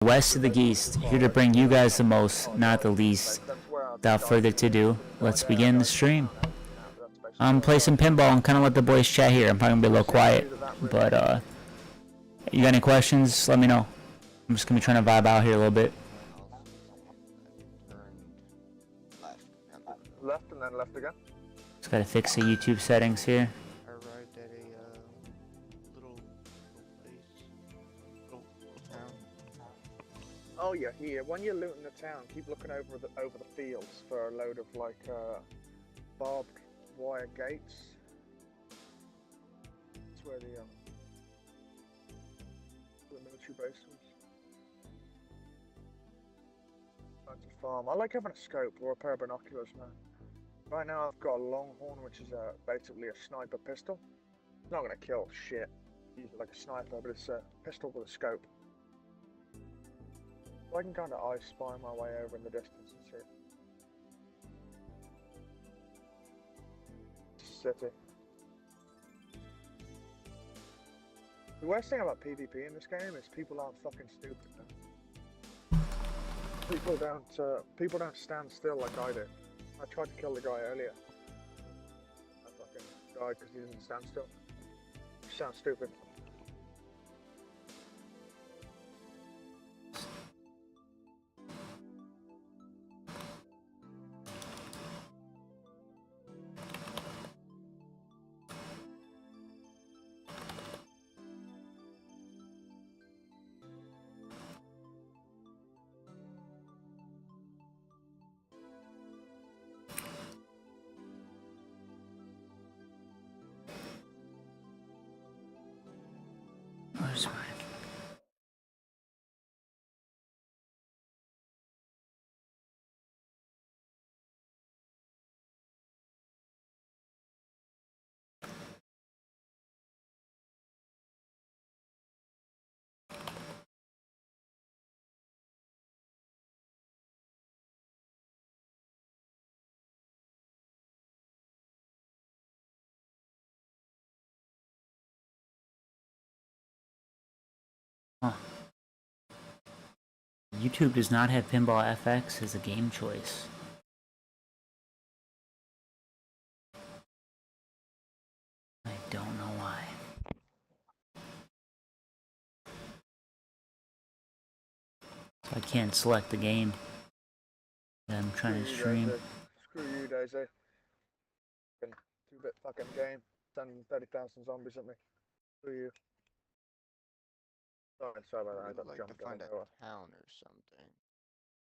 West of the Geest, here to bring you guys the most, not the least. Without further ado, let's begin the stream. I'm playing some pinball and kind of let the boys chat here. I'm probably gonna be a little quiet, but you got any questions? Let me know. I'm just gonna be trying to vibe out here a little bit. Left and then left again. Just gotta fix the YouTube settings here. I arrived at a little town. Oh yeah, here. When you're looting the town, keep looking over the fields for a load of like barbed wire gates. That's where the military base was. That's a farm. I like having a scope or a pair of binoculars, man. Right now I've got a Longhorn, which is basically a sniper pistol. It's not gonna kill shit. Use it like a sniper, but it's a pistol with a scope. So I can kind of eye spy my way over in the distance and see. City. The worst thing about PvP in this game is people aren't fucking stupid, man. People don't stand still like I do. I tried to kill the guy earlier. I fucking died because he didn't stand still. You sound stupid. Where's mine? Huh. YouTube does not have Pinball Fx as a game choice. I don't know why. So I can't select the game that I'm trying to stream. Screw you, Daisy. 2-bit fucking game. Sending 30,000 zombies at me. Screw you. Sorry about that. I would like to find a town or something.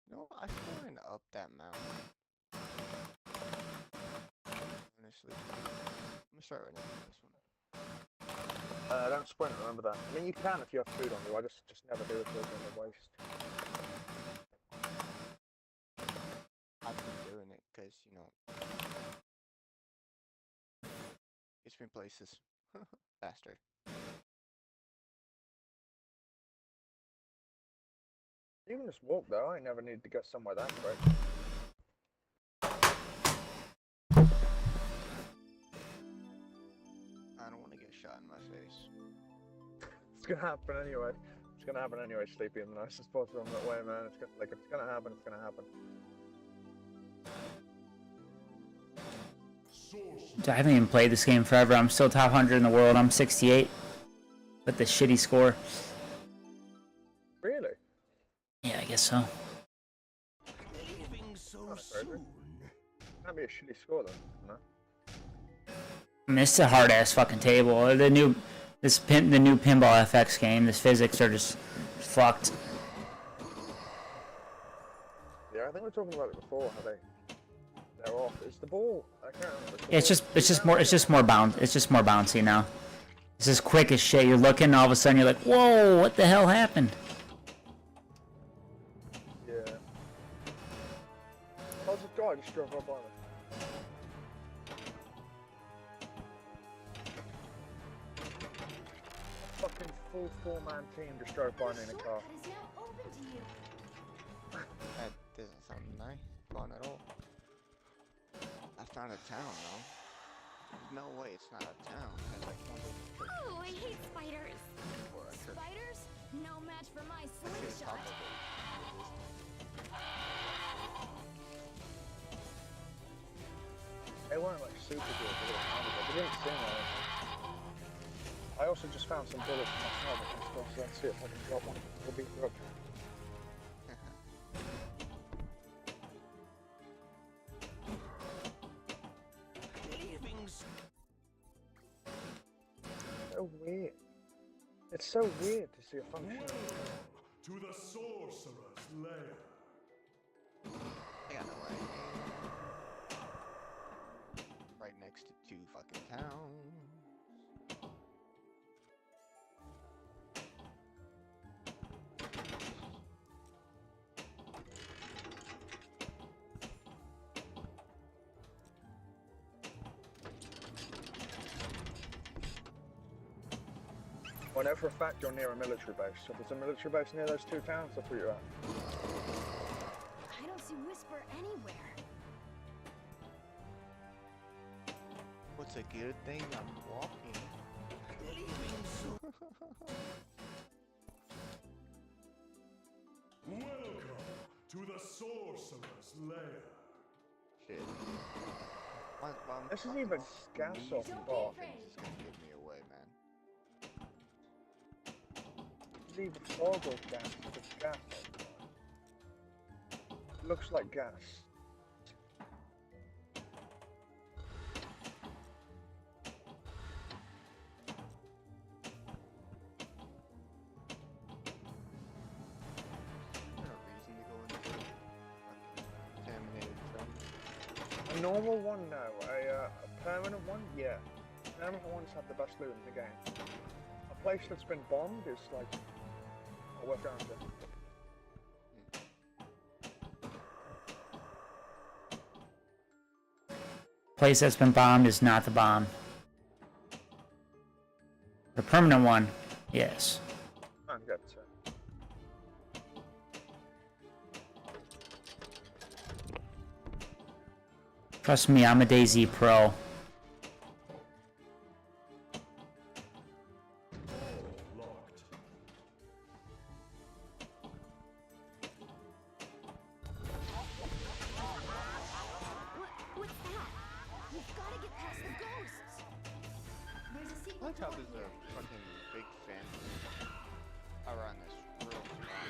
No, I find up that mountain. Honestly, I'm gonna start right now with this one. Don't sprint, remember that. I mean, you can if you have food on you. I just never do it because it's a waste. I've been doing it because, you know, it's been places faster. You can just walk though. I never need to get somewhere that quick. I don't want to get shot in my face. It's gonna happen anyway. It's gonna happen anyway, Sleepy, in the nicest possible way, man. It's gonna happen. It's gonna happen. I haven't even played this game forever. I'm still top 100 in the world. I'm 68 with the shitty score. Really? Yeah, I guess so. That'd be a shitty score though, no? I mean, it's a hard ass fucking table. The new Pinball Fx game, this physics are just fucked. Yeah, I think we were talking about it before. How they're off. Is the ball? I can't remember. Yeah, it's just more bouncy now. It's just quick as shit. You're looking, all of a sudden you're like, whoa, what the hell happened? Yeah. How's the guy just drove up on it? Fucking full four-man team just drove by me in a car. That doesn't sound nice, fun at all. That's not a town, though. There's no way it's not a town. Oh, I hate spiders. Spiders? No match for my Get slingshot. top of it. They weren't like super good, they didn't sing or anything. I also just found some bullets myself and stuff, so let's see if I can drop one. It'll be good. So weird. It's so weird to see a function. To the sorcerer's lair. I got no idea. Right next to two fucking towns. I know for a fact you're near a military base. So if there's a military base near those two towns, that's where you're at. I don't see Whisper anywhere. What's a good thing I'm walking? Welcome to the sorcerer's lair. Shit. This isn't even gas off the bar. It's gonna give me away, man. It's even Fargo gas. It's gas. Looks like gas. There's no reason to go into a contaminated zone. A normal one, no. A permanent one, yeah. Permanent ones have the best loot in the game. A place that's been bombed is like... I'll work around it. Place that's been bombed is not the bomb. The permanent one, yes. I'm good, sir. Trust me, I'm a DayZ pro. Locked. What's that? We've got to get past the ghosts. There's a I secret like how door there's here. a fucking big fence around this real spot.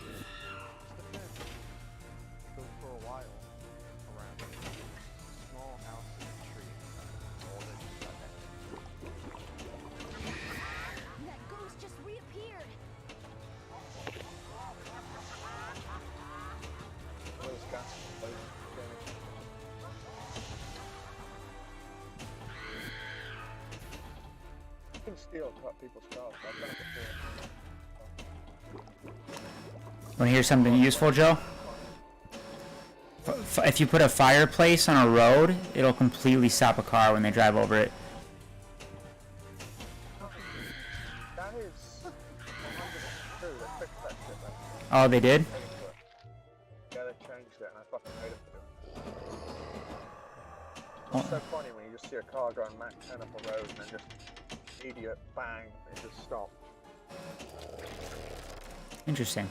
Just the fence. Goes for a while around it. Small house and a tree. All that just got that. That ghost just reappeared. There's gas in the place. You can steal people's cars. I've done it before. Want to hear something useful, Joe? If you put a fireplace on a road, it'll completely stop a car when they drive over it. That is 100% true. They fixed that shit, man. Oh, they did? Yeah, they changed it, and I fucking hate it for them. Oh, It's so funny when you just see a car going Mach 10 up a road and then just idiot bang and just stop. interesting.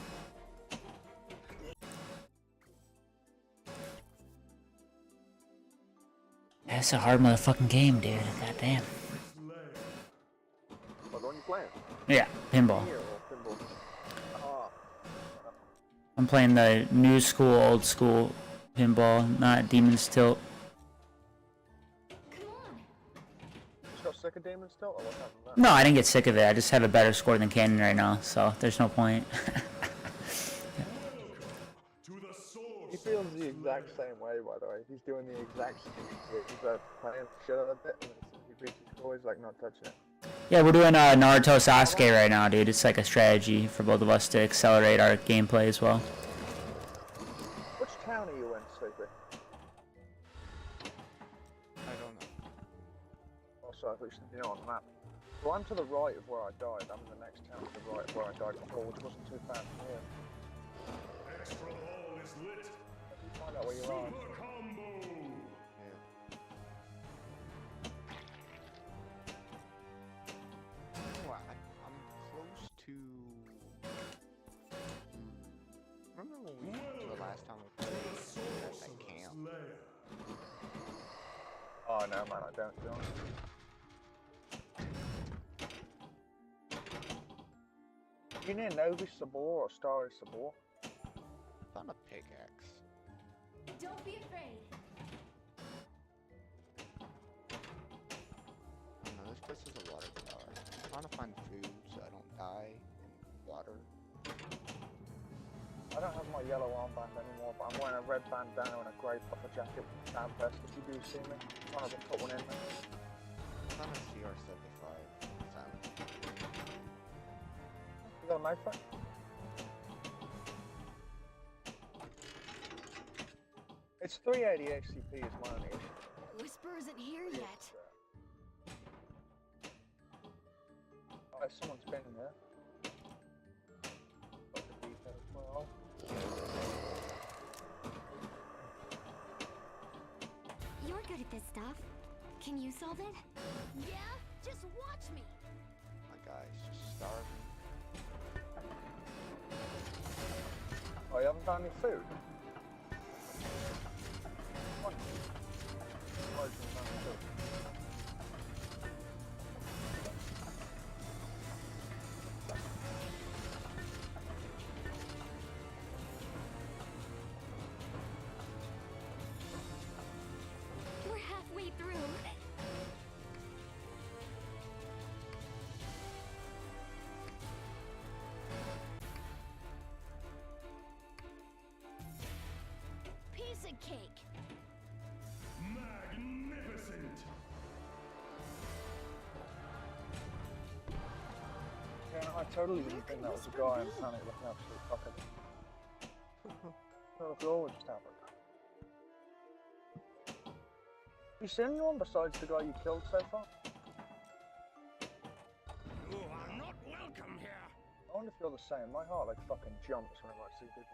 That's a hard motherfucking game, dude. Goddamn. What one you playing? Yeah, pinball. Here or pinball? Ah, I'm playing the new school, old school pinball, not Demon's Tilt. Come on. just got sick of Demon's Tilt or what happened there? No, I didn't get sick of it. I just have a better score than Canyon right now, so there's no point. To the He sorcerer's feels the exact same way, by the way. He's doing the exact same shit. He's playing the shit out of it, and he reaches score, he's like not touching it. Yeah, we're doing Naruto Sasuke right now, dude. It's like a strategy for both of us to accelerate our gameplay as well. Which town are you in, Sleepy? I don't know. Also, at least you know on the map. So I'm to the right of where I died. I'm in the next town to the right of where I died before, which wasn't too far from here. extra hall is lit. Find out where you are. Super combo. Yeah. Well, I'm last time we played at that camp. Oh no, man, I don't feel it. You near Novi Sabor or Starry Sabor? Found a pickaxe. Don't be afraid. I don't know, this place is a water tower. I'm trying to find food so I don't die in water. I don't have my yellow armband anymore, but I'm wearing a red bandana and a grey puffer jacket with down vest if you do see me. I'm trying to put one in there. I found a CR-75. You got a knife, right? It's 380 ACP is my only issue. Whisper isn't here yet. Oh, someone's been there. Got the detail as well. You're good at this stuff. Can you solve it? Yeah? Just watch me. My guy's just starving. Oh, you haven't found any food? Come on. Oh, you haven't found any food. We're halfway through. Piece of cake. Magnificent! Yeah, no, I totally didn't think that was a guy in panic looking absolute fucker. No, if all just happened. You seen anyone besides the guy you killed so far? You are not welcome here! I wonder if you're the same. My heart like fucking jumps whenever I see people.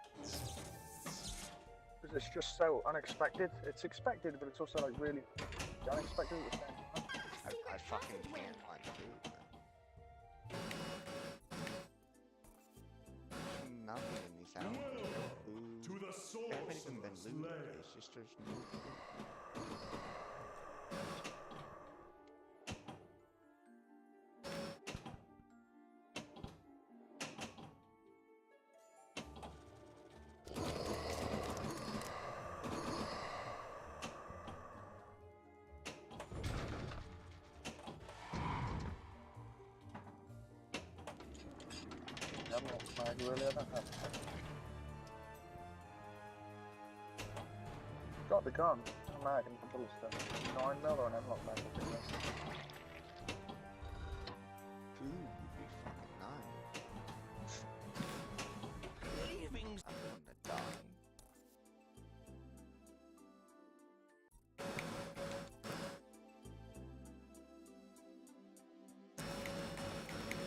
Because it's just so unexpected. It's expected, but it's also like really unexpected at the same time. I fucking can't find food, man. Nothing in these houses. Food. To the They haven't even been sorcerer's looted. lair. It's just there's no food. I'm not mad really, I don't have got the gun, a mag and a bullet stuff. 9mm or an unlock mag would be nice. Food would be fucking nice. I don't want to die.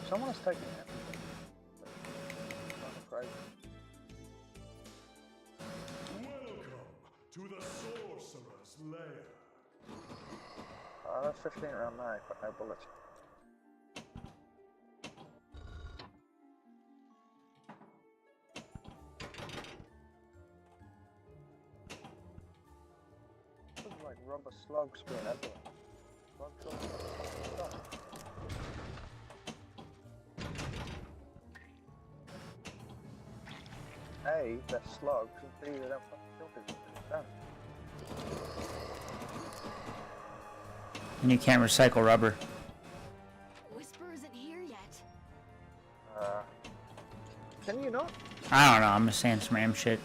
Someone has taken it. That's crazy. Welcome to the sorcerer's lair. I have 15 round mag, but no bullets. Looks like rubber slugs being everywhere. Slugs. A, they're slugs, and B, they don't fucking kill people. Damn. And you can't recycle rubber. Whisper isn't here yet. Can you not? I don't know. I'm just saying some random shit.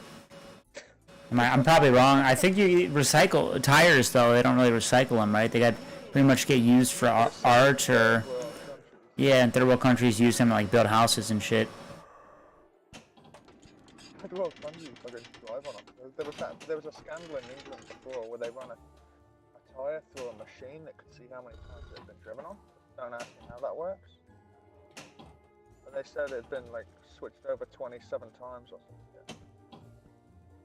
I'm probably wrong. I think you recycle tires though. They don't really recycle them, right? They got pretty much get used for art or yeah. And third world countries use them to like build houses and shit. Third world countries fucking drive on them. There was a scandal in England before where they run a tyre through a machine that could see how many times it had been driven on. Don't ask me how that works. And they said it had been like switched over 27 times or something.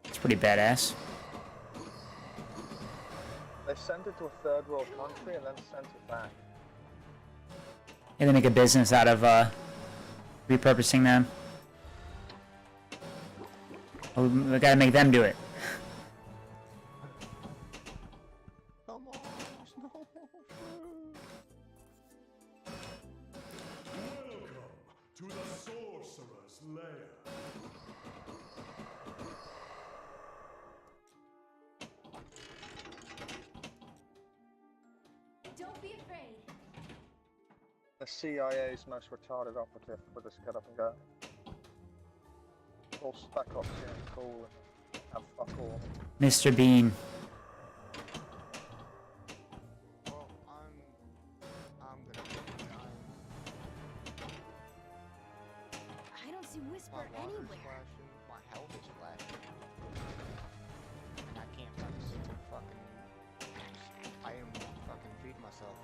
It's pretty badass. They sent it to a third world country and then sent it back. And they make a business out of repurposing them. We gotta make them do it. Come on, there's no more food. Welcome to the sorcerer's lair. Don't be afraid. The CIA's most retarded operative with this get up and go. All spec ops here and cool and have fuck all. Mr. Bean. Well, I'm gonna be dying. I don't see My Whisper water's anywhere. flashing, my health is flashing. And I can't find a single fucking item to fucking feed myself.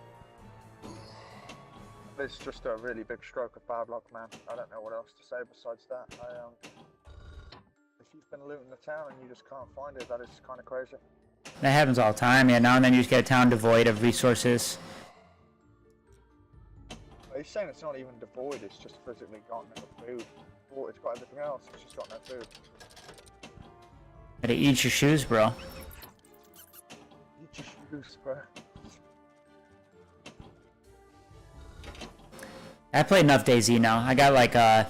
It's just a really big stroke of bad luck, man. I don't know what else to say besides that. If you've been looting the town and you just can't find it, that is kind of crazy. That happens all the time. Yeah, now and then you just get a town devoid of resources. He's saying it's not even devoid, it's just physically got no food. Well, it's got everything else, it's just got no food. Gotta eat your shoes, bro. You just use, bro. I played enough DayZ now. I got like I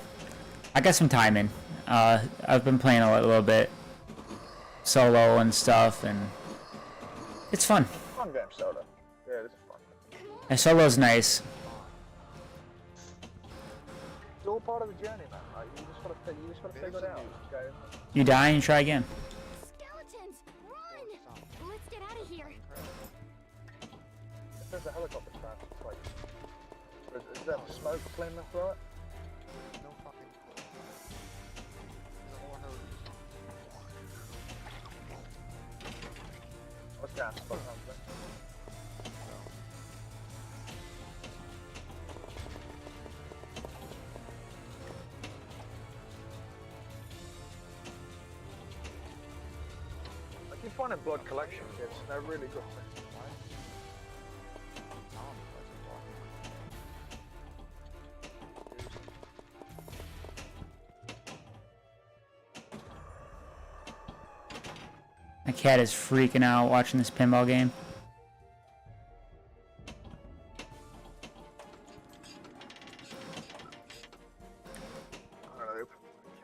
got some time in. I've been playing a little bit solo and stuff, and it's fun. Fun game, solo. Yeah, it is a fun game. And solo's nice. It's all part of the journey, man. Like, you just gotta figure it out. Okay? You die and you try again. Skeletons! Run! Let's get out of here. If there's a helicopter crash, it's like... Is there smoke cleaning through it? No fucking clue. There's more hose. What's gas? Fuck something. I keep finding blood collection kits, and they're really good things. My cat is freaking out watching this pinball game. I don't know,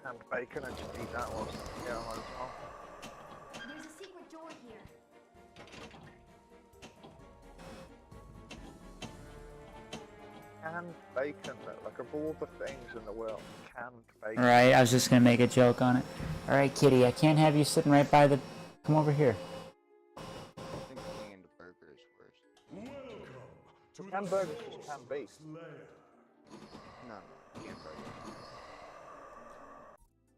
canned bacon and just eat that one. Yeah, I might as well. There's a secret door here. Canned bacon, like of all the things in the world, canned bacon. Alright, I was just gonna make a joke on it. Alright, kitty, I can't have you sitting right by the... Come over here. I think canned burger is worse. Welcome to the Canned burgers just canned beef. sorcerer's lair. No, canned burger.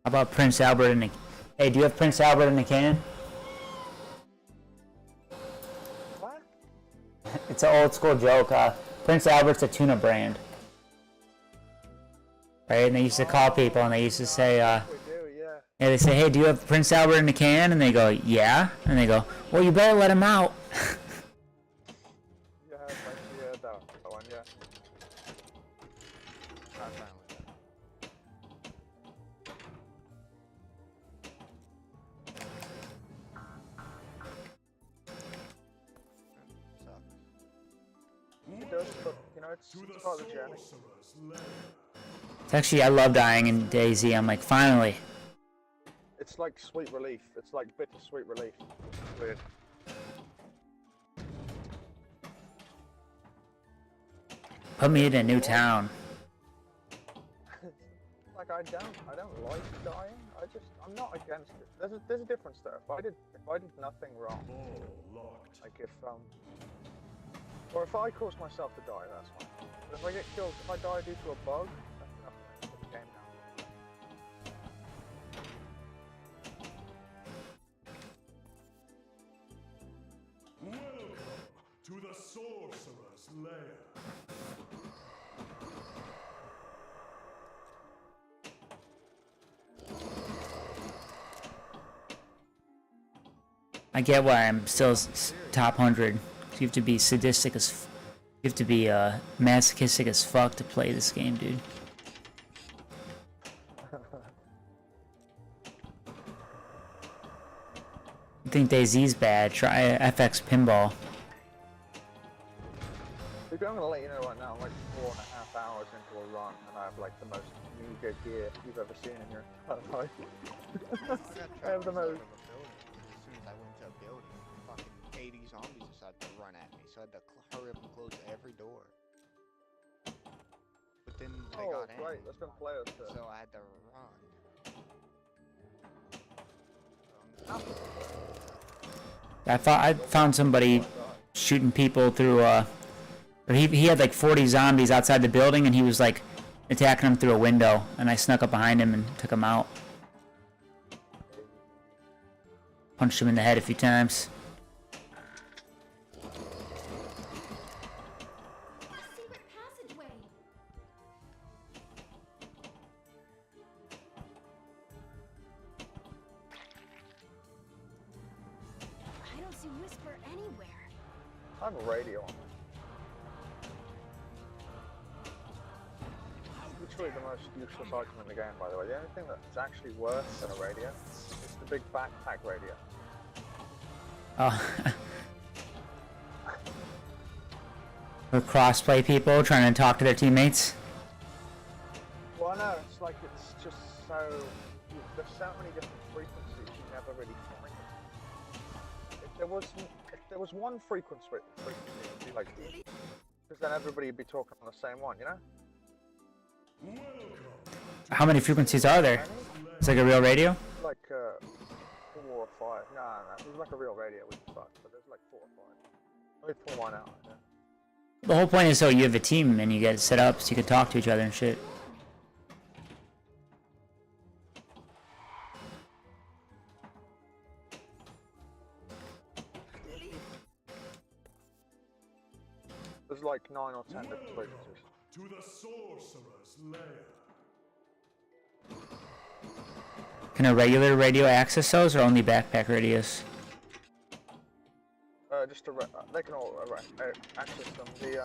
How about Prince Albert in a... Hey, do you have Prince Albert in a can? What? It's an old school joke. Prince Albert's a tuna brand. Right? And they used to call people and they used to say, We do, yeah. yeah, they say, hey, do you have Prince Albert in a can? And they go, yeah. And they go, well, you better let him out. Yeah, that one, yeah. I'm fine with that. It does, but, you know, it's To the part of the journey. sorcerer's lair. It's actually, I love dying in DayZ. I'm like, finally. It's like sweet relief. It's like bittersweet relief. It's weird. Put me in a new town. Like I don't like dying. I'm not against it. There's a difference there. If I did nothing wrong, All locked. like or if I cause myself to die, that's fine. But if I get killed, if I die due to a bug, that's nothing. Put the game down. Welcome to the sorcerer's lair. I get why I'm still top 100. You have to be sadistic as... You have to be masochistic as fuck to play this game, dude. think DayZ's bad. Try FX Pinball. I'm gonna let you know right now, I'm like 4.5 hours into a run, and I have like the most meager gear you've ever seen in your entire life. I have the most. As soon as I went to a building, fucking 80 zombies decided to run at me, so I had to hurry up and close every door. But then they got in, Great, let's go play us. so I had to run. I found somebody shooting people through or he had like 40 zombies outside the building, and he was like attacking them through a window, and I snuck up behind him and took him out. Punched him in the head a few times. Secret passageway. I don't see Whisper anywhere. I have a radio on. Literally the most useless item in the game, by the way. The only thing that's actually worse than a radio is the big backpack radio. Oh. For crossplay people trying to talk to their teammates. Well, I know, it's like it's just so... There's so many different frequencies, you never really find them. If there was one frequency, it would be like... Because then everybody would be talking on the same one, you know? How many frequencies are there? It's like a real radio? Like 4 or 5. No, it's like a real radio, which is fucked, but there's like 4 or 5. Let me pull one out. Yeah. The whole point is so you have a team and you get it set up so you can talk to each other and shit. There's like 9 or 10 different frequencies. To the sorcerer's lair. Can a regular radio access those or only backpack radios? They can all access them. The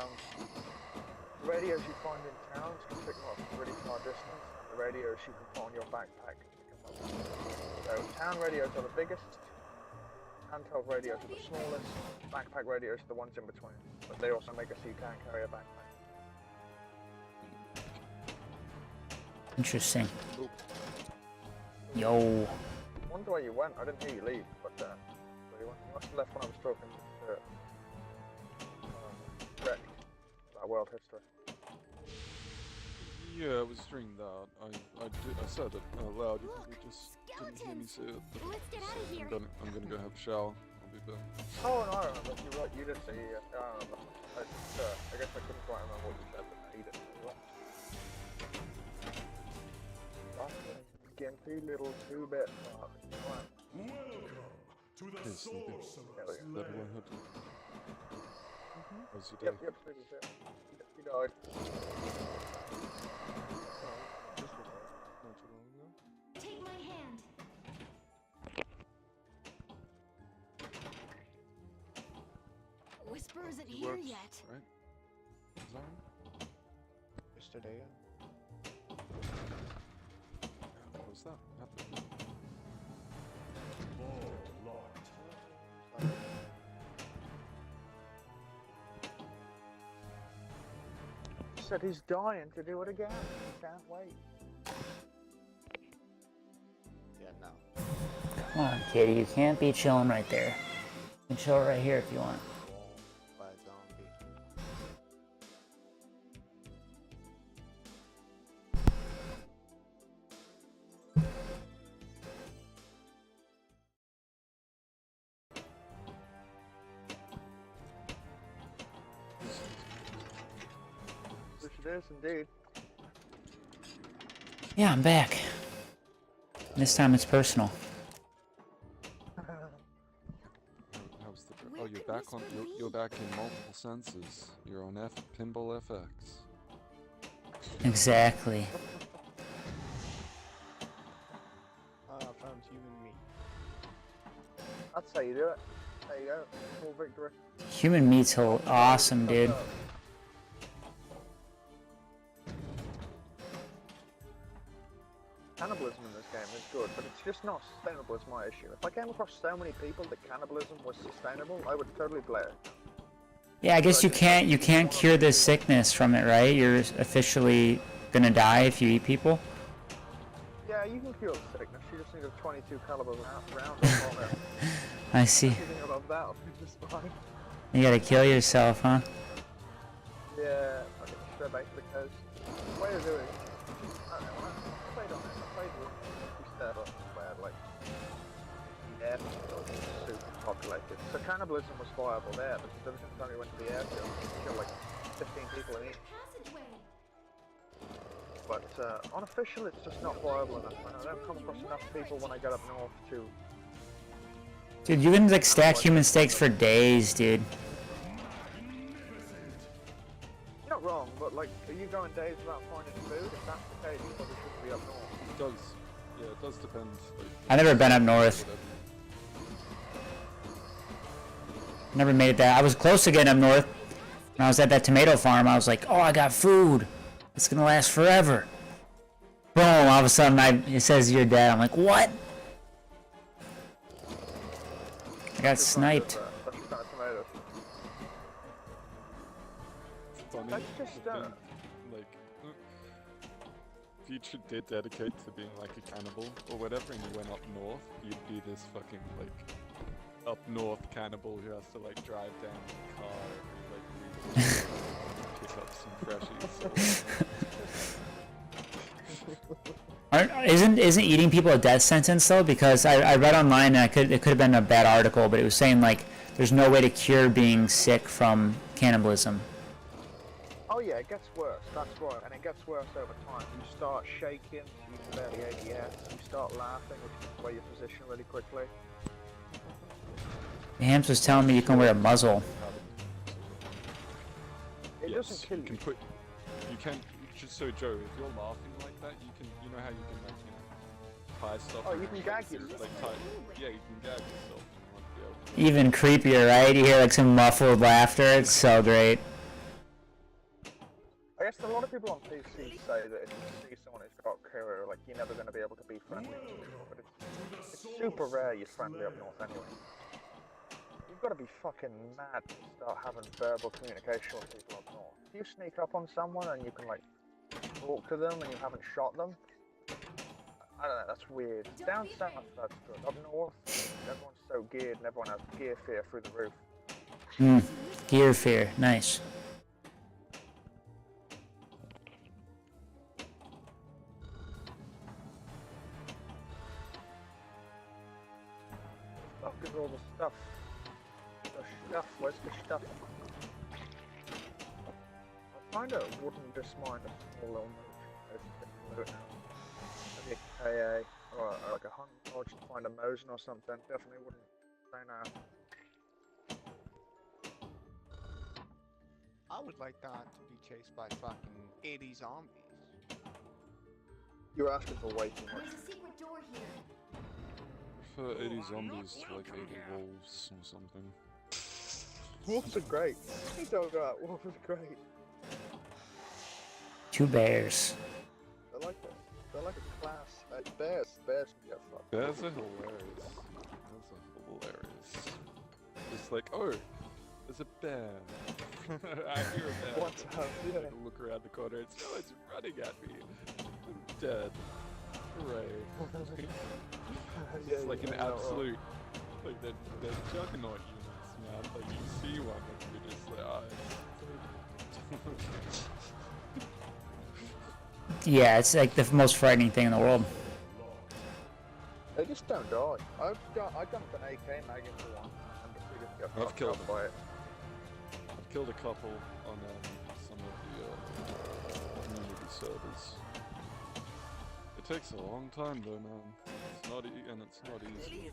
radios you find in towns can pick them up from really far distance, and the radios you can put on your backpack can pick them up. So town radios are the biggest, handheld radios are the smallest, backpack radios are the ones in between. But they also make it so you can carry a backpack. Interesting. Yo. I wonder where you went. I didn't hear you leave, but where you went. You must have left when I was talking to Rick about world history. Yeah, I was doing that. I said it out loud. You just didn't hear me say it. Let's get out of here. I'm gonna go have a shower. I'll be back. Oh, no, I remember. You're right. You did say I remember. I guess I couldn't quite remember what you said, but you did say what. Gimpy little 2-bit fuck. Welcome to the sorcerer's lair. How's your day? Yep, Squeaky shit. He died. Just not too long ago. Take my hand. Whisper isn't It here works, yet. right? Is that right? Yesterday, What was that? Happened? Vault locked. He said he's dying to do it again. He can't wait. yeah, no. Come on, kitty. You can't be chilling right there. You can chill right here if you want. By a zombie. Which it is indeed. Yeah, I'm back. This time it's personal. How's the? Oh, you're back on. You're back in multiple senses. You're on Pinball Fx. Exactly. I found human meat. That's how you do it. There you go. Full victory. Human meat's awesome, dude. Cannibalism. cannibalism in this game is good, but it's just not sustainable is my issue. If I came across so many people that cannibalism was sustainable, I would totally play it. Yeah, I guess you can't cure this sickness from it, right? You're officially gonna die if you eat people. Yeah, you can cure the sickness. You just need a 22 caliber round on it. I see. Anything above that will be just fine. You gotta kill yourself, huh? Yeah, I think you should go back to the coast. The way to do it is, I don't know, when I played on it, I played with Stella, where like, the airfield was super populated. So cannibalism was viable there, because every time you went to the airfield, you killed like 15 people in each. Passageway. But unofficial, it's just not viable enough. And I don't come across enough people when I get up north to... Dude, you can like stack human steaks for days, dude. You're not wrong, but like, are you going days without finding food? If that's the case, you probably shouldn't be up north. It does. Yeah, it does depend. Like, I've never been up north. Never made it that. I was close to getting up north. When I was at that tomato farm, I was like, oh, I got food. It's gonna last forever. Boom, all of a sudden it says you're dead. I'm like, what? I got sniped. That's kind of tomatoes. It's funny. That's just, like, if you did dedicate to being like a cannibal or whatever, and you went up north, you'd be this fucking like up north cannibal who has to like drive down in a car every like 3 days to pick up some freshies. Isn't eating people a death sentence though? Because I read online and it could have been a bad article, but it was saying like there's no way to cure being sick from cannibalism. Oh yeah, it gets worse, that's right, and it gets worse over time. You start shaking, you can barely ADS, you start laughing, which can sway your position really quickly. Hams was telling me you can wear a muzzle. It doesn't kill you you. can put. You can. Just so Joe, if you're laughing like that, you can. You know how you can like tie stuff. Oh, you can gag yourself. Like tie. Yeah, you can gag yourself. And, like, be able to- Even creepier, right? You hear like some muffled laughter. It's so great. I guess a lot of people on PC say that if you see someone who's got career, like you're never going to be able to be friendly to people, but it's super rare you're friendly up north anyway. You've got to be fucking mad to start having verbal communication with people up north. If you sneak up on someone and you can like talk to them and you haven't shot them, I don't know, that's weird. Down south that's good. Up north, everyone's so geared and everyone has gear fear through the roof. Gear fear, nice. Fuck is all the stuff? The stuff, where's the stuff? I find a wooden dismine a small little merchant. Maybe a KA or like a hunt lodge to find a Mosin or something. Definitely wouldn't say no. I would like that to be chased by fucking 80 zombies. You're asking for way too much. There's a secret door here. For 80 zombies to like 80 wolves or something. Wolves are great. You don't go out. Wolves are great. 2 bears. They're like a class. Bears can get fucked. Bears are hilarious. Bears are hilarious. Just like, oh, there's a bear. I hear a bear. What's up? Yeah. I look around the corner. It's running at me. I'm dead. Hooray. It's like an absolute, like they're juggernaut units, man. Like you see one and you're just like, oh. Yeah, it's like the most frightening thing in the world. They just don't die. I dumped an AK mag into one and proceeded to get I've fucked killed up by it. I've killed a couple on some of the community servers. It takes a long time though, man. It's not it's not easy.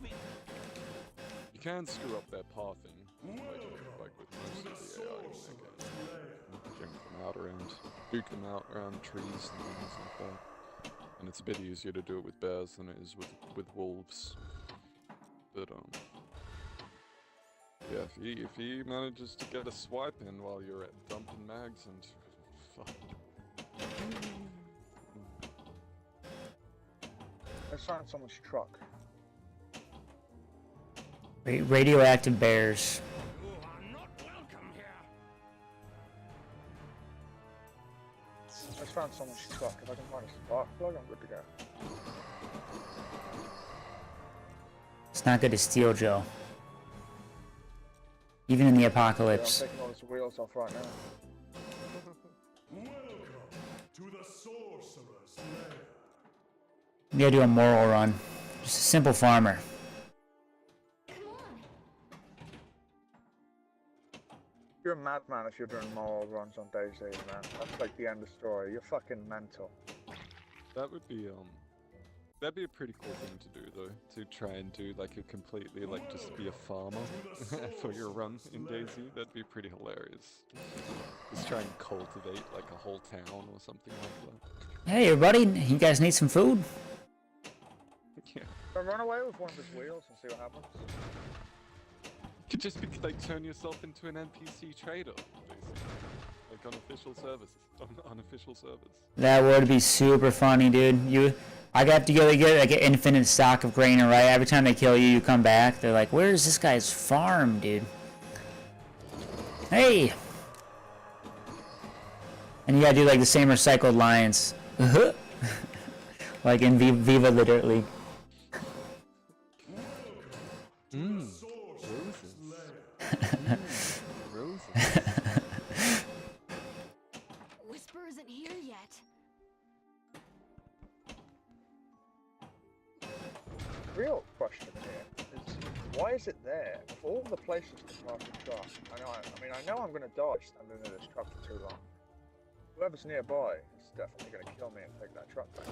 You can screw up their pathing, like with most of the AI in that game. Jump them out around, duke them out around trees and things like that. And it's a bit easier to do it with bears than it is with wolves. But yeah, if he manages to get a swipe in while you're at dumping mags and fuck. Let's find someone's truck. Radioactive bears. Let's find someone's truck. If I can find a spark plug, I'm good to go. It's not good to steal, Joe. Even in the Yeah, apocalypse. I'm taking all his wheels off right now. Welcome to the sorcerer's lair. You gotta do a moral run. Just a simple farmer. Come on. You're a madman if you're doing moral runs on DayZ, man. That's like the end of the story. You're fucking mental. That would be that'd be a pretty cool thing to do though. To try and do like a completely like just be a farmer for your run in DayZ. That'd be pretty hilarious. Just try and cultivate like a whole town or something like that. Hey everybody, you guys need some food? Yeah. Run away with one of his wheels and see what happens. Could just be like turn yourself into an NPC trader, basically. Like on official services. On unofficial service. That would be super funny, dude. I got to get like an infinite stock of grain, right? Every time they kill you, you come back. They're like, "Where's this guy's farm, dude?" Hey. And you gotta do like the same recycled lines. Like in Viva the Dirt League. Roses. Whisper isn't here yet. Real question here is, why is it there? Of all the places to park a truck, I know I'm gonna die standing in this truck for too long. Whoever's nearby is definitely gonna kill me and take that truck back.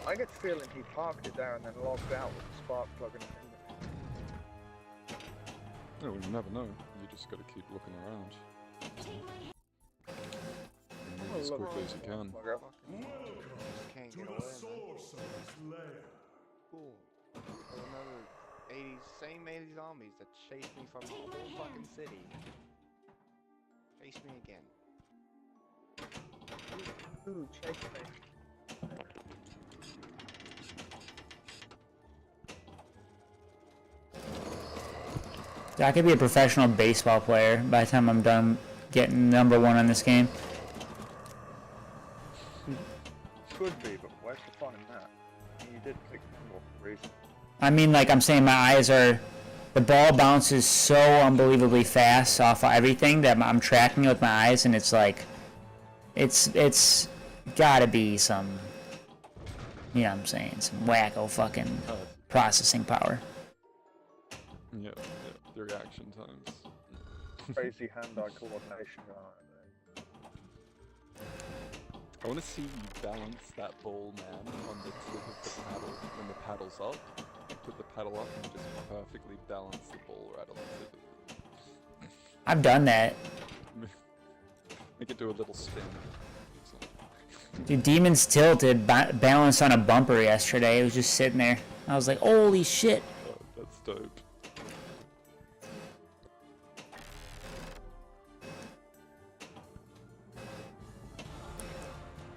I get the feeling he parked it there and then logged out with the spark plug in his inventory. No, we never know. You just gotta keep looking around. And move as quickly as you can. Just can't To get the away, man. sorcerer's lair. Cool. There's another 80s, same 80s zombies that chased me from the whole fucking city. Chase me again. Ooh, chase me. I could be a professional baseball player by the time I'm done getting #1 on this game. Could be, but where's the fun in that? You did pick pinball for a reason. I mean, like I'm saying, my eyes are. The ball bounces so unbelievably fast off of everything that I'm tracking it with my eyes, and it's like, it's gotta be some, you know what I'm saying, some wacko fucking processing power. Yeah, the reaction times. Crazy hand-eye coordination going on there. I want to see you balance that ball, man, on the tip of the paddle when the paddle's up. You put the paddle up and just perfectly balance the ball right on the tip of it. I've done that. Make it do a little spin. Dude, Demon's Tilted balanced on a bumper yesterday. It was just sitting there. I was like, holy shit. Oh, that's dope.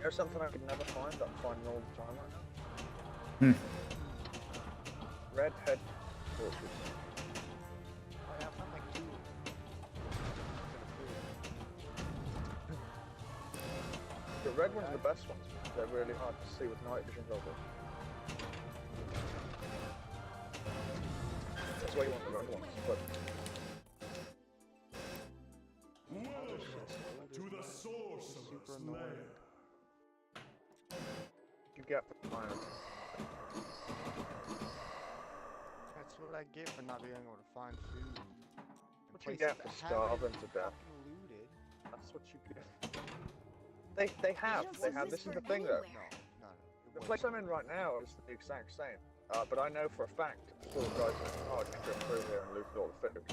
There's something I could never find that I'm finding all the time right now. Red head torches. I have something to do. The red ones are the best ones because they're really hard to see with night vision goggles. That's why you want the red ones, but To the sorcerer's lair. you get the iron. That's what I get for not being able to find food. What you get for starving to death. Fucking looted. That's what you get. They have. This is the thing though. No. The place I'm in right now is the exact same. But I know for a fact 4 guys in a car can go through here and loot all the food.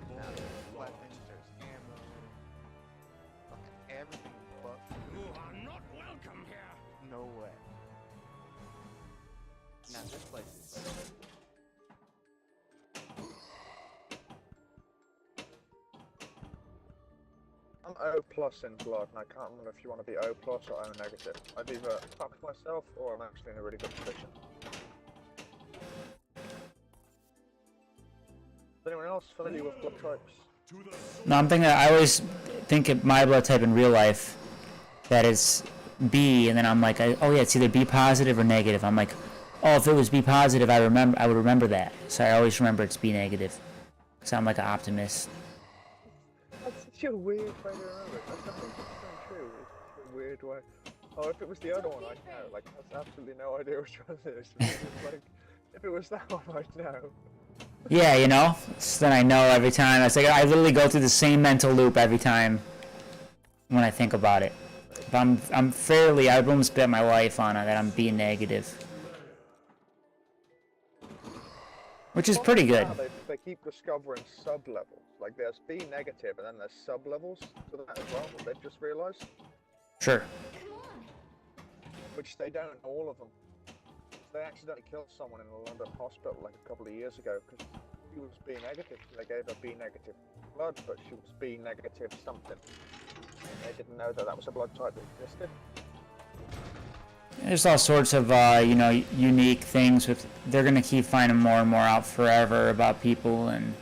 There's weapons, there's ammo. Fucking everything but food. You are not welcome here. No way. Now this place is better. I'm O plus in blood, and I can't remember if you want to be O plus or O negative. I've either fucked myself or I'm actually in a really good position. Is anyone else familiar with blood types? No, I'm thinking. I always think of my blood type in real life that is B, and then I'm like, oh yeah, it's either B positive or negative. I'm like, oh, if it was B positive, I would remember that. So I always remember it's B negative. Cause I'm like an optimist. That's such a weird way to remember it. That's something so true. It's a weird way. Oh, if it was the other one, I'd know. Like, that's absolutely no idea which one it is. Like, if it was that one, I'd know. Yeah, you know. So then I know every time. It's like I literally go through the same mental loop every time when I think about it. But I'm fairly. I'd almost bet my life on it that I'm B negative, which is pretty good. They keep discovering sub-levels. Like, there's B negative, and then there's sub-levels to that as well, that they've just realised. Sure. Which they don't know all of them. They accidentally killed someone in a London hospital like a couple of years ago because she was B negative. They gave her B negative blood, but she was B negative something. They didn't know that that was a blood type that existed. There's all sorts of you know, unique things with. They're gonna keep finding more and more out forever about people and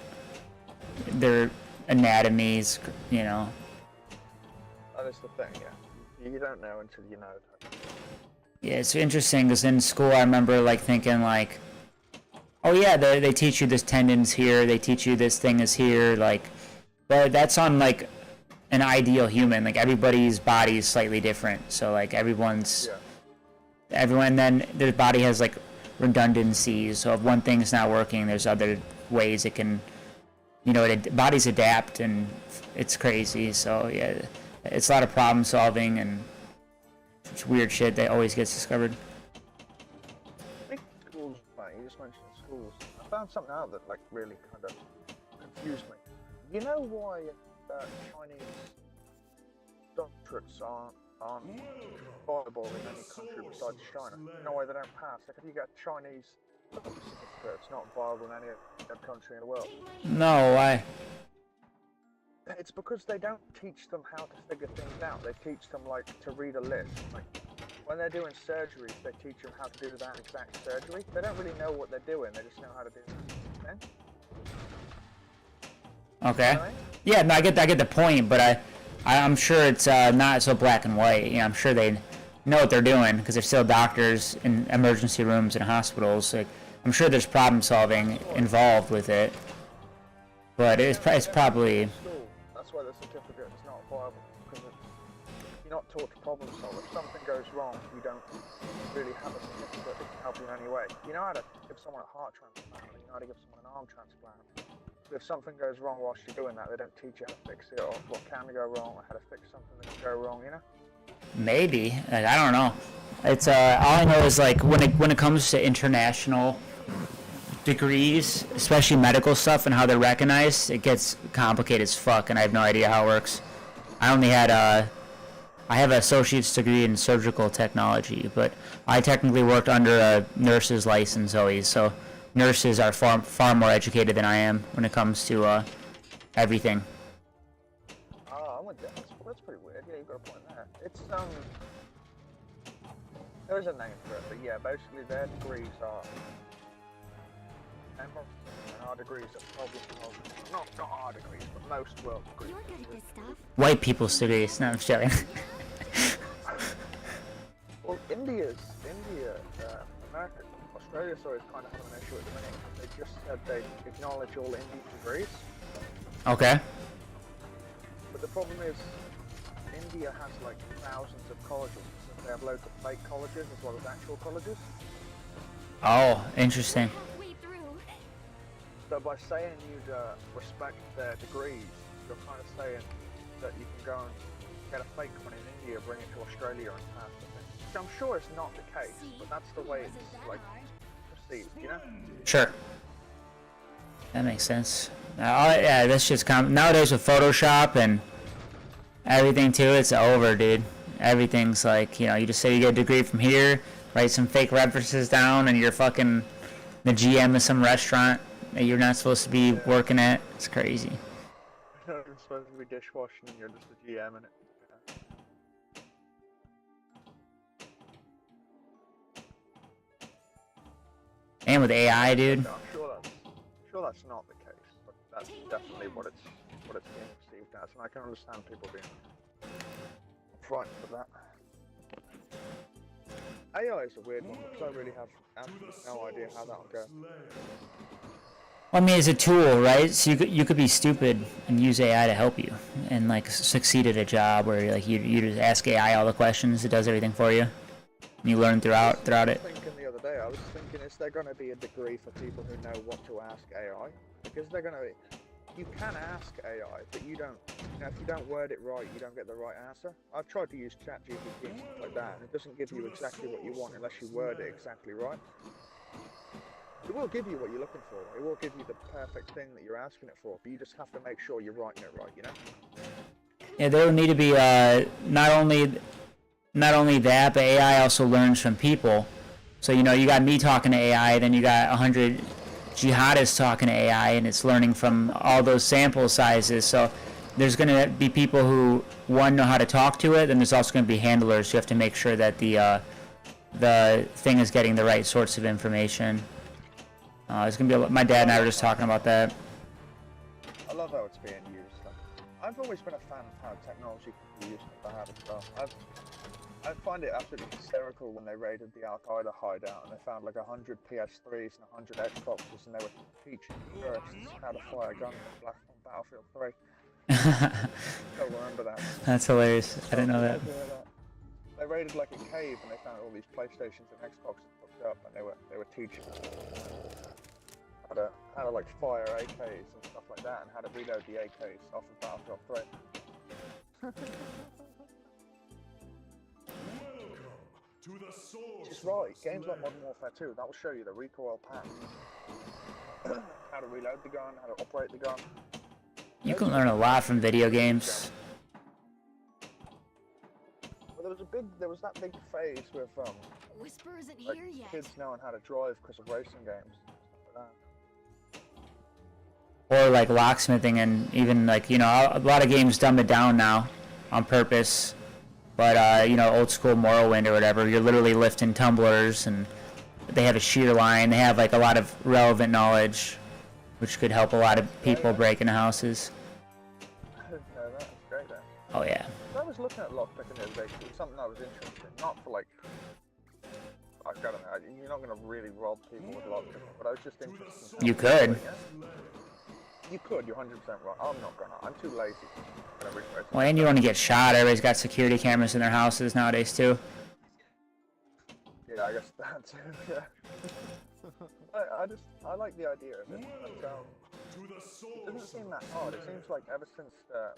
their anatomies. You know. That is the thing, yeah. You don't know until you know. Yeah, it's interesting because in school I remember like thinking like, oh yeah, they teach you this tendon's here, they teach you this thing is here, like, but that's on like an ideal human. Like everybody's body is slightly different, so like everyone then their body has like redundancies. So if one thing's not working, there's other ways it can, you know, bodies adapt, and it's crazy. So yeah, it's a lot of problem solving and. It's weird shit that always gets discovered. I think schools, mate, you just mentioned schools. I found something out that like really kind of confused me. You know why Chinese doctorates aren't viable in any country besides China? You know why they don't pass? Like if you get a Chinese doctorate certificate, it's not viable in any other country in the world. No, why? It's because they don't teach them how to figure things out. They teach them like to read a list. Like when they're doing surgeries, they teach them how to do that exact surgery. They don't really know what they're doing. They just know how to do it. Okay. You know what I mean? Yeah, no, I get the point, but I'm sure it's not so black and white. You know, I'm sure they know what they're doing because they're still doctors in emergency rooms and hospitals. Like, I'm sure there's problem solving involved with it, but it's probably. That's why the certificate is not viable, because you're not taught to problem solve. If something goes wrong, you don't really have a certificate that can help you in any way. You know how to give someone a heart transplant, or you know how to give someone an arm transplant. But if something goes wrong whilst you're doing that, they don't teach you how to fix it, or what can go wrong, or how to fix something that can go wrong, you know? Maybe. Like, I don't know. It's all I know is like when it comes to international degrees, especially medical stuff and how they're recognized, it gets complicated as fuck, and I have no idea how it works. I only had I have an associate's degree in surgical technology, but I technically worked under a nurse's license always, so nurses are far more educated than I am when it comes to everything. Oh, I'm with that. That's pretty weird. Yeah, you've got a point there. It's there's a name for it, but yeah, basically their degrees are. And our degrees are problem solving. Not our degrees, but most world degrees. You're good at this stuff. White people's degrees. No, I'm just joking. Well, America, Australia, sorry, is kind of having an issue at the minute. They just said they acknowledge all Indian degrees. Okay. But the problem is, India has like thousands of colleges. So they have loads of fake colleges as well as actual colleges. Oh, interesting. Halfway through. So by saying you'd respect their degrees, you're kind of saying that you can go and get a fake one in India, bring it to Australia and pass the thing. Which I'm sure it's not the case, but that's the way it's like perceived, you know? Sure. That makes sense. Yeah, that's just nowadays with Photoshop and everything too, it's over, dude. Everything's like, you know, you just say you get a degree from here, write some fake references down, and you're fucking the GM of some restaurant that you're not supposed to be working at. It's crazy. You're not supposed to be be dishwashing and you're just a GM in it. And with AI, dude. No, I'm sure that's not the case, but that's definitely what it's being perceived as, and I can understand people being frightened of that. AI is a weird one because I really have absolutely no idea how that'll go. I mean, it's a tool, right? So you could be stupid and use AI to help you, and like succeed at a job where like you just ask AI all the questions, it does everything for you, and you learn throughout it. I was thinking the other day, is there going to be a degree for people who know what to ask AI? Because they're going to be, you can ask AI, but you don't, if you don't word it right, you don't get the right answer. I've tried to use ChatGPT and stuff like that, and it doesn't give you exactly what you want unless you word it exactly right. It will give you what you're looking for. It will give you the perfect thing that you're asking it for, but you just have to make sure you're writing it right, you know? Yeah, there will need to be not only that, but AI also learns from people. So you know, you got me talking to AI, then you got 100 jihadists talking to AI, and it's learning from all those sample sizes. So there's going to be people who know how to talk to it, and there's also going to be handlers. You have to make sure that the thing is getting the right sorts of information. It's going to be my dad and I were just talking about that. I love how it's being used. I've always been a fan of how technology can be used for bad as well. I find it absolutely hysterical when they raided the Al-Qaeda hideout and they found like 100 PS3s and 100 Xboxes, and they were teaching tourists how to fire a gun on Battlefield 3. I remember that. That's hilarious. I didn't know that. They raided like a cave and they found all these PlayStations and Xboxes hooked up, and they were teaching how to like fire AKs and stuff like that, and how to reload the AKs off of Battlefield 3. To the source. It's right. Games like Modern Warfare 2, that will show you the recoil path, how to reload the gun, how to operate the gun. You can learn a lot from video games. Well, there was that big phase with Whisper isn't like here yet. kids knowing how to drive because of racing games. Stuff like that. Or like locksmithing, and even like, you know, a lot of games dumb it down now on purpose. But you know, old school Morrowind or whatever, you're literally lifting tumblers, and they have a shear line. They have like a lot of relevant knowledge, which could help a lot of people break into houses. I didn't know that. It's great then. Oh yeah. I was looking at lockpicking the other day. It was something I was interested in, not for like, I don't know, you're not going to really rob people with lockpicking, but I was just interested in You could. You could, you're 100% right. I'm not gonna. I'm too lazy. Well, and you want to get shot. Everybody's got security cameras in their houses nowadays too. Yeah, I guess that too. Yeah. I like the idea of it. It doesn't seem that hard. It seems like ever since the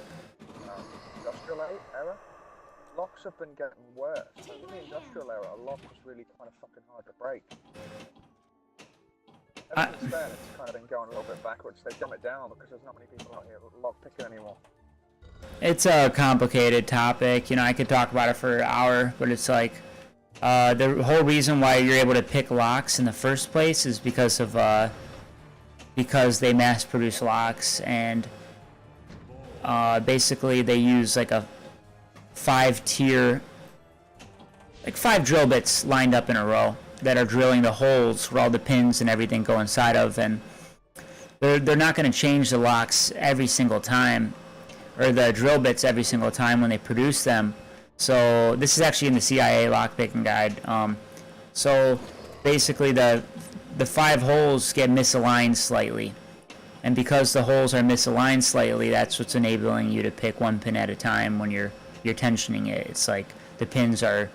industrial era, locks have been getting worse. Like in the industrial era, a lock was really kind of fucking hard to break. Ever since then, it's kind of been going a little bit backwards. They've dumbed it down because there's not many people out here lockpicking anymore. It's a complicated topic. You know, I could talk about it for an hour, but it's like the whole reason why you're able to pick locks in the first place is because of because they mass produce locks, and basically they use like a 5-tier, like 5 drill bits lined up in a row that are drilling the holes where all the pins and everything go inside of, and they're not going to change the locks every single time, or the drill bits every single time when they produce them. So this is actually in the CIA lockpicking guide. So basically the 5 holes get misaligned slightly, and because the holes are misaligned slightly, that's what's enabling you to pick one pin at a time when you're tensioning it. It's like the pins are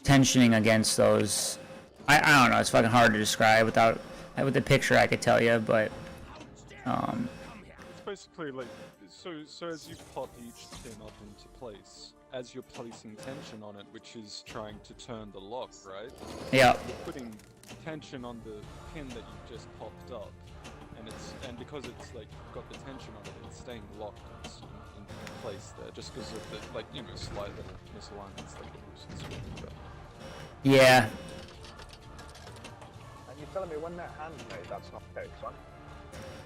tensioning against those. I don't know, it's fucking hard to describe with the picture. I could tell you, but It's basically like, so as you pop each pin up into place, as you're placing tension on it, which is trying to turn the lock, right? yeah. You're putting tension on the pin that you just popped up, and because it's like got the tension on it, it's staying locked in place there, just because of the, like, you know, slight little misalignments like the Bruce talking about. Yeah. And you're telling me when they're handmade, that's not the case, right?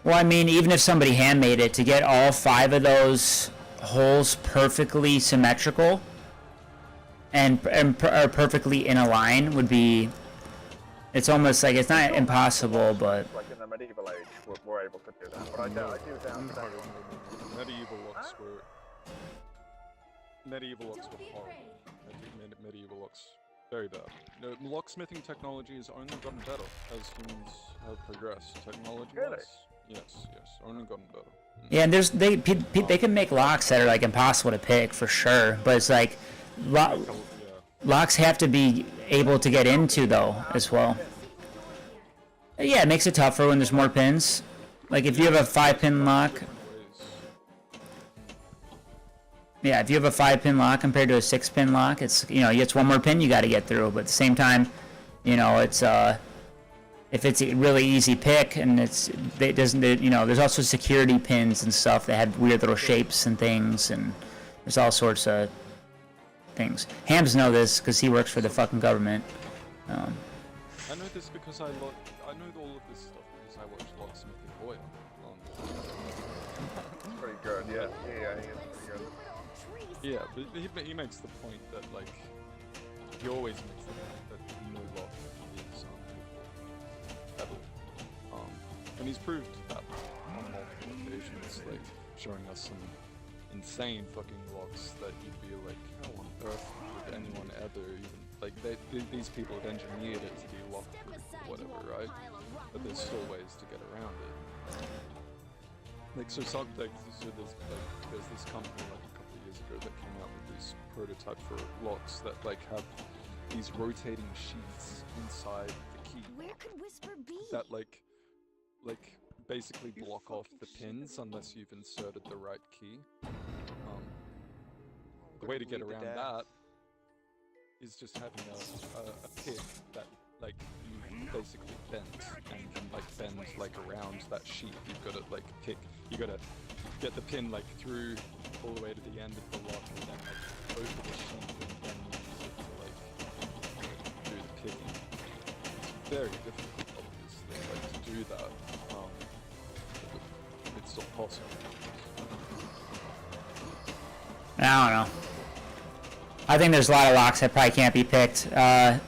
Well, I mean, even if somebody handmade it, to get all 5 of those holes perfectly symmetrical are perfectly in a line would be. It's almost like it's not impossible, but Like in the medieval age, we're able to do that. But I do doubt that. Medieval locks were horrible. Medieval locks very bad. No, locksmithing technology has only gotten better as humans have progressed. Technology-wise, Really? yes, only gotten better. yeah, and they can make locks that are like impossible to pick for sure, but it's like locks have to be able to get into though as well. Yeah, it makes it tougher when there's more pins. Like if you have a 5-pin lock. Yeah, if you have a 5-pin lock compared to a 6-pin lock, it's, you know, it's one more pin you got to get through. But at the same time, you know, it's if it's a really easy pick and you know, there's also security pins and stuff that have weird little shapes and things, and there's all sorts of things. Hams know this because he works for the fucking government. I know this because I know all of this stuff because I watched Locksmithing Boy It's pretty good, yeah. Yeah, he is pretty good. Yeah, but he makes the point that, like, he always makes the point that no lock is ever. And he's proved that on multiple occasions, like, showing us some insane fucking locks that you'd be like, how on earth would anyone ever even, like, these people have engineered it to be lock-proof or whatever, right? But there's still ways to get around it. Like, so there's this company, like, a couple of years ago that came out with this prototype for locks that, like, have these rotating sheaths inside the key. Where could Whisper be? That, like basically block off the pins unless you've inserted the right key. The way to get around that is just having a pick that, like, you basically bend and can, like, bend, like, around that sheath. You've got to, like, pick, you got to get the pin, like, through all the way to the end of the lock and then, like, over the sheath and then use it to, like, do the picking. It's very difficult, obviously, like, to do that. It's still possible. I don't know. I think there's a lot of locks that probably can't be picked, but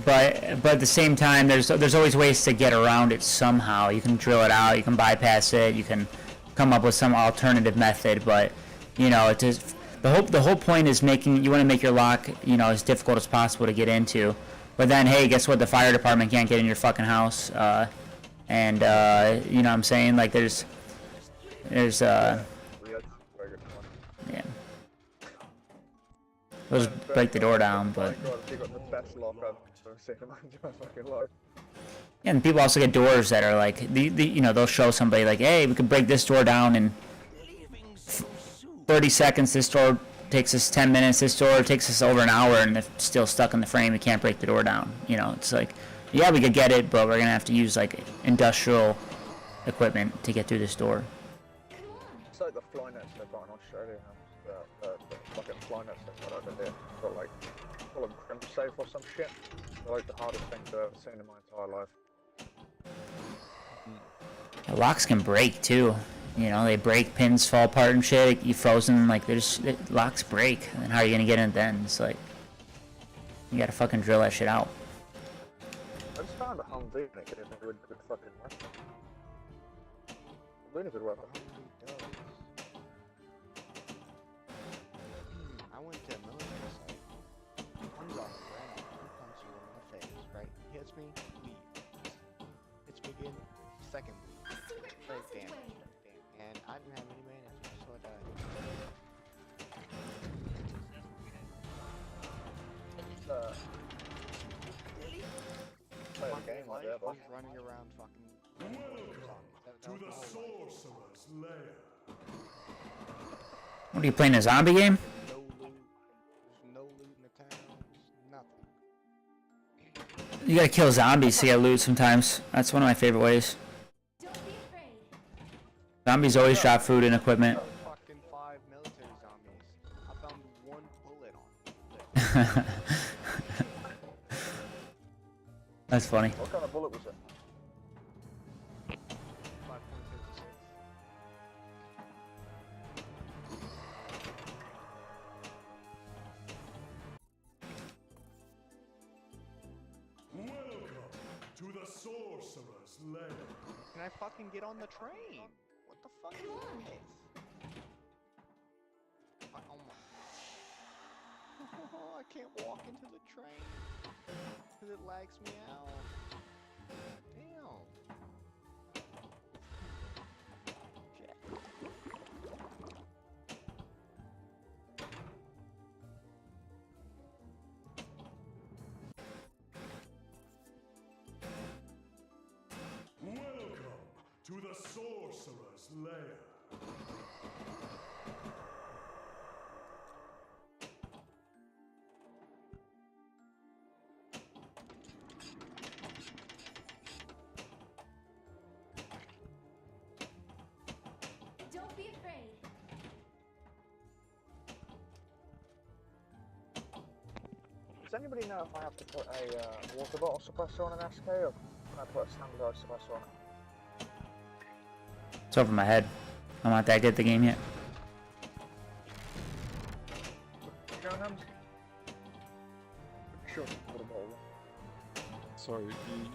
at the same time, there's always ways to get around it somehow. You can drill it out, you can bypass it, you can come up with some alternative method. But you know, it just the whole point is you want to make your lock, you know, as difficult as possible to get into. But then, hey, guess what? The fire department can't get in your fucking house, and you know what I'm saying? Like there's yeah. Those break the door down, but You got the best lock I've ever seen in my fucking life. yeah, and people also get doors that are like you know, they'll show somebody like, hey, we could break this door down in 30 seconds. This door takes us 10 minutes. This door takes us over an hour, and it's still stuck in the frame. We can't break the door down. You know, it's like, yeah, we could get it, but we're gonna have to use like industrial equipment to get through this door. It's like the fly nets they've got in Australia, the fucking fly nets they've got over there. Got like, call them crimp safe or some shit. They're like the hardest things I've ever seen in my entire life. The locks can break too. You know, they break, pins fall apart and shit. You frozen, like locks break. And how are you gonna get in it then? It's like, you gotta fucking drill that shit out. I just found a Home Depot and it a really good fucking weapon. Really good weapon. I went to a military site. One guy ran up, he punches you in the face, right? He hits me, leave. It's begin, second bleed. Third damage. And I didn't have any managers, so I died. Play a game like that, I boss. was running around fucking To the sorcerer's lair. What are you playing, a zombie game? no loot. There's no loot in the town. Nothing. You gotta kill zombies to get loot sometimes. That's one of my favorite ways. Don't be afraid. Zombies always drop food and equipment. Fucking 5 military zombies. I found 1 bullet on it. That's funny. What kind of bullet was it? 5.6 sorcerer's lair. Can I fucking get on the train? What the fuck Come on. is this? Oh my. Oh, I can't walk into the train. Because it lags me out. Damn. Shit. Welcome to the sorcerer's lair. Don't be afraid. Does anybody know if I have to put a water bottle suppressor on an SK or can I put a standardized suppressor on it? It's over my head. I'm not that good at the game yet. You going, Hams? Sure, water bottle. Sorry,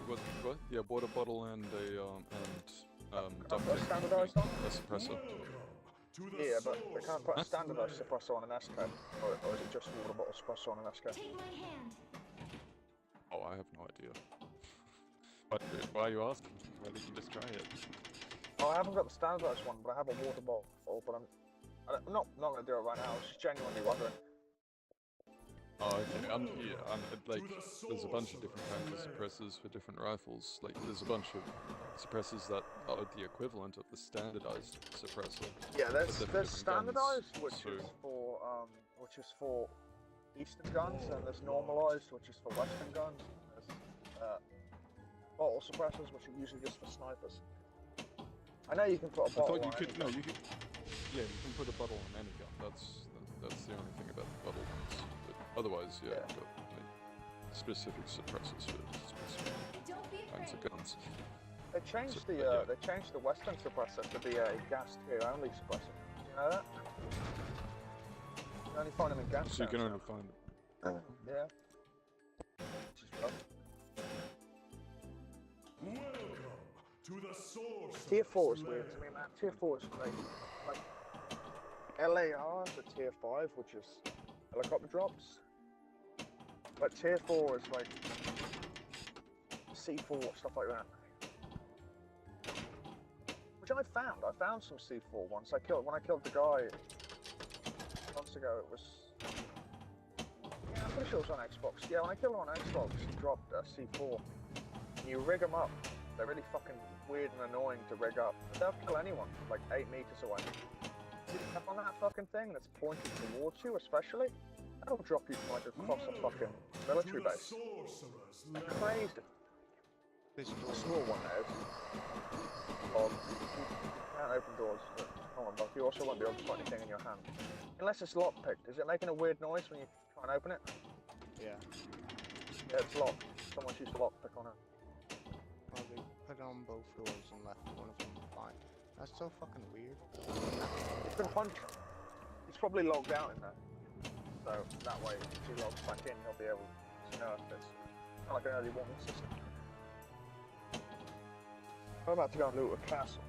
what? Yeah, water bottle and a Can I put a ducting standardized on? a suppressor. To the Yeah, but they can't put a sorcerer's standardized lair. suppressor on an SK, or is it just water bottle suppressor on an SK? Take my hand. Oh, I have no idea. But why are you asking? Why did you just try it? Oh, I haven't got the standardized one, but I have a water bottle, but I'm not going to do it right now. I was just genuinely wondering. Oh, okay. Like, there's a bunch of different kinds of suppressors for different rifles. Like, there's a bunch of suppressors that are the equivalent of the standardized suppressor. Yeah, there's But they're for different guns, standardized, which so- is for Eastern guns, and there's normalized, which is for Western guns. There's bottle suppressors, which are usually just for snipers. I know you can put a I bottle thought you on could. any No, gun. you could. Yeah, you can put a bottle on any gun. That's the only thing about the bottle ones. But otherwise, yeah, Yeah. you've got like, specific suppressors for specific Don't be kinds afraid. of guns. They changed So- the yeah. they changed the Western suppressor to be a gas tier only suppressor. Do you know that? You only find them in gas. So you can tanks only find. now. Yeah. Which is rough. Welcome to the sorcerer's Tier 4 is lair. weird to me, man. Tier 4 is great. Like, LAR is a tier 5, which is helicopter drops. But tier 4 is like C4, stuff like that. Which I found. I found some C4 once. When I killed the guy months ago, it was... Yeah, I'm pretty sure it was on Xbox. Yeah, when I killed him on Xbox, he dropped a C4. And you rig them up. They're really fucking weird and annoying to rig up. But they'll kill anyone, like 8 meters away. Tap on that fucking thing that's pointed towards you, especially, that'll drop you from like across a fucking military To the base. sorcerer's lair. Crazy. This A door. small one, that is. You can't open doors, but come on, Buck. You also won't be able to put anything in your hand. Unless it's lockpicked. Is it making a weird noise when you try and open it? Yeah. Yeah, it's locked. Someone's used a lockpick on it. Well, they put it on both doors and left one of them fine. That's so fucking weird. You can punch him. He's probably logged out in there. So that way, if he logs back in, he'll be able to know if it's kind of like an early warning system. I'm about to go and loot a castle.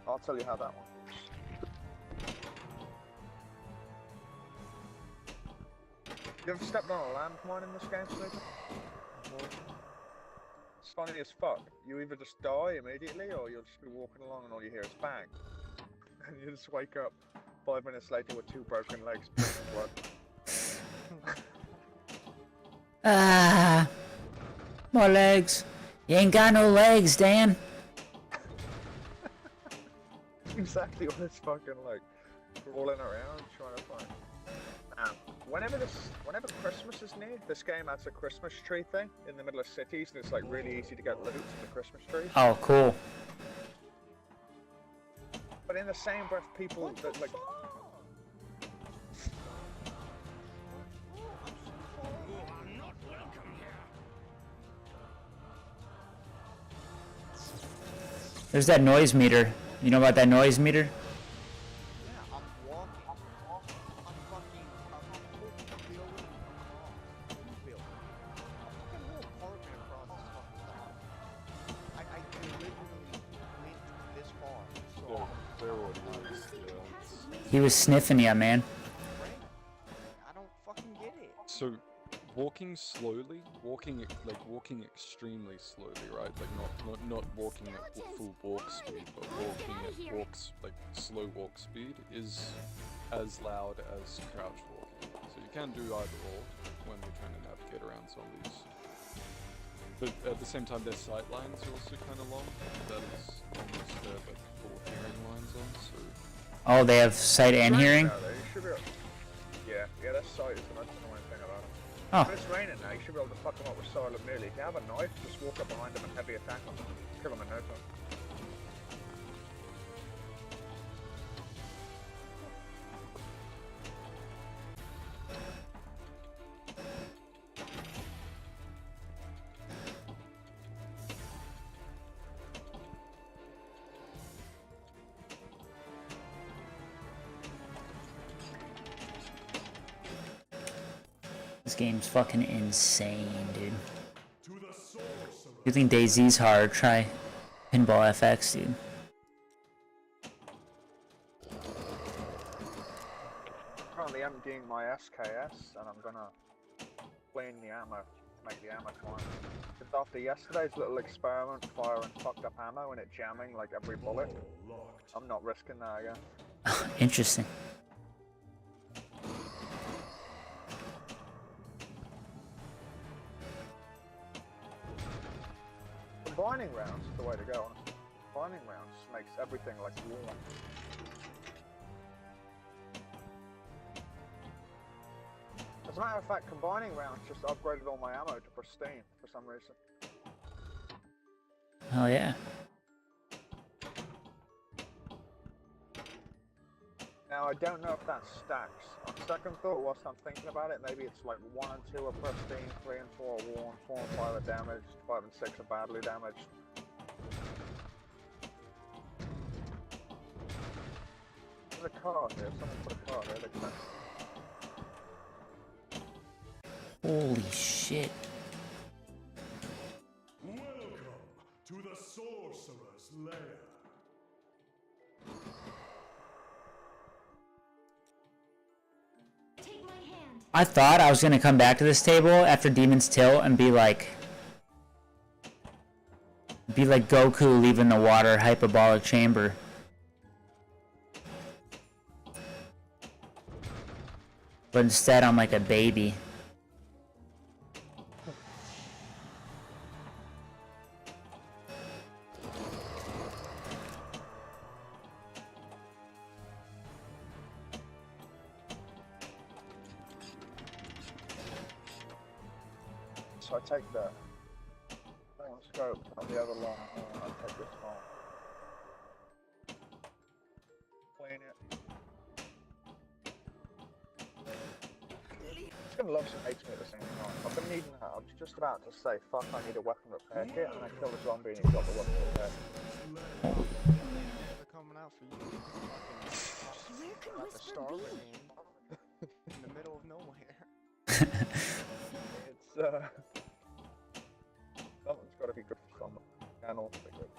I'll tell you how that one works. You ever stepped on a landmine in this game, Snoopy? It's funny as fuck. You either just die immediately, or you'll just be walking along and all you hear is bang. And you just wake up 5 minutes later with 2 broken legs, bleeding blood. Ah, more legs. You ain't got no legs, Dan. Exactly what it's fucking like. Crawling around trying to find. Whenever Christmas is near, this game adds a Christmas tree thing in the middle of cities, and it's like really easy to get loot from the Christmas trees. Oh, cool. But in the same breath, people that like. There's that noise meter. You know about that noise meter? Yeah, I'm walking. I'm fucking building across. Building. A fucking whole apartment across this fucking town. He was sniffing you, man. I don't fucking get it. So, walking slowly, walking extremely slowly, right? Like not walking at full walk speed, but walking at like slow walk speed is as loud as crouch walking. So you can do either or when you're trying to navigate around zombies. But at the same time, their sight lines are also kind of long. That is almost like full hearing lines on. So Oh, they have sight and hearing? Yeah, that's sight is the most annoying thing about it. Oh. When it's raining now, you should be able to fuck them up with silent melee. If you have a knife, just walk up behind them and heavy attack them. Kill them in no time. This game's fucking insane, dude. You think DayZ's hard? Try Pinball Fx, dude. Currently emptying my SKS, and I'm gonna clean the ammo, make the ammo climb. Just after yesterday's little experiment firing fucked up ammo and it jamming like every bullet, I'm not risking that again. Interesting. Combining rounds is the way to go. Combining rounds makes everything like warm. As a matter of fact, combining rounds just upgraded all my ammo to pristine for some reason. Oh yeah. Now I don't know if that stacks. On second thought, whilst I'm thinking about it, maybe it's like 1 and 2 are pristine, 3 and 4 are worn, 4 and 5 are damaged, 5 and 6 are badly damaged. There's a car here. Someone put a car here. They can... Holy shit. Welcome to the Sorcerer's Lair. Take my hand. I thought I was gonna come back to this table after Demon's Tilt and be like Goku leaving the water hyperbolic chamber. But instead I'm like a baby. So I take the scope on the other long and I take this home. Clean it. It's gonna love some hates me at the same time. I've been needing that. I was just about to say, fuck, I need a weapon repair kit, and I killed a zombie and he got the weapon repair kit. They're coming out for you. Where could Like a Whisper Star be? Wars in the middle of nowhere. It's something's gotta be good for someone. And also be good.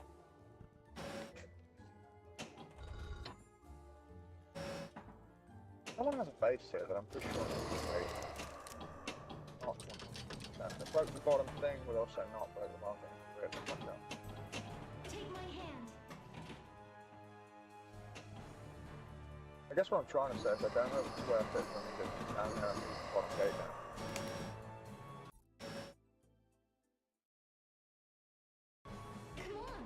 Someone has a base here that I'm pretty sure is a base. Not 100%. They broke the bottom thing, but also not broke the bottom thing. Really fucked up. Take my hand. I guess what I'm trying to say is I don't know if it's worth it for me to stand there and keep the bottom gate down. Come on.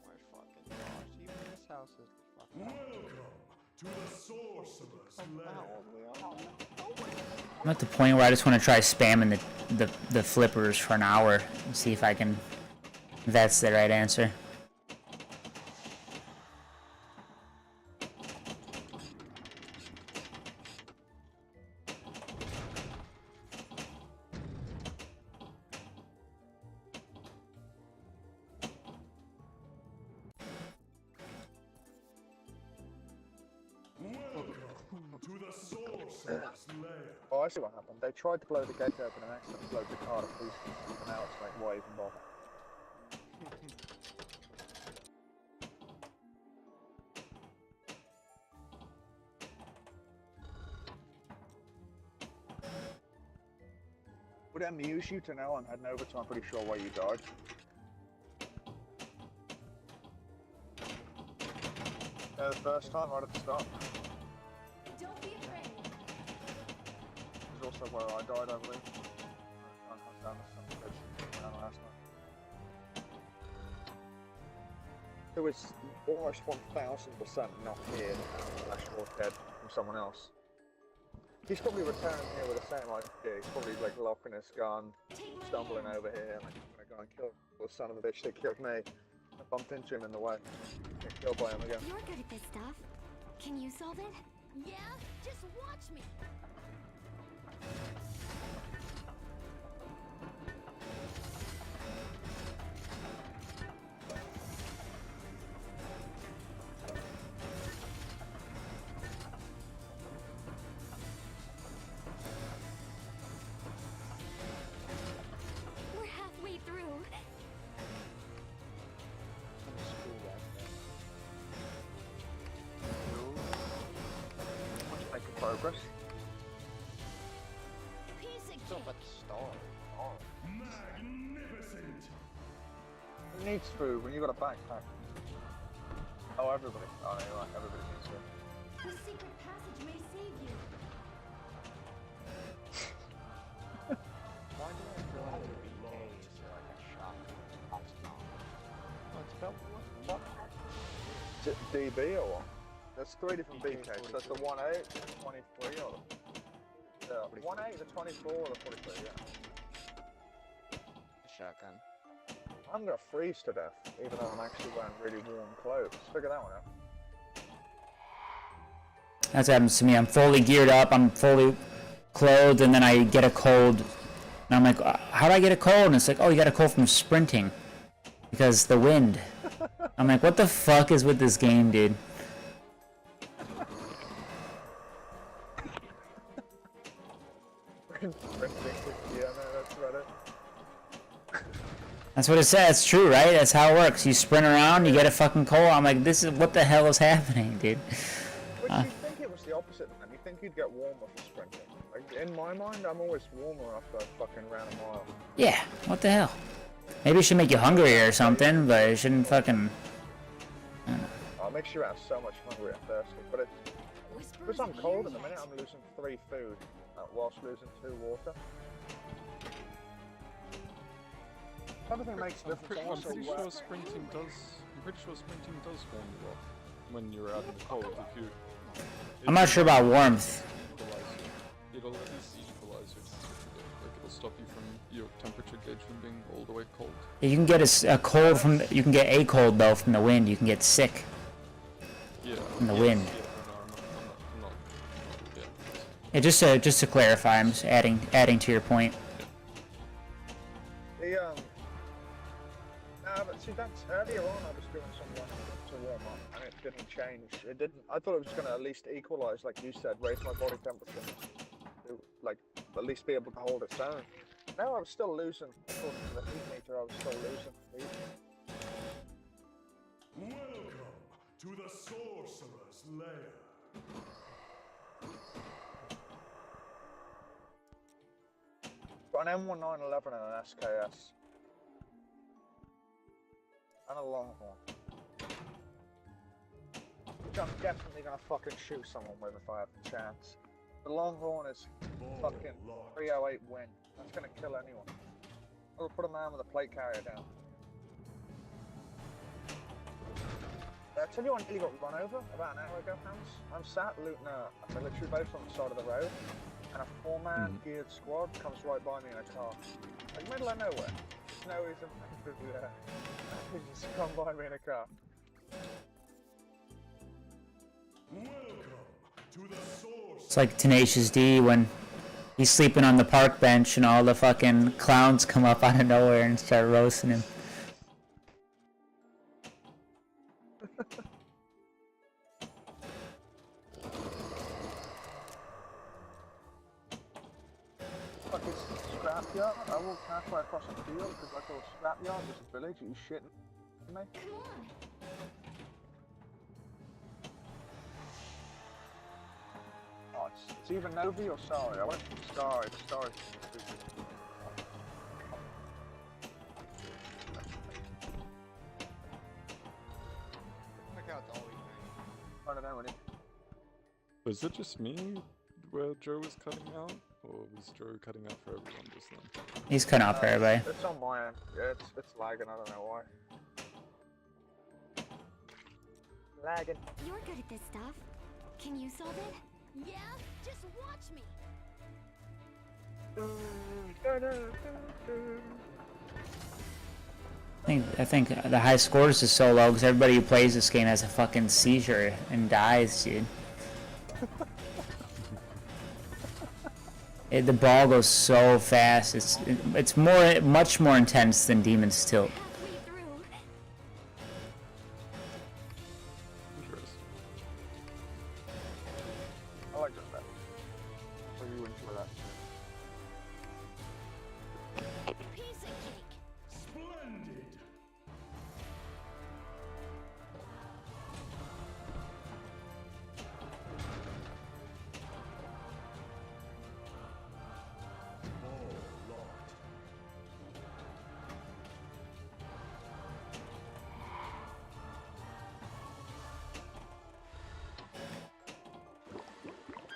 My fucking gosh, even this house is fucking Welcome to the Sorcerer's Lair. out all the way up. I'm at the point where I just want to try spamming the flippers for an hour and see if I can. That's the right answer. Welcome to the Sorcerer's Lair. Oh, I see what happened. They tried to blow the gate open and accidentally blew the car to pieces, and now it's like, why even bother? Would it amuse you to know I'm heading over to I'm pretty sure where you died? Yeah, the first time right at the start. Don't be afraid. This is also where I died, I believe. I was down the bridge down last night. It was almost 1000% not here, actual dead from someone else. He's probably returning here with the same idea. He's probably like locking his gun, stumbling over here, like I'm gonna go and kill the son of a bitch that killed me. I bumped into him in the way. Get killed by him again. You're good at this stuff. Can you solve it? Yeah? Just watch me. We're halfway through. Making progress. Piece of Still cake. but the star. Magnificent! Who needs food when you got a backpack? Oh, everybody. Oh, no, you're right. Everybody needs food. The secret passage may save you. Why do I feel like the BK is like a shock? Oh, it's about what? Is it DB or what? There's 3 different BKs. There's the 1.8, the 23, or the 1.8, the 24, or the 43. Yeah. Shotgun. I'm gonna freeze to death, even though I'm actually wearing really warm clothes. Figure that one out. That's what happens to me. I'm fully geared up. I'm fully clothed, and then I get a cold. And I'm like, how do I get a cold? And it's like, oh, you got a cold from sprinting. Because the wind. I'm like, what the fuck is with this game, dude? Yeah, no, that's about it. That's what it says. It's true, right? That's how it works. You sprint around, you get a fucking cold. I'm like, this is what the hell is happening, dude? But you think it was the opposite, man. You think you'd get warmer for sprinting. Like, in my mind, I'm always warmer after I fucking ran a mile. Yeah, what the hell? Maybe it should make you hungrier or something, but it shouldn't fucking... It makes you out so much hungrier and thirsty. But it's because I'm cold at the minute, I'm losing 3 food whilst losing 2 water. Everything makes a difference. I'm pretty sure sprinting does warm you up when you're out in the cold. If you, I'm not sure about warmth. It'll at least equalize your temperature. Like it'll stop you from your temperature gauge from being all the way cold. You can get a cold from... You can get a cold, though, from the wind. You can get sick Yeah. from the wind. Yeah, I'm not. Yeah. Yeah, just to clarify, I'm just adding to your point. The but see, that's earlier on. I was doing some running to warm up, and it didn't change. It didn't. I thought it was going to at least equalize, like you said, raise my body temperature, to, like at least be able to hold its own. No, I was still losing. According to the heat meter, I was still losing heat. Welcome to the Sorcerer's Lair. Got an M1911 and an SKS. And a Longhorn. Which I'm definitely gonna fucking shoot someone with if I have the chance. The Longhorn is fucking 308 win. That's gonna kill anyone. I'll put a man with a plate carrier down. I tell you I nearly got run over about an hour ago, Hans. I'm sat looting a military base on the side of the road, and a 4-man geared squad comes right by me in a car. Like middle of nowhere. There's no reason for me to do that. They just come by me in a car. Welcome to the Sorcerer's It's like Tenacious D when he's sleeping on the park bench and all the fucking clowns come up out of nowhere and start roasting him. Fuck this scrapyard. I walked halfway across a field because I thought scrapyard was a village. Are you shitting me? Come on. Oh, it's either Novi or Sorry. I went from Sorry. Sorry. I don't know any. Was it just me where Joe was cutting out? Or was Joe cutting out for everyone just then? He's cutting off for everybody. It's on my end. Yeah, it's lagging. I don't know why. Lagging. You're good at this stuff. Can you solve it? Yeah? Just watch me. I think the high scores is so low because everybody who plays this game has a fucking seizure and dies, dude. The ball goes so fast. It's much more intense than Demon's Tilt. Halfway through. Interesting. I like that. So you enjoy that. Piece of cake. Splendid! All locked.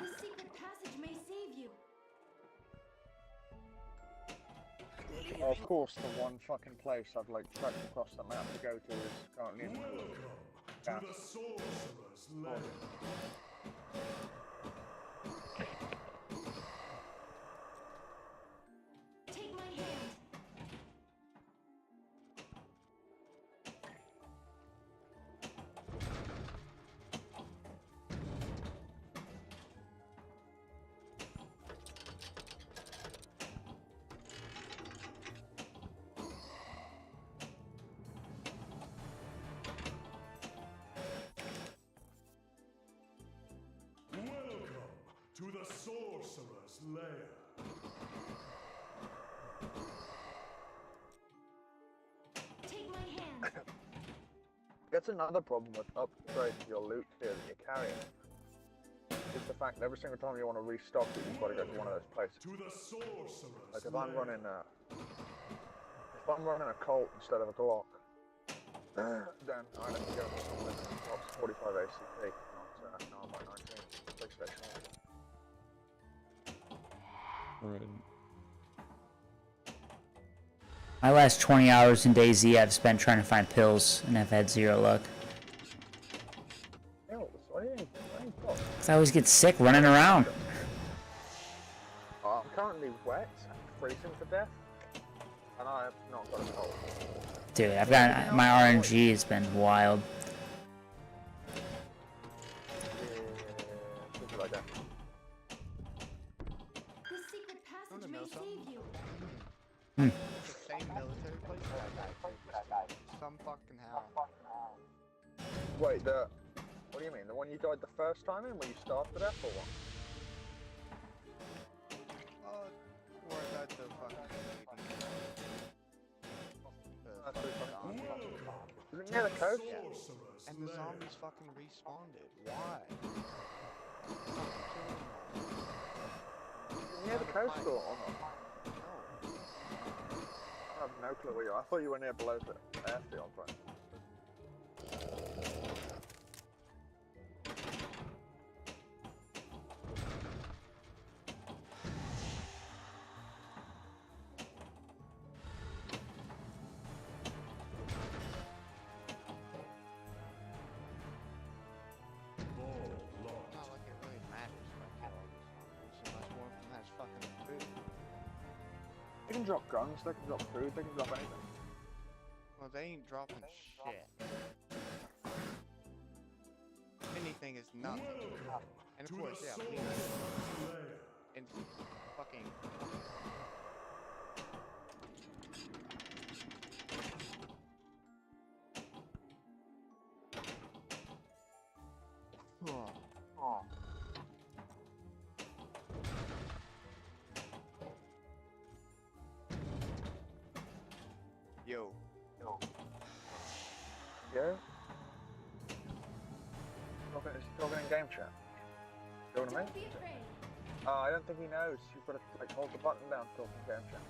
The secret passage may save you. Of course, the one fucking place I've like trekked across the map to go to is currently in the middle of Welcome to the sorcerer's lair. Take my hand. Welcome to the sorcerer's lair. Take my hand. That's another problem with upgrading your loot here that you're carrying. Is the fact that every single time you want to restock it, you've got to go to one of those places. To the sorcerer's Like if lair. I'm running a Colt instead of a Glock, then I have to go to something that drops 45 ACP, not by 19 PlayStation. Alright. My last 20 hours in DayZ I've spent trying to find pills, and I've had zero luck. Ew, what do you need? Cause I always get sick running around. I'm currently wet, freezing to death, and I have not got a cold. Dude, I've got my RNG has been wild. Something like that. The secret passage Wanna may know save something? you. It's the same military place that I died previously. Some fucking how. Wait, what do you mean? The one you died the first time in, where you starved to death, or what? Where I died the fucking That's pretty funny. Welcome Is it near the to coast? the sorcerer's and the lair. zombies fucking respawned. Why? Is it near the coast or not? No. I have no clue where you are. I thought you were near below the airfield, right? All locked. Not like it really matters if I kill all these zombies unless one of them has fucking food. They can drop guns, they can drop food, they can drop anything. Well, they ain't dropping shit. Anything is nothing. And of To course, the yeah, sorcerer's lair. and fucking. Oh. Yo. Yeah? Is he talking in game chat? You know what I mean? Don't be afraid. I don't think he knows. You've got to like hold the button down to talk in game chat.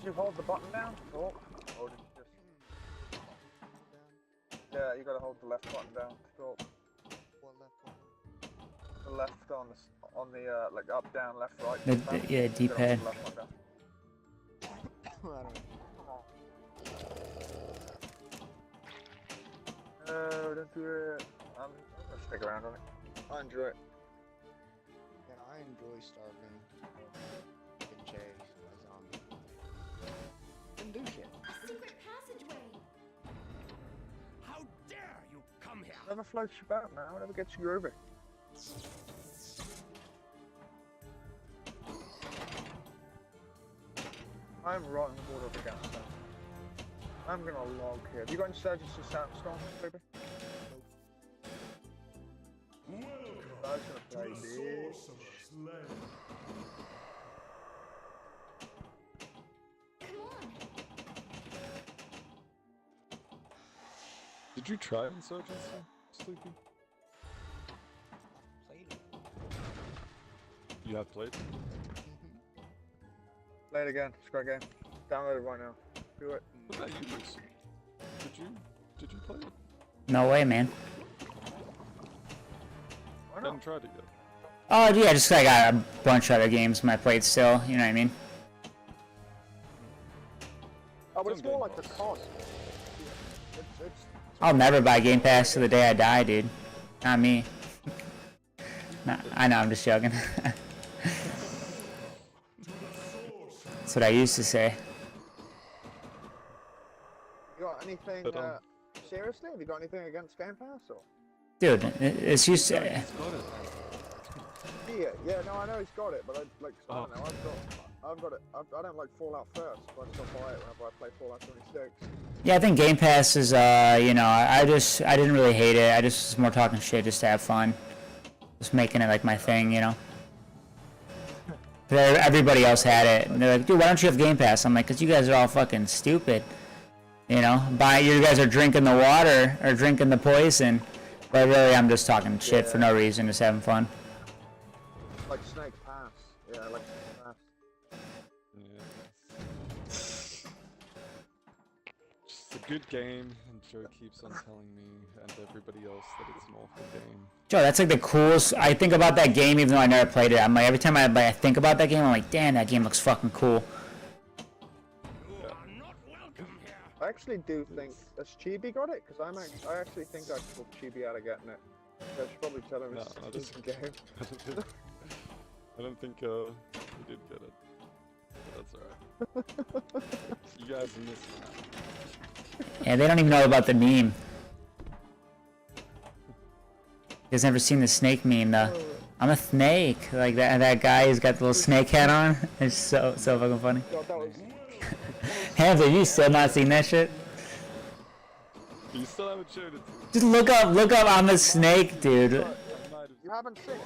If you hold the button down to talk? Or did you just... Yeah, you gotta hold the left button down to talk. What left one? The left on the like up, down, left, right. Yeah, You gotta hold D-pad. the left one down. I don't know. No, don't do it. I'm gonna stick around on it. I enjoy it. Yeah, I enjoy starving. Getting chased by zombies. Didn't do shit. A secret passageway. How dare you come here? Whatever floats your boat, man. Whatever gets you groovy. I'm right on the border of the gas station. I'm gonna log here. Have you got Insurgents and Sandstorm, baby? Welcome I was gonna to play the this. sorcerer's lair. Come on. Did you try Insurgency, Sleepy? Played it. You have played? Play it again. It's a great game. Download it right now. Do it. What about you, Bruce? Did you play it? No way, man. Why I not? haven't tried it yet. Oh yeah, just I got a bunch of other games on my plate still. You know what I mean? Oh, but it's Some more Game like the Pass. cost. It's I'll never buy Game Pass to the day I die, dude. Not me. Nah, I know, I'm just joking. That's what I used to say. You got anything? But, Seriously, have you got anything against Game Pass or? Dude, it's used to... He's got it. Yeah, no, I know he's got it, but I like, I Oh. don't know, I've got it. I don't like Fallout first, but I still buy it whenever I play Fallout 26. Yeah, I think Game Pass is, you know, I didn't really hate it. I just was more talking shit just to have fun. Just making it like my thing, you know? But everybody else had it. And they're like, dude, why don't you have Game Pass? I'm like, because you guys are all fucking stupid. You know? You guys are drinking the water or drinking the poison. But really, I'm just talking shit for no reason, just having fun. Like Snake Pass. Yeah, I like Snake Pass. Yeah. Just a good game, and Joe keeps on telling me and everybody else that it's an awful game. Joe, that's like the coolest. I think about that game even though I never played it. I'm like, every time I think about that game, I'm like, damn, that game looks fucking cool. You are not welcome here. I actually do think, has Chibi got it? Because I actually think I talked Chibi out of getting it. I should probably tell him it's No, a decent game. I don't think he did get it. That's alright. You guys missed that. Yeah, they don't even know about the meme. You guys never seen the snake meme, though? I'm a snake. Like that guy who's got the little snake hat on. It's so fucking funny. God, that was... Hams, have you still not seen that shit? You still haven't showed it to me. Just look up, I'm a snake, dude. I might have. You haven't seen it?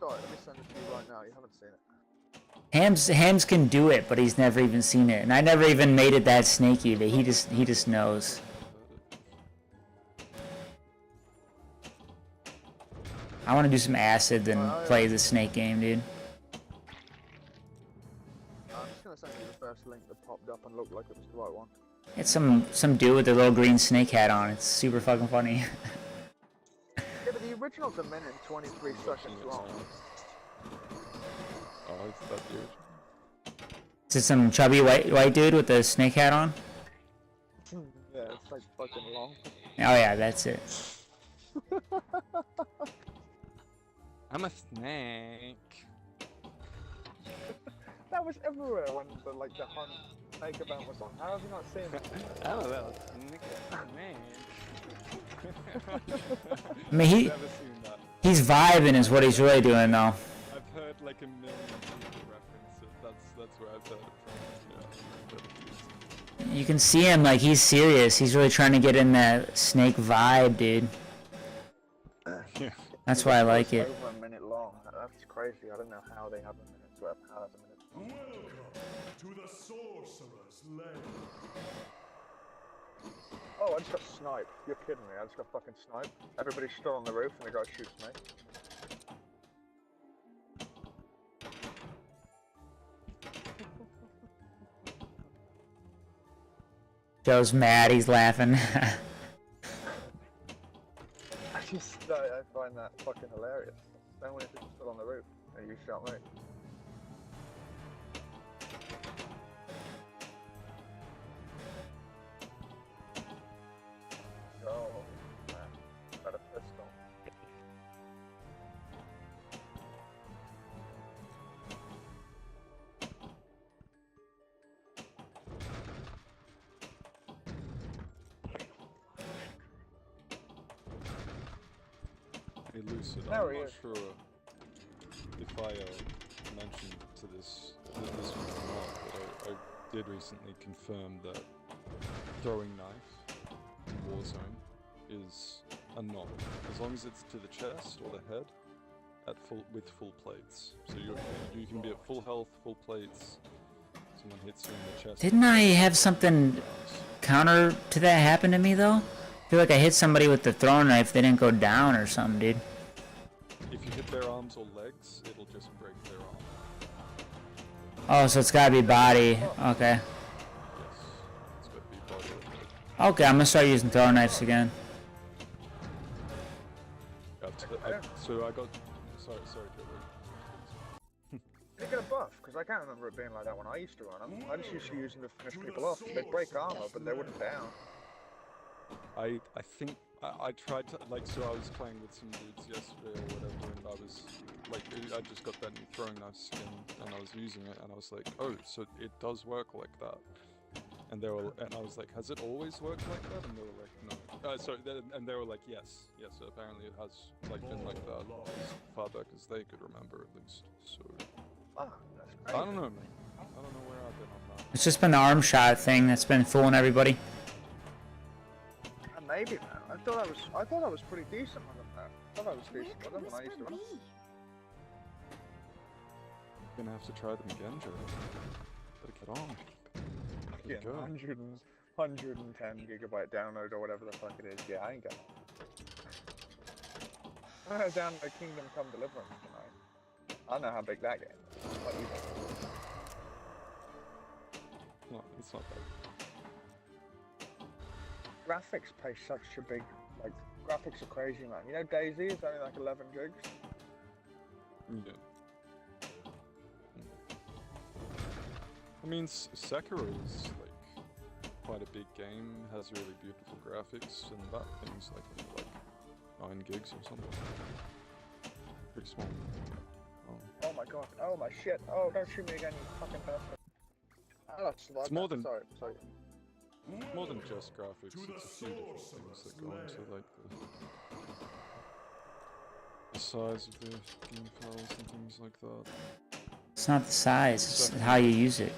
Sorry, let me send it to you right now. You haven't seen it. Hams can do it, but he's never even seen it, and I never even made it that snaky. But he just knows. I want to do some acid and play the snake game, dude. I'm just gonna send you the first link that popped up and looked like it was the right one. It's some dude with a little green snake hat on. It's super fucking funny. Yeah, but the original's a minute and 23 seconds long. Oh, it's that dude. Is it some chubby white dude with the snake hat on? Yeah, it's like fucking long. Oh yeah, that's it. I'm a snake. That was everywhere when the hunt snake event was on. How have you not seen it? I don't know. Snake. I mean, Never seen that. he's vibing is what he's really doing though. I've heard like a million people reference it. That's where I've heard it from. Yeah. You can see him like he's serious. He's really trying to get in that snake vibe, dude. Yeah. That's why I like it. Over a minute long. That's crazy. I don't know how they have a minute to have hours a minute. Welcome to the sorcerer's lair. Oh, I just got sniped. You're kidding me. I just got fucking sniped. Everybody's still on the roof and the guy shoots me. Joe's mad. He's laughing. I find that fucking hilarious. Then when it's still on the roof, and you shot me. Oh, man. Got a pistol. Hey Lucid, There I'm he not is. sure if I mentioned this one or not, but I did recently confirm that throwing knife in Warzone is a knock, as long as it's to the chest or the head with full plates. So you can be at full health, full plates. Someone hits you in the chest. Didn't I have something counter to that happen to me though? I feel like I hit somebody with the throwing knife, they didn't go down or something, dude. If you hit their arms or legs, it'll just break their arm. Oh, so it's gotta be body. Okay. Yes, it's got to be body or leg. Okay, I'm gonna start using throwing knives again. So I got. Sorry, Joe. Did you get a buff? Because I can't remember it being like that when I used to run them. I just used to use them to finish people off. They'd break armor, but they wouldn't down. I think I tried to so I was playing with some dudes yesterday or whatever, and I was like, I just got that new throwing knife skin, and I was using it, and I was like, oh, so it does work like that. And I was like, has it always worked like that? And they were like, no. And they were like, yes. So apparently it has been like that as far back as they could remember, at least. So Ah, that's I crazy. don't know, man. I don't know where I've been on that. It's just been the arm shot thing that's been fooling everybody. Maybe, man. I thought I was pretty decent on them, man. I thought I was decent with them when I used to run them. Gonna have to try them again, Joe. Better get on. Yeah, Go. 110 gigabyte download or whatever the fuck it is. Yeah, I ain't got it. I download Kingdom Come Deliverance tonight. I know how big that game is. What you think? No, it's not bad. Graphics pay such a big, graphics are crazy, man. You know DayZ is only like 11 gigs? Yeah. I mean, Sekiro is quite a big game, has really beautiful graphics, and that thing's like 9 gigs or something. Pretty small. Oh my god. Oh my shit. Oh, don't shoot me again, you fucking bastard. Oh, It's more than Sorry. more than just graphics. It's a few different things that go into the size of the game files and things like that. It's not the size, it's how you use it.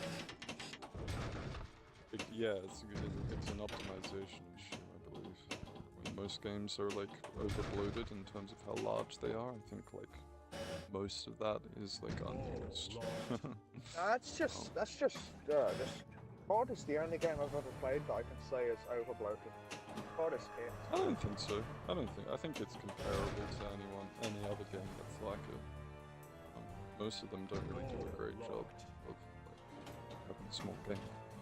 Yeah, it's an optimization issue, I believe. When most games are overloaded in terms of how large they are, I think most of that is unused. That's just COD is the only game I've ever played that I can say is overbloated. COD is it. I don't think so. I think it's comparable to any other game that's like it. Most of them don't really do a great job of having small game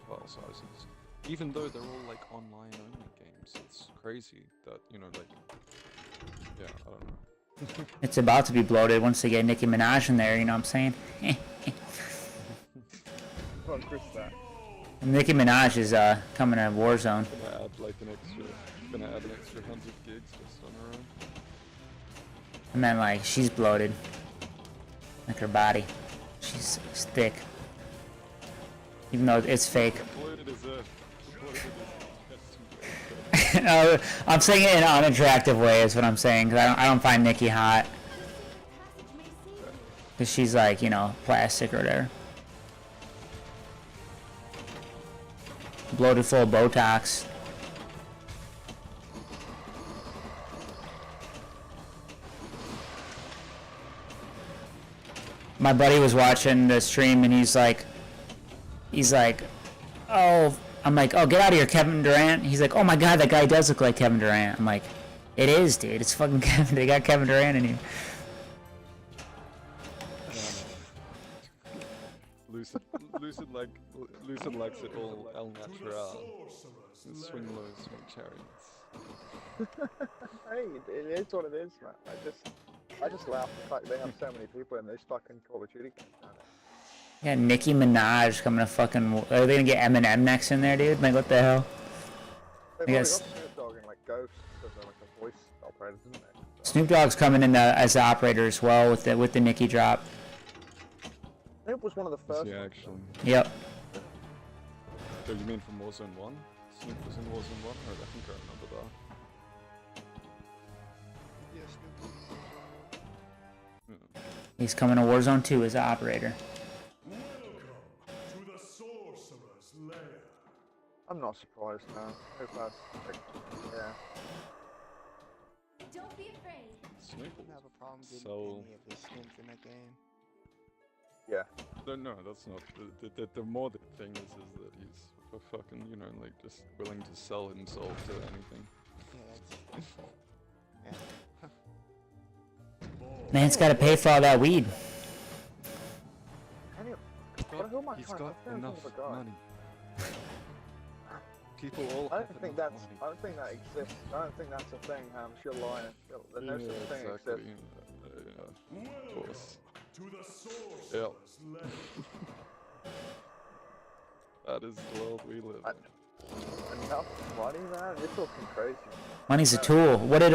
file sizes. Even though they're all online only games, it's crazy that yeah, I don't know. It's about to be bloated once they get Nicki Minaj in there, you know what I'm saying? Well, Chris, that. Nicki Minaj is coming to Warzone. Gonna add an extra 100 gigs just on her own. I meant she's bloated. Like her body. She's thick. Even though it's fake. Bloated as a No, I'm saying it in an unattractive way is what I'm saying, because I don't find Nicki hot. Because she's plastic or whatever. Bloated full of Botox. My buddy was watching the stream and he's like, oh, I'm like, oh, get out of here, Kevin Durant. He's like, oh my god, that guy does look like Kevin Durant. I'm like, it is, dude. It's fucking Kevin. They got Kevin Durant in here. Lucid likes it all el natural. Swing low, swing chariots. Hey, it is what it is, man. I just laugh at the fact they have so many people in this fucking Call of Duty game. Yeah, Nicki Minaj coming to fucking. Are they gonna get Eminem next in there, dude? Like, what the hell? They've I already guess got Snoop Dogg and like Ghost as like a voice operator, isn't they? Snoop Dogg's coming in as the operator as well with the Nicki drop. Snoop was one of the first. Yeah, ones, actually. Yep. So you mean from Warzone 1? Snoop was in Warzone 1? Or I think I remember that. Yeah, Snoop. Yeah. He's coming to Warzone 2 as the operator. To the sorcerer's lair. I'm not surprised now. Snoop has, like, yeah. Don't be afraid. Snoop I don't have a problem getting So- any of the skins in that game. Yeah. No, that's not. The more the thing is that he's a fucking, you know, like just willing to sell himself to anything. Yeah, that's yeah. Man's gotta pay for all that weed. Anyway, He's got enough money. People all I have don't think enough that's. money. I don't think that exists. I don't think that's a thing, Hams. You're lying. There's no such thing exactly. exists. Yeah, of course. To the sorcerer's lair. That is the world we live in. Enough money, man. You're talking crazy. Money's a tool. What did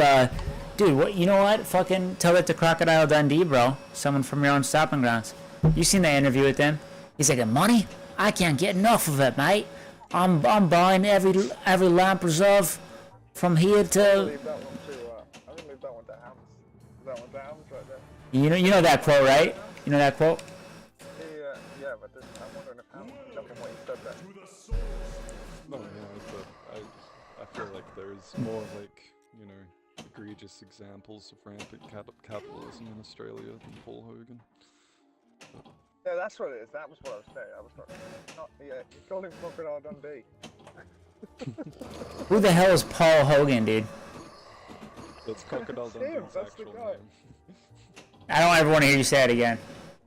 dude? What you know? What? Fucking tell that to Crocodile Dundee, bro. Someone from your own stomping grounds. You seen that interview with him? He's like, money? I can't get enough of it, mate. I'm buying every lamp reserve from here I'll to. leave that one to. I'm gonna leave that one to Hams. That one to Hams right there. You know that quote, right? You know that quote? Yeah, but I'm wondering if Hams picked up on what you said there. To the sorcerer's No, yeah, but I feel like there's more like, you know, egregious examples of rampant capitalism in Australia than Paul Hogan. Yeah, that's what it is. That was what I was saying. Yeah, you called him Crocodile Dundee. Who the hell is Paul Hogan, dude? That's Crocodile Him, Dundee's that's the actual guy. name. I don't ever want to hear you say it again.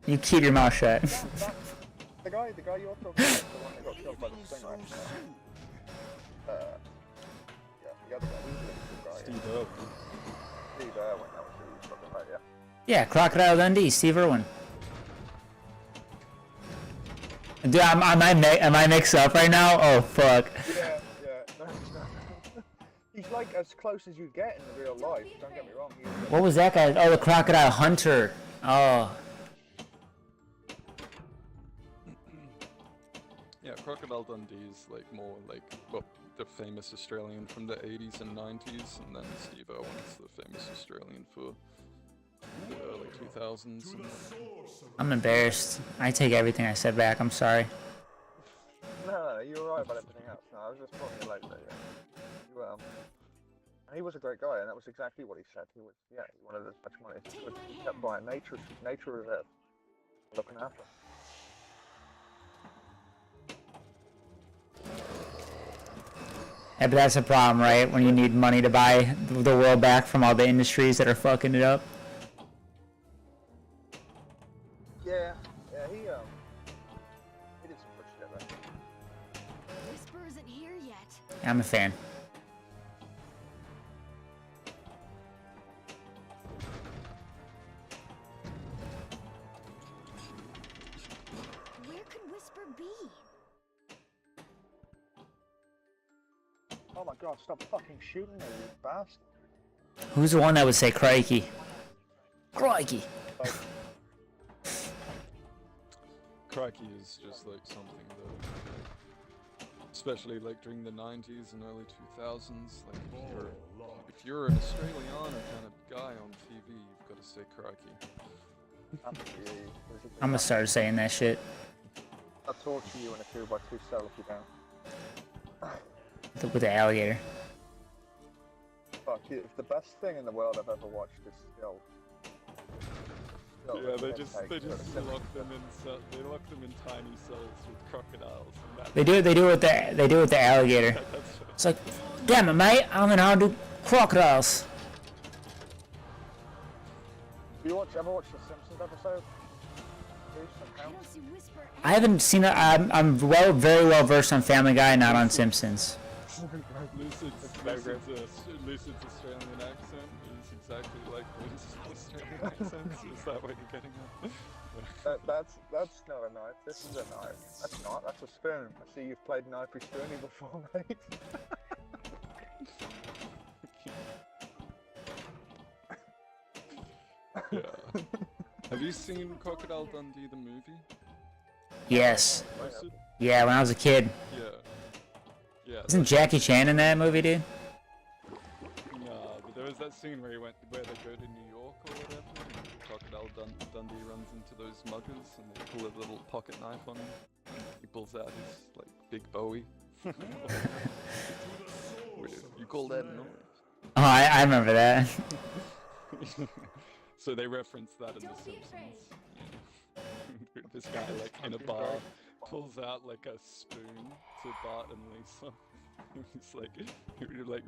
You keep your mouth shut. The guy you're talking about, the one that got killed by the stingray. Yeah, the other guy. He was a good guy. Steve Irwin. Steve Irwin, that was who he was talking about, yeah. Yeah, Crocodile Dundee, Steve Irwin. Dude, am I mixed up right now? Oh fuck. Yeah. He's like as close as you get in the real life. Don't get me wrong. What was that guy? Oh, the Crocodile Hunter. Oh. Yeah, Crocodile Dundee is like more like, well, the famous Australian from the 80s and 90s, and then Steve Irwin's the famous Australian for the early 2000s. And I'm embarrassed. I take everything I said back. I'm sorry. No, you were right about everything else. No, I was just talking like that. Yeah. And he was a great guy, and that was exactly what he said. He wanted as much money as he could. He kept buying nature reserve, looking after him. Yeah, but that's a problem, right? When you need money to buy the world back from all the industries that are fucking it up. Yeah, he did some good shit, man. Whisper isn't here yet. I'm a fan. Where could Whisper be? Oh my god, stop fucking shooting me, you bastard. Who's the one that would say crikey? Crikey. Like, Crikey is just like something that, especially like during the 90s and early 2000s, like if you're an Australiana kind of guy on TV, you've got to say crikey. I'm gonna start saying that shit. I'll torture you in a 2x2 cell if you don't. With the alligator. Fuck you. It's the best thing in the world I've ever watched is still. Yeah, they just lock them in tiny cells with crocodiles. And They do it with the alligator. It's like, damn it, mate! I don't know how to do crocodiles. Do you ever watch the Simpsons episode? I don't see Whisper I haven't seen it. I'm very well versed on Family Guy, not on Simpsons. Lucid's Australian accent is exactly like Lucid's Australian accent. Is that what you're getting at? That's not a knife. This is a knife. That's not. That's a spoon. I see you've played Knifey Spoony before, mate. Yeah. Have you seen Crocodile Dundee the movie? Yes. Lucid? Yeah, when I was a kid. Yeah. Yeah. Isn't Jackie Chan in that movie, dude? Nah, but there was that scene where they go to New York or whatever, and Crocodile Dundee runs into those muggers and they pull a little pocket knife on him. He pulls out his like big Bowie. You call that a noise? Oh, I remember that. So they reference that in The Simpsons. Yeah. This guy like in a bar pulls out like a spoon to Bart and Lisa. He's like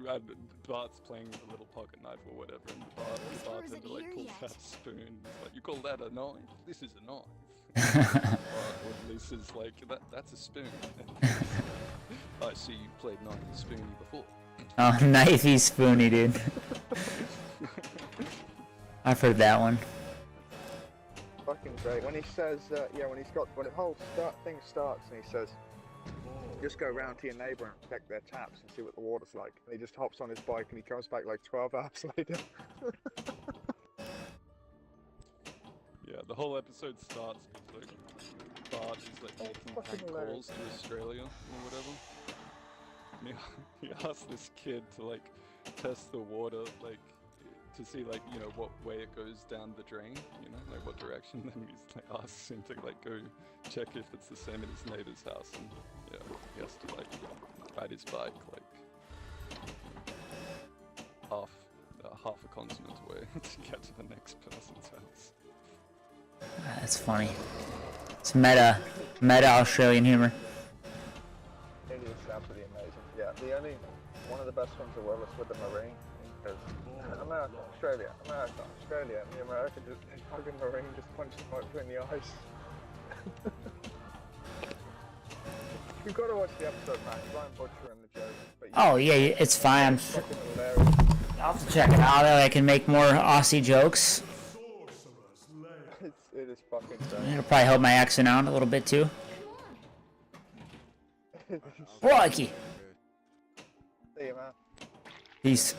Bart's playing with a little pocket knife or whatever, and the bartender like pulls out a spoon. He's like, "You call that a knife? This is a knife." Or Lisa's like, "That's a spoon." I see you played Knifey Spoony before. Oh, Knifey Spoony, dude. I've heard that one. Fucking great. When he says, when the whole thing starts and he says, just go round to your neighbour and check their taps and see what the water's like. And he just hops on his bike and he comes back like 12 hours later. Yeah, the whole episode starts with like Bart is like making prank calls to Australia or whatever. And he asks this kid to like test the water, like to see like, you know, what way it goes down the drain, you know, like what direction. Then he's like asks him to like go check if it's the same at his neighbor's house, and yeah, he has to like ride his bike like half a continent away to get to the next person's house. That's funny. It's meta Australian humor. It is absolutely amazing. Yeah, one of the best ones that was with the Marine. Because America, Australia, and the American the fucking Marine just punched him right between the eyes. You've got to watch the episode, man. I'm butchering the jokes. But Oh yeah, it's fine. it's fucking hilarious. I'll have to check it out. I can make more Aussie jokes. It is fucking great. It'll probably help my accent out a little bit too. Crikey. See you, man. Peace.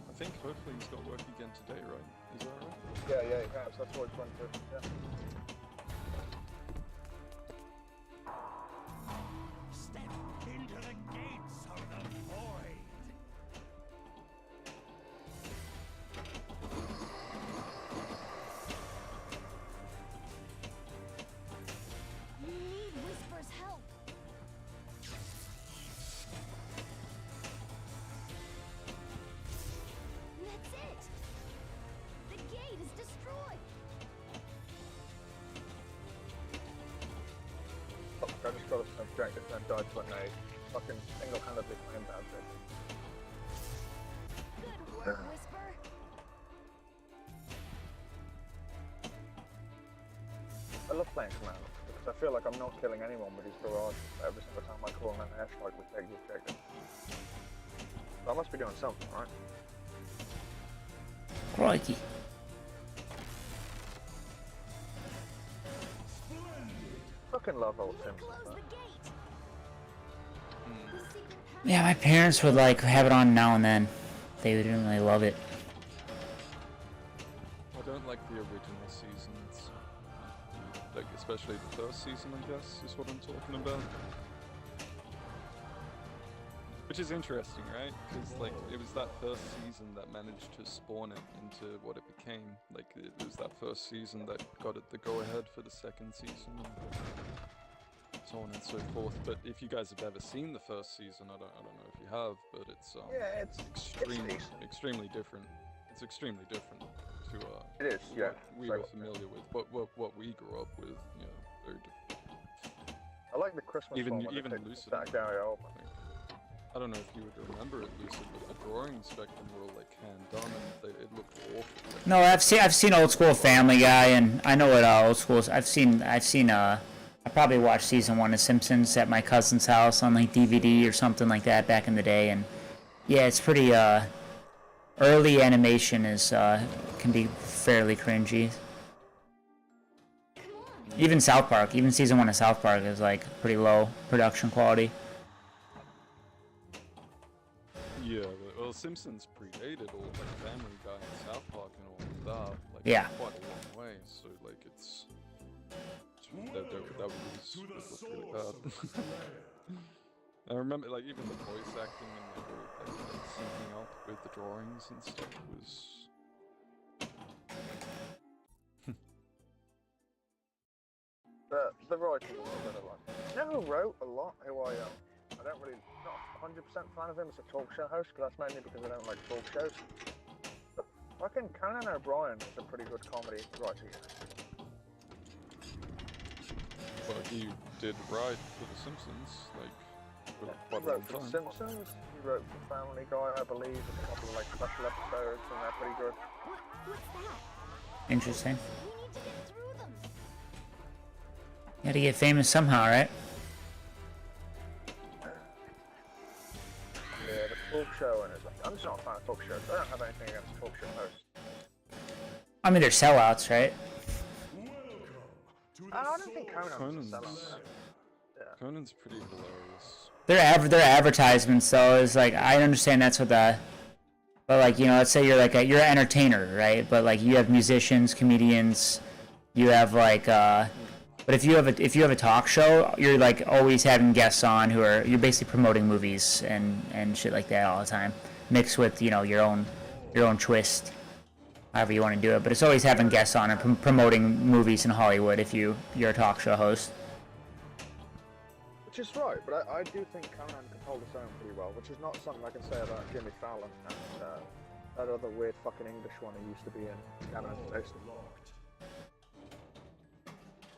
I think hopefully he's got work again today, right? Is that right? Yeah, he has. That's what he's went to. Yeah. Step into the gates of the void. You need Whisper's help. That's it. The gate is destroyed. Fuck, I just got a subject and died to a nade. Fucking single-handedly playing that bitch. Good work, Whisper. I love playing Commando because I feel like I'm not killing anyone with these barrages. Every single time I call an airstrike, we take the objective. So I must be doing something, right? Crikey. Fucking love old Sims. Close the gate. The secret passage. Yeah, my parents would like have it on now and then. They didn't really love it. I don't like the original seasons. Like, especially the first season, I guess, is what I'm talking about. Which is interesting, right? Because, like, it was that first season that managed to spawn it into what it became. Like, it was that first season that got it the go-ahead for the second season, and so on and so forth. But if you guys have ever seen the first season, I don't know if you have, but it's Yeah, it's extremely different. It's extremely different to It is, yeah. what we were familiar with, what we grew up with, you know, very different. Christmas Even one when they even picked Lucid. that Gary Oldman. I don't know if you would remember it, Lucid, but the drawings back then were like hand done, and it looked awful. No, I've seen old school Family Guy, and I know what old school is. I've seen I probably watched season 1 of Simpsons at my cousin's house on like DVD or something like that back in the day, and yeah, it's pretty early animation is can be fairly cringy. Even South Park, even season 1 of South Park is like pretty low production quality. Yeah, well, Simpsons predated all like Family Guy and South Park and all of that, like Yeah. quite a long way. So like it's that was really bad. I remember like even the voice acting and like syncing up with the drawings and stuff was. The writing was a better one. You know who wrote a lot? Who I don't really, not 100% fan of him as a talk show host, because that's mainly because I don't like talk shows. But fucking Conan O'Brien is a pretty good comedy writer. Well, he did write for The Simpsons, like for He quite a wrote long for The time. Simpsons, he wrote for Family Guy, I believe, and a couple of like special episodes, and they're pretty good. What's that? Interesting. We need to get through them. You gotta get famous somehow, right? Yeah, the talk show, and it's like, I'm just not a fan of talk shows. I don't have anything against talk show hosts. I mean, they're sellouts, right? I don't think Conan's Conan's- a sellout. Yeah. Conan's pretty hilarious. They're advertisements, though. It's like I understand that's what the, but like let's say you're like you're an entertainer, right? But like you have musicians, comedians, you have like but if you have a talk show, you're like always having guests on you're basically promoting movies and shit like that all the time, mixed with your own twist, however you want to do it. But it's always having guests on and promoting movies in Hollywood if you're a talk show host. Which is right, but I do think Conan can hold his own pretty well, which is not something I can say about Jimmy Fallon and that other weird fucking English one he used to be in. Gavin and Stacey.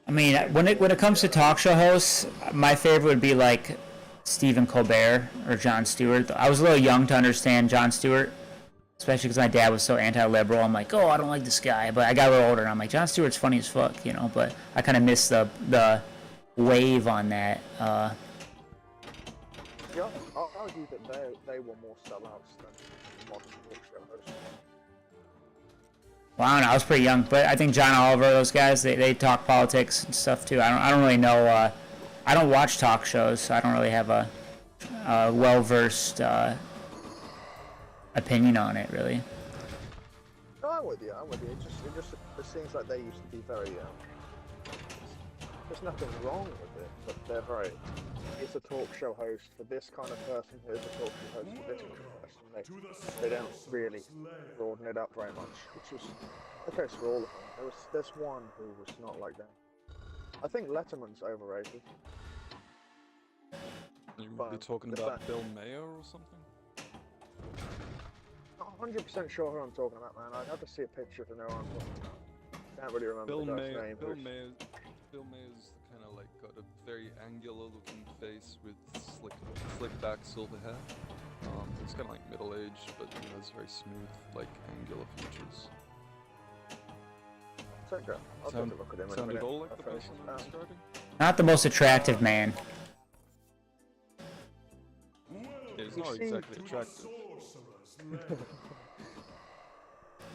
I mean, when it comes to talk show hosts, my favorite would be like Stephen Colbert or Jon Stewart. I was a little young to understand Jon Stewart, especially because my dad was so anti-liberal. I'm like, oh, I don't like this guy. But I got a little older, and I'm like, Jon Stewart's funny as fuck, But I kind of missed the wave on that. Yeah, I'll argue that they were more sellouts than modern talk show hosts. Well, I don't know. I was pretty young, but I think John Oliver, those guys, they talk politics and stuff too. I don't really know. I don't watch talk shows, so I don't really have a well-versed opinion on it, really. No, I'm with you. It seems like they used to be very. There's nothing wrong with it, but they're very. It's a talk show host for this kind of person. Here's a talk show host for this kind of person. They don't really broaden it up very much, which was the case for all of them. There's one who was not like that. I think Letterman's overrated. You're talking about Bill Mayer or something? Not 100% sure who I'm talking about, man. I'd have to see a picture to know who I'm talking about. Can't really remember the guy's name. Bill Mayer's kind of like got a very angular looking face with slick back silver hair. It's kind of like middle aged, but it's very smooth, like angular features. I'll take a look at him in a Sounded minute. all like the person you're describing? Not the most attractive man. Yeah, he's not exactly attractive.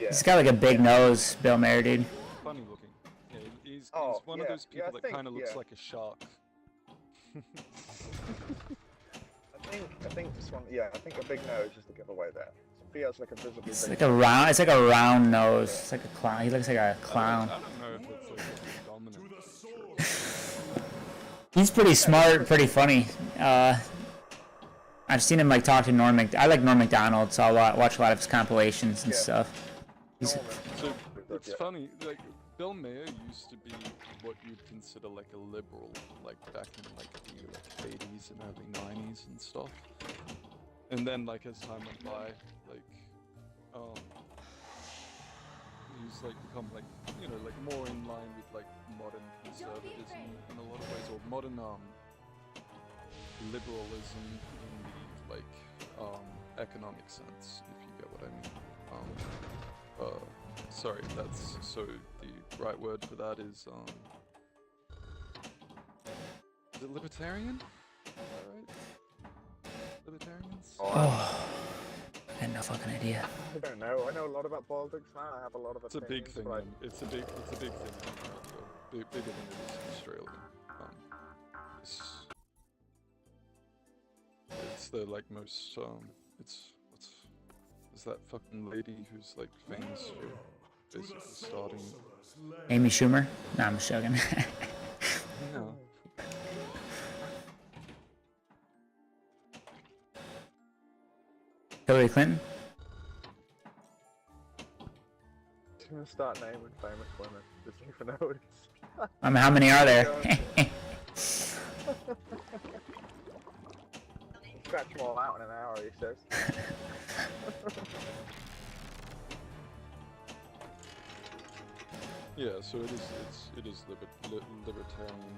Yeah. He's got like a big nose, Bill Mayer, dude. Funny looking. Yeah, he's Oh, one of yeah, those people I that think, kind of looks yeah. like a shark. I think this one, yeah, I think a big nose is the giveaway there. He has like a visibly It's big like a round nose. It's like a clown. He looks like a clown. I don't know if it's like a dominant feature. He's pretty smart, pretty funny. I've seen him like talk to Norm. I like Norm Macdonald, so I watch a lot of his compilations and Yeah. stuff. He's, So it's funny, like Bill Mayer used to be what you'd consider like a liberal, like back in like the 80s and early 90s and stuff. And then like as time went by, like he's like become like like more in line with like modern conservatism in a lot of ways, or modern liberalism in the like economic sense, if you get what I mean. Sorry, that's so the right word for that is it libertarian? Is that right? Libertarians? Oh, I had no fucking idea. I don't know. I know a lot about politics, man. I have a lot of It's a opinions. big thing. but It's a big thing in America. Bigger than it is in Australia. It's the like most is that fucking lady who's like famous for basically starting. Amy Schumer? No, I'm just joking. No. Hillary Clinton? I'm gonna start naming famous women. Just even notice. I mean, how many are there? Scratch them all out in an hour, he says. Yeah, so it is libertarian,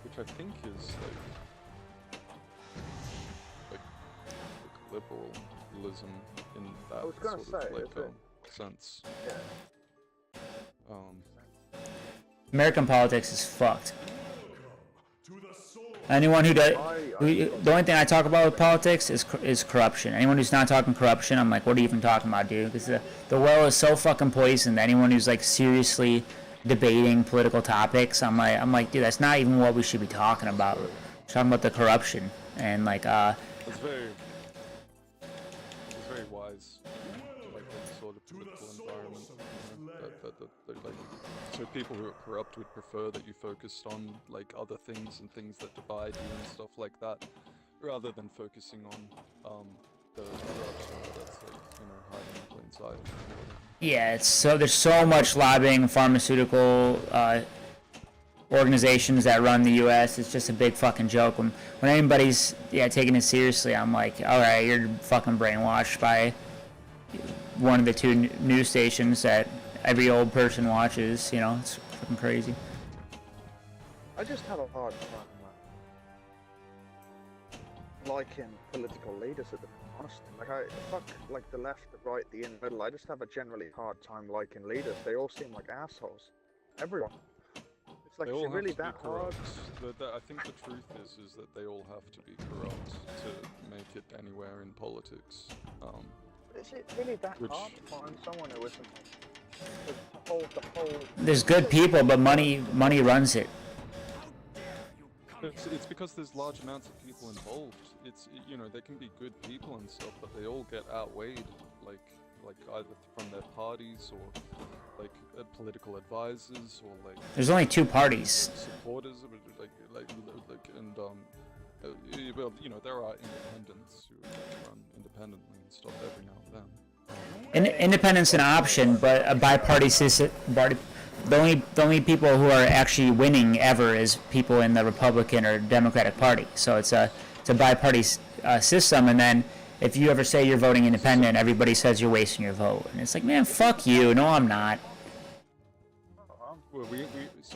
which I think is like liberalism in that I was gonna sort say, of like is it? sense. Yeah. American politics is fucked. Anyone who does, the only thing I talk about with politics is corruption. Anyone who's not talking corruption, I'm like, what are you even talking about, dude? Because the well is so fucking poisoned. Anyone who's like seriously debating political topics, I'm like, dude, that's not even what we should be talking about. We're talking about the corruption and like It's very wise, like that sort of political environment. That like, so people who are corrupt would prefer that you focused on like other things and things that divide you and stuff like that, rather than focusing on the corruption that's like, you know, hiding in plain sight. yeah, it's so there's so much lobbying, pharmaceutical organizations that run the U.S. It's just a big fucking joke. When anybody's taking it seriously, I'm like, all right, you're fucking brainwashed by one of the two news stations that every old person watches. You know, it's fucking crazy. I just have a hard time liking political leaders at the honestly. Like fuck like the left, the right, the in the middle. I just have a generally hard time liking leaders. They all seem like assholes. Everyone. It's like, They is all it really have to that be hard? corrupt. I think the truth is that they all have to be corrupt to make it anywhere in politics. Is it really that Which- hard to find someone who isn't like, the whole There's good people, but money runs it. It's because there's large amounts of people involved. It's, you know, they can be good people and stuff, but they all get outweighed, like either from their parties or like political advisors or like There's only two parties. supporters, and well, you know, there are independents who run independently and stuff every now and then. Independent's an option, but a bipartisan. The only people who are actually winning ever is people in the Republican or Democratic Party. So it's a bi-party system, and then if you ever say you're voting independent, everybody says you're wasting your vote, and it's like, man, fuck you. No, I'm not. Well,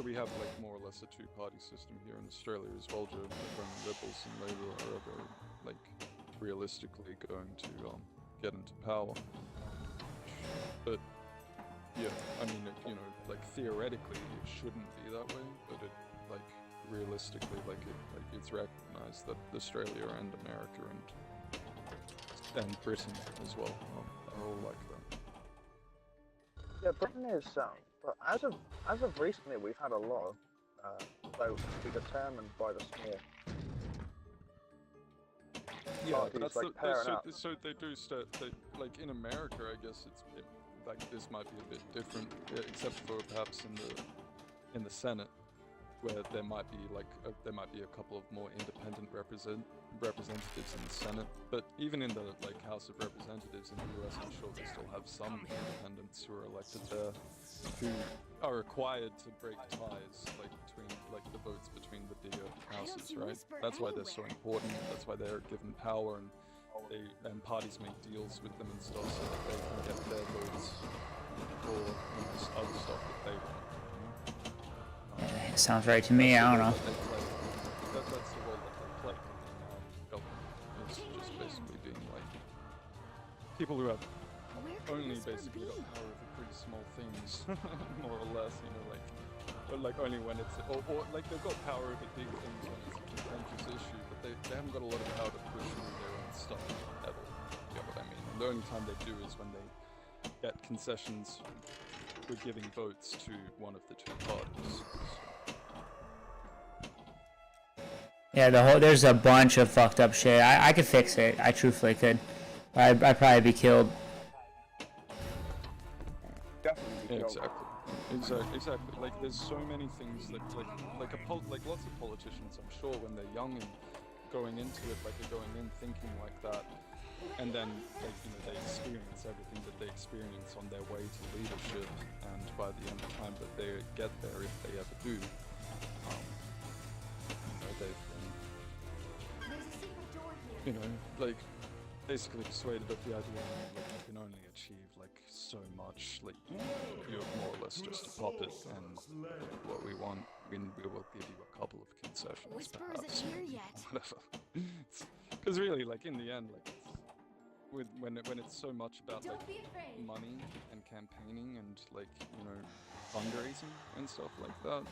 we have like more or less a two-party system here in Australia as well, Joe. When Liberals and Labor are ever like realistically going to get into power. But yeah, I mean, you know, like theoretically it shouldn't be that way, but it like realistically, it's recognized that Australia and America and Britain as well are all like that. Yeah, Britain is but as of recently, we've had a lot of votes be determined by the small. Yeah, parties, that's like, pairing up. so they do start. Like in America, I guess like this might be a bit different, except for perhaps in the Senate, where there might be a couple of more independent representatives in the Senate. But even in the like House of Representatives in the US, I'm sure they still have some independents who are elected there, who are required to break ties between the votes between the bigger houses, right? That's why they're so important. That's why they're given power, and parties make deals with them and stuff so that they can get their votes or just other stuff that they want. Sounds right to me. I don't know. That's the role that they play. basically being like people who have Where could only Whisper basically be? got power over pretty small things, more or less, you know, like only when it's, or like they've got power over big things when it's a contentious issue, but they haven't got a lot of power to push through their own stuff at all. You get what I mean? And the only time they do is when they get concessions with giving votes to one of the two parties. Yeah, there's a bunch of fucked up shit. I could fix it. I truthfully could. I'd probably be killed. Definitely. Yeah, exactly. Like, there's so many things that, like lots of politicians, I'm sure, when they're young and going into it, like they're going in thinking like that, and then, like, you know, they experience everything that they experience on their way to leadership, and by the end of time that they get there, if they ever do, they've been, There's a secret door here. you know, like, basically persuaded of the idea that, like, you can only achieve, like, so much, like, you're more or less just a puppet, and what we want, we will give you a couple of concessions, Whisper perhaps, isn't here yet. whatever. Because really, like, in the end, like, when it's so much about, like, Don't be afraid. money and campaigning and, like, you know, fundraising and stuff like that,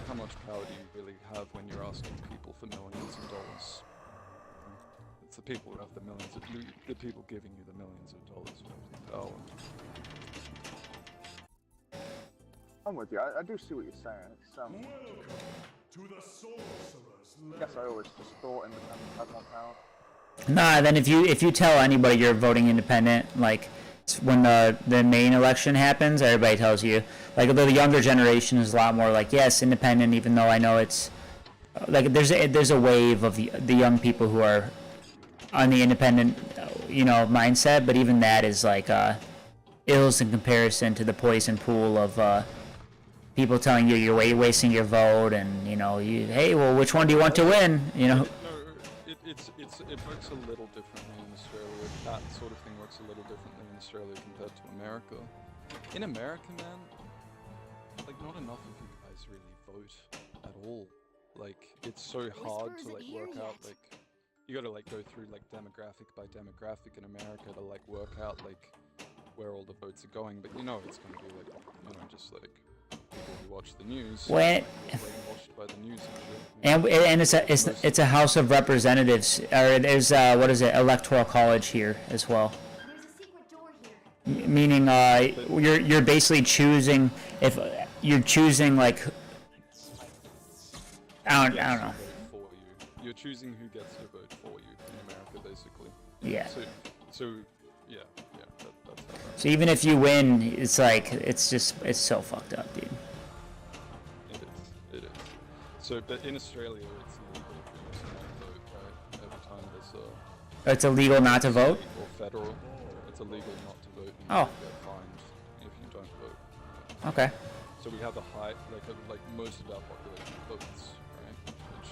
how much power do you really have when you're asking people for millions of dollars? It's the people who have the millions of, the people giving you the millions of dollars who have the power. I'm with you. I do see what you're saying. It's Welcome to the sorcerer's I guess I always just thought independents had more power. Nah, then if you tell anybody you're voting independent, like when the main election happens, everybody tells you. Like the younger generation is a lot more like, yes, independent, even though I know it's like there's a wave of the young people who are on the independent, you know, mindset, but even that is like ills in comparison to the poison pool of people telling you you're wasting your vote, and you know, hey, well, which one do you want to win? You know. No, it works a little differently in Australia. That sort of thing works a little differently in Australia compared to America. In America, man, like not enough of you guys really vote at all. Like it's so hard to like work out like you gotta like go through like demographic by demographic in America to like work out like where all the votes are going. But you know it's gonna be like, you know, just like people who watch the news. When brainwashed by the news and shit. and it's a House of Representatives, or there's what is it, Electoral College here as well. There's a secret door here. Meaning you're basically choosing, if you're choosing like I don't know. For you. You're choosing who gets to vote for you in America, basically. Yeah. So yeah, that's how that So even if you win, it's like it's so fucked up, dude. It is. So, but in Australia, it's illegal to not vote, right? Every time there's a It's illegal not to vote. or federal, it's illegal not to vote. And Oh. you get fined if you don't vote. Okay. So we have a high, like most of our population votes, right? Which,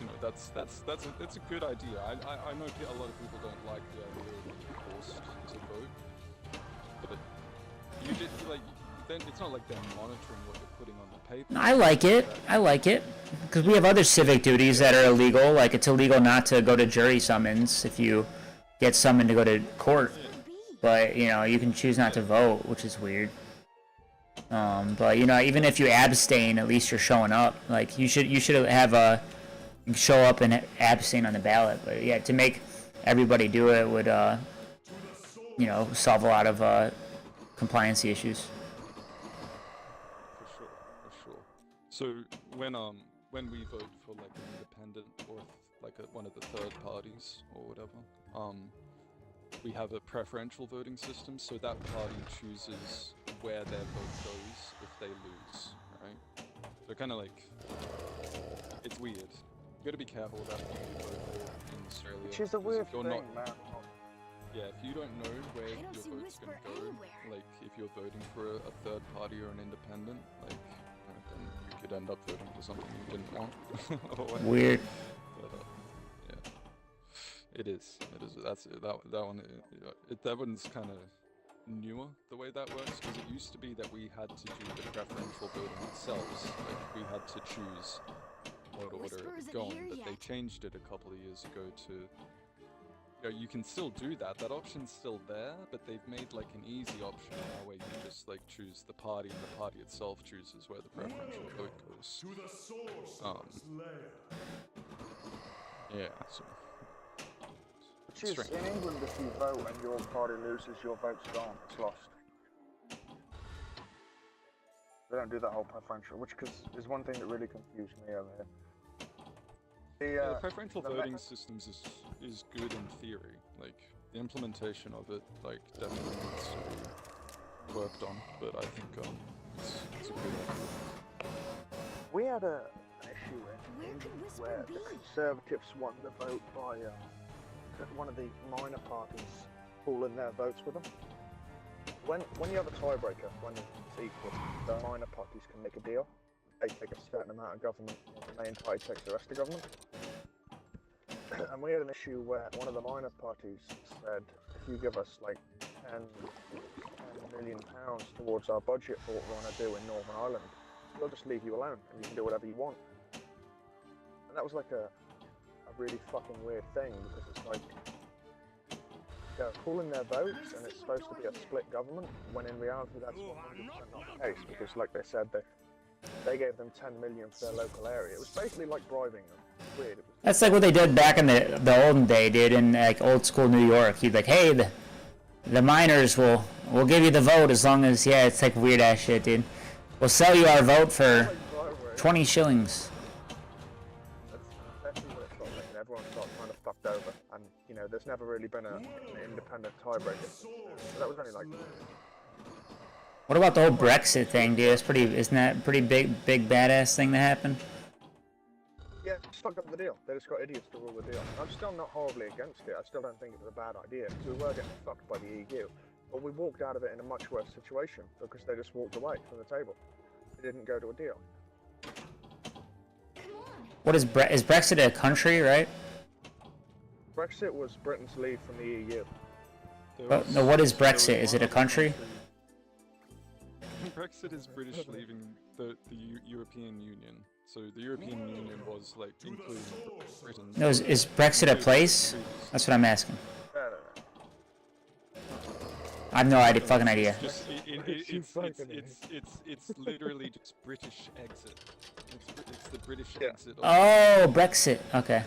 you know, that's a good idea. I know a lot of people don't like the idea of being forced to vote, but you did like then it's not like they're monitoring what you're putting on the paper. I like it, because we have other civic duties that are illegal. Like it's illegal not to go to jury summons if you get summoned to go to court, but you know you can choose not to vote, which is weird. But you know, even if you abstain, at least you're showing up. Like you should have show up and abstain on the ballot. But yeah, to make everybody do it would you know, solve a lot of compliancy issues. For sure. So when we vote for like an independent or like one of the third parties or whatever, we have a preferential voting system. So that party chooses where their vote goes if they lose, right? So kind of like it's weird. You gotta be careful about what you vote for in Australia. Which is a 'cause weird if you're thing, not, man. yeah, if you don't know where I your don't see vote's gonna Whisper go, anywhere. like if you're voting for a third party or an independent, like then you could end up voting for something you didn't want. Or whatever. Weird. But, yeah, it is. That's that one. That one's kind of newer the way that works, because it used to be that we had to do the preferential voting ourselves. Like we had to choose what order it would go in, but they changed it a couple of years ago to you know, you can still do that. That option's still there, but they've made like an easy option now where you just like choose the party, and the party itself chooses where the preferential vote goes. To the source layer. Yeah. So. Which is, Strange. in England, if you vote and your party loses, your vote's gone. It's lost. They don't do that whole preferential, which is one thing that really confused me over here. Yeah, the preferential voting systems is good in theory. Like the implementation of it, like definitely needs to be worked on. But I think it's a good idea. We had an issue in England where the Conservatives won the vote by one of the minor parties pooling their votes with them. When you have a tiebreaker, when it's equal, the minor parties can make a deal. They take a certain amount of government, and the main party takes the rest of the government. And we had an issue where one of the minor parties said, if you give us like 10 million pounds towards our budget for what we want to do in Northern Ireland, we'll just leave you alone and you can do whatever you want. And that was like a really fucking weird thing, because it's like they're pooling their votes and it's supposed to be a split government, when in reality that's 100% not the case, because like they said, they gave them 10 million for their local area. It was basically like bribing them. It's weird. That's like what they did back in the olden day, dude, in like old school New York. You'd be like, hey, the miners will give you the vote as long as, yeah, it's like weird ass shit, dude. We'll sell you our vote for 20 shillings. That's what it felt like, and everyone felt kind of fucked over. And you know, there's never really been an independent tiebreaker. So that was only like. What about the whole Brexit thing, dude? Isn't that a pretty big badass thing that happened? Yeah, just fucked up the deal. They just got idiots to rule the deal. I'm still not horribly against it. I still don't think it was a bad idea, because we were getting fucked by the EU. But we walked out of it in a much worse situation, because they just walked away from the table. They didn't go to a deal. What is Brexit a country, right? Brexit was Britain's leave from the EU. No, what is Brexit? Is it a country? Brexit is British leaving the European Union. So the European Union was like including Britain. No, is Brexit a place? That's what I'm asking. I have no idea, fucking idea. It's literally just British exit. It's the British exit. Oh, Brexit. Okay.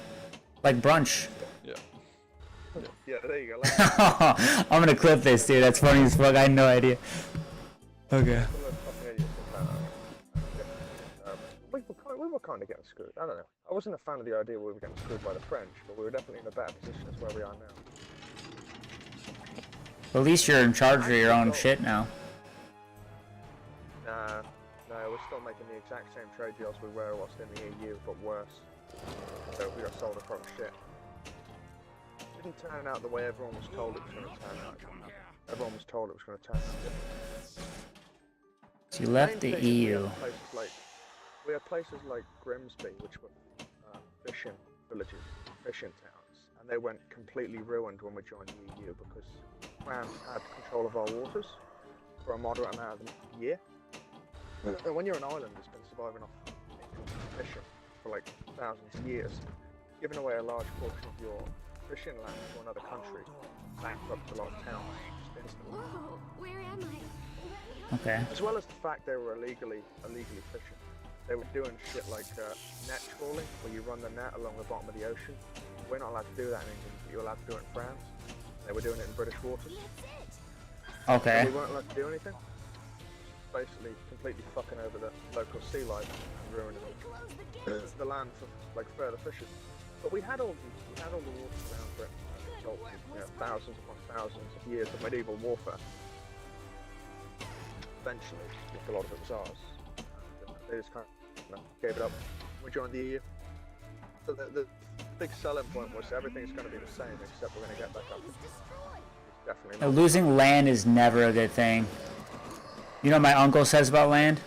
Like brunch. Yeah. Yeah, there you go. I'm gonna clip this, dude. That's funny as fuck. I had no idea. Okay. We were kind of getting screwed. I don't know. I wasn't a fan of the idea we were getting screwed by the French, but we were definitely in a better position as where we are now. At least you're in charge of your own shit now. Nah, no, we're still making the exact same trade deals we were whilst in the EU, but worse. So we got sold across shit. It didn't turn out the way everyone was told it was going to turn out. Everyone was told it was going to turn out different. So you left the EU. We had places like Grimsby, which were fishing villages, fishing towns, and they went completely ruined when we joined the EU because France had control of our waters for a moderate amount of the year. And when you're an island that's been surviving off fishing for like thousands of years, giving away a large portion of your fishing land to another country bankrupt a lot of towns just instantly. Whoa, where am I? Okay. As well as the fact they were illegally fishing. They were doing shit like net trawling, where you run the net along the bottom of the ocean. We're not allowed to do that in England, but you're allowed to do it in France. They were doing it in British waters. Okay. So we weren't allowed to do anything. Basically, completely fucking over the local sea life and ruining the land for like further fishing. But we had all the waters around Britain. So, you know, thousands upon thousands of years of medieval warfare. Eventually, I think a lot of it was ours. They just kind of gave it up. We joined the EU. So the big selling point was everything's going to be the same, except we're going to get back up. It's definitely not. Losing land is never a good thing. You know what my uncle says about land?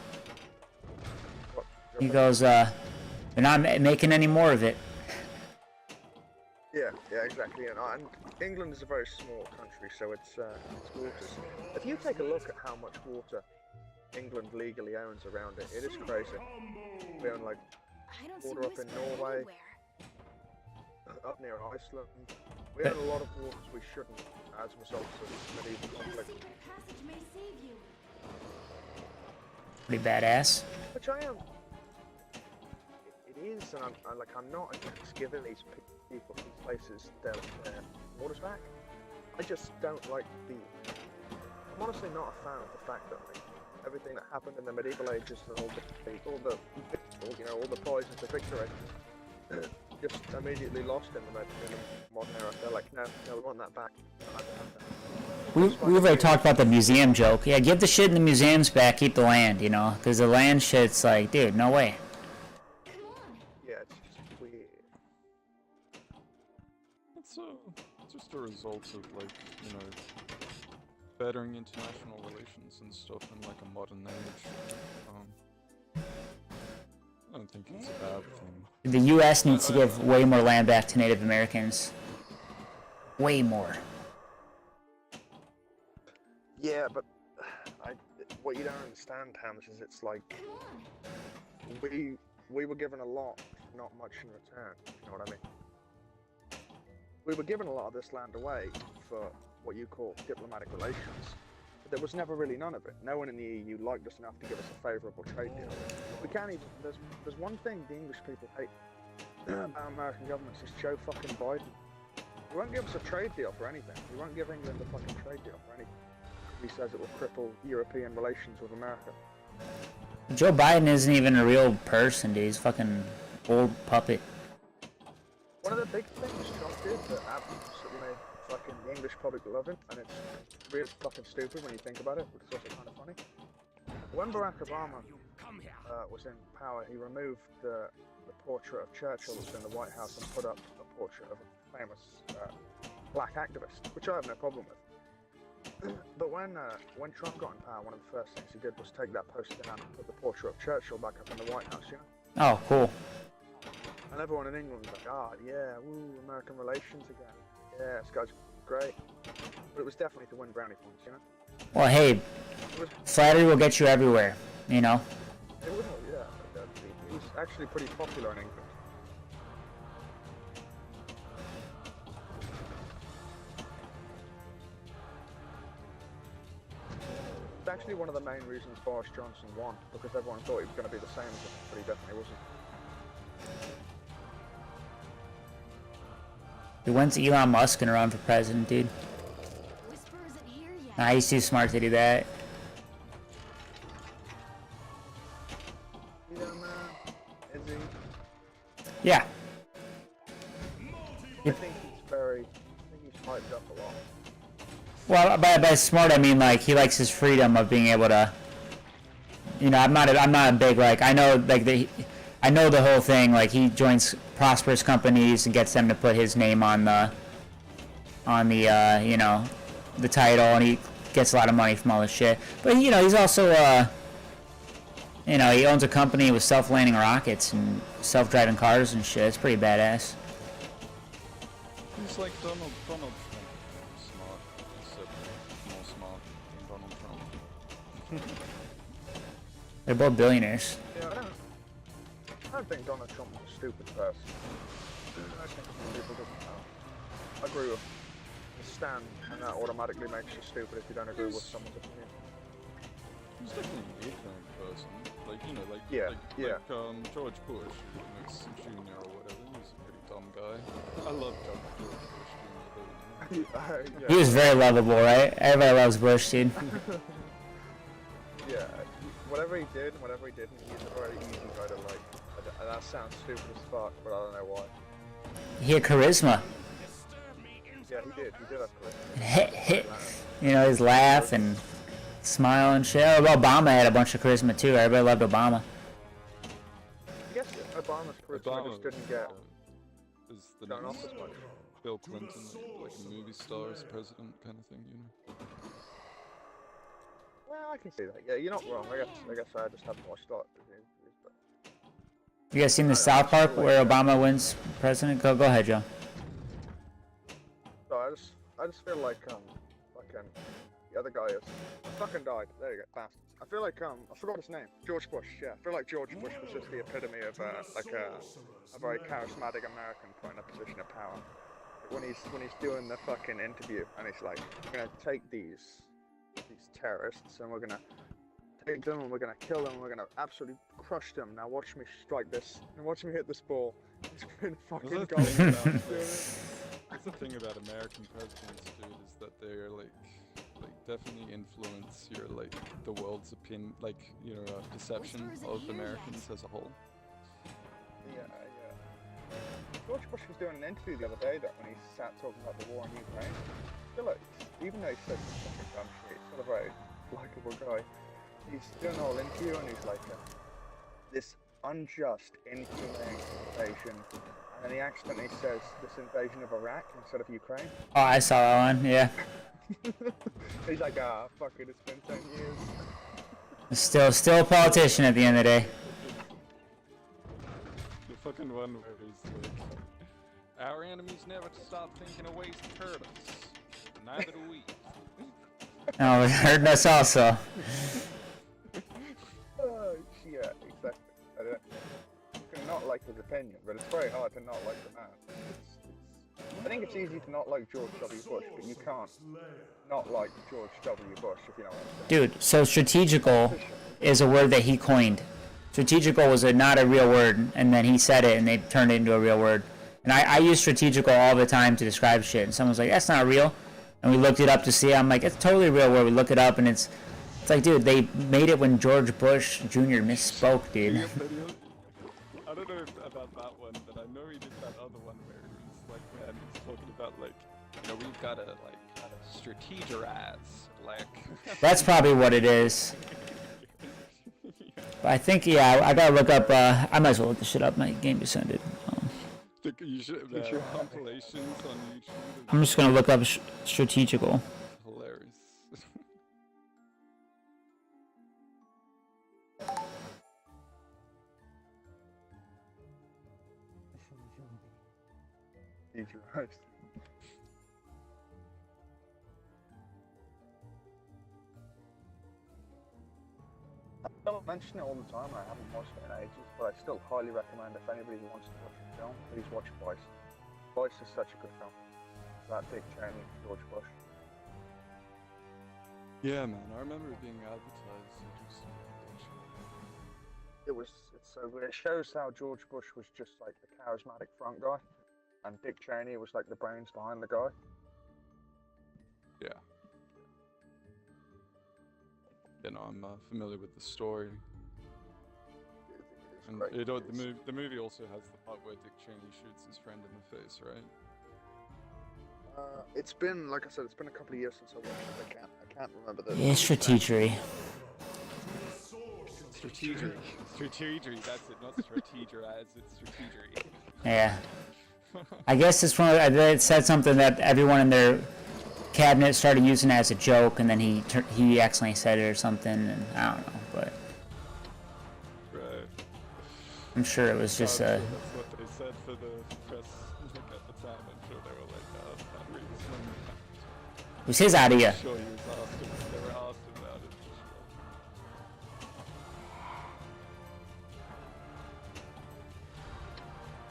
He goes, they're not making any more of it. Yeah, exactly. And England is a very small country, so it's waters. If you take a look at how much water England legally owns around it, it is crazy. We own like water up in Norway, up near Iceland, We had a lot of wars we shouldn't as a result of medieval conflict. Passage may save you. Pretty badass. Which I am. It is, and I'm not against giving these people, these places, their orders back. I just don't like the. I'm honestly not a fan of the fact that like, everything that happened in the medieval ages and all the poisons of victory just immediately lost in the modern era. They're like, no, we want that back. We've already talked about the museum joke. Yeah, give the shit in the museums back, keep the land, you know? Because the land shit's like, dude, no way. Yeah, it's just weird. It's just a result of like, you know, bettering international relations and stuff in like a modern age. I don't think it's a bad thing. The U.S. needs to give way more land back to Native Americans. Way more. Yeah, but what you don't understand, Hams, is it's like we were given a lot, not much in return. You know what I mean? We were given a lot of this land away for what you call diplomatic relations. But there was never really none of it. No one in the EU liked us enough to give us a favourable trade deal. We can't even. There's one thing the English people hate about American governments is Joe fucking Biden. He won't give us a trade deal for anything. He won't give England a fucking trade deal for anything. He says it will cripple European relations with America. Joe Biden isn't even a real person, dude. He's a fucking old puppet. One of the big things Trump did that absolutely made fucking the English public love him, and it's really fucking stupid when you think about it, but it's also kind of funny. When Barack Obama was in power, he removed the portrait of Churchill that was in the White House and put up a portrait of a famous black activist, which I have no problem with. But when Trump got in power, one of the first things he did was take that poster down and put the portrait of Churchill back up in the White House, you know? Oh, cool. And everyone in England was like, yeah, woo, American relations again. Yeah, this guy's great. But it was definitely to win brownie points, you know? Well, hey, flattery will get you everywhere, you know? It was, yeah. He was actually pretty popular in England. It's actually one of the main reasons Boris Johnson won, because everyone thought he was going to be the same as him, but he definitely wasn't. When's Elon Musk gonna run for president, dude? Whisper isn't here yet. Nah, he's too smart to do that. You know, man, is he? Yeah. I think he's hyped up a lot. Well, by smart I mean like he likes his freedom of being able to. You know, I'm not a big like I know like I know the whole thing. Like he joins prosperous companies and gets them to put his name on the you know, the title, and he gets a lot of money from all this shit. But you know, he's also you know, he owns a company with self-landing rockets and self-driving cars and shit. It's pretty badass. He's like Donald Trump. Smart, except more smart than Donald Trump. They're both billionaires. Yeah, I don't think Donald Trump was a stupid person. I think some people doesn't know. I agree with the stand, and that automatically makes you stupid if you don't agree with someone's opinion. He's definitely an ignorant person. Like, you know, like, Yeah, like George Bush, Jr. or whatever, he was a pretty dumb guy. I love George Bush Jr. Yeah. He was very lovable, right? Everybody loves Bush, dude. Yeah, whatever he did, whatever he didn't, he's a very easy guy to like. And that sounds stupid as fuck, but I don't know why. He had charisma. Yeah, he did have charisma. You know, his laugh and smile and shit. Oh, Obama had a bunch of charisma too. Everybody loved Obama. I guess Obama's charisma just didn't get is the shown off next as much. Bill Clinton, like a movie star as president kind of thing, you know? Well, I can see that. Yeah, you're not wrong. I guess I just haven't watched that. You guys seen the South Park where Obama wins president? Go ahead, Joe. So I just feel like fucking the other guy is fucking died. There you go, bastard. I feel like I forgot his name. George Bush. Yeah, I feel like George Bush was just the epitome of like a very charismatic American put in a position of power. when he's doing the fucking interview, and he's like, "We're gonna take these terrorists, and we're gonna take them, and we're gonna kill them, and we're gonna absolutely crush them. Now watch me strike this, and watch me hit this ball." He's been fucking That's the going. thing about that's the thing about American presidents, dude, is that they're like definitely influence your the world's opinion, your perception of Americans as a whole. Yeah. George Bush was doing an interview the other day that when he sat talking about the war in Ukraine. Still, even though he said some fucking dumb shit, he's still a very likable guy. He's doing a whole interview and he's like, this unjust, inhumane invasion. And then he accidentally says this invasion of Iraq instead of Ukraine. Oh, I saw that one, yeah. He's like, fuck it, it's been 10 years. Still a politician at the end of the day. The fucking one where he's like, our enemies never stop thinking of ways to hurt us. Neither do we. Oh, it hurt us also. Yeah, exactly. You can not like his opinion, but it's very hard to not like the man. I think it's easy to not like George W. Bush, but you can't not like George W. Bush, if you know what I'm saying. Dude, so strategical is a word that he coined. Strategical was not a real word, and then he said it, and they turned it into a real word. And I use strategical all the time to describe shit, and someone's like, that's not real. And we looked it up to see. I'm like, it's totally real word. We look it up, and it's like, dude, they made it when George Bush Jr. misspoke, dude. I don't know about that one, but I know he did that other one where he's like, man, he's talking about we've gotta strategize, That's probably what it is. But I think, yeah, I gotta look up, I might as well look this shit up. My game just ended. You should have compilations on YouTube. I'm just gonna look up strategical. Hilarious. Jesus Christ. I don't mention it all the time, I haven't watched it in ages, but I still highly recommend if anybody wants to watch a film, please watch Vice. Vice is such a good film. That Dick Cheney, George Bush. Yeah, man, I remember it being advertised. It's so good. It shows how George Bush was just like the charismatic front guy, and Dick Cheney was like the brains behind the guy. Yeah. I'm familiar with the story. And the movie also has the part where Dick Cheney shoots his friend in the face, right? It's been, like I said, it's been a couple of years since I watched it. I can't remember the. Yeah, strategery. Strategery, that's it, not strategerize, it's strategery. Yeah. I guess it's one of, it said something that everyone in their cabinet started using it as a joke, and then he accidentally said it or something, and I don't know, but Right. I'm sure it was just That's what they said for the press at the time. I'm sure they were like, it's not really something. it was his idea. I'm sure he was asked they were asked about it.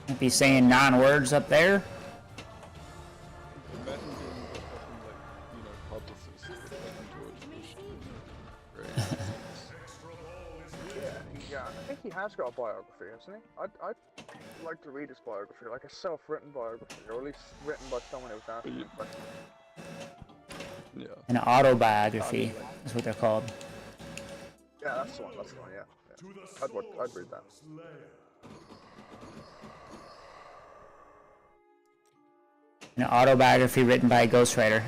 Can't be saying non-words up there. Imagine being the fucking, publicist with fucking George Bush. Right. Yeah, I think he has got a biography, hasn't he? I'd like to read his biography, like a self-written biography, or at least written by someone who's asking him questions. Yeah. An autobiography is what they're called. Yeah, that's the one, yeah. I'd read that. An autobiography written by a ghostwriter.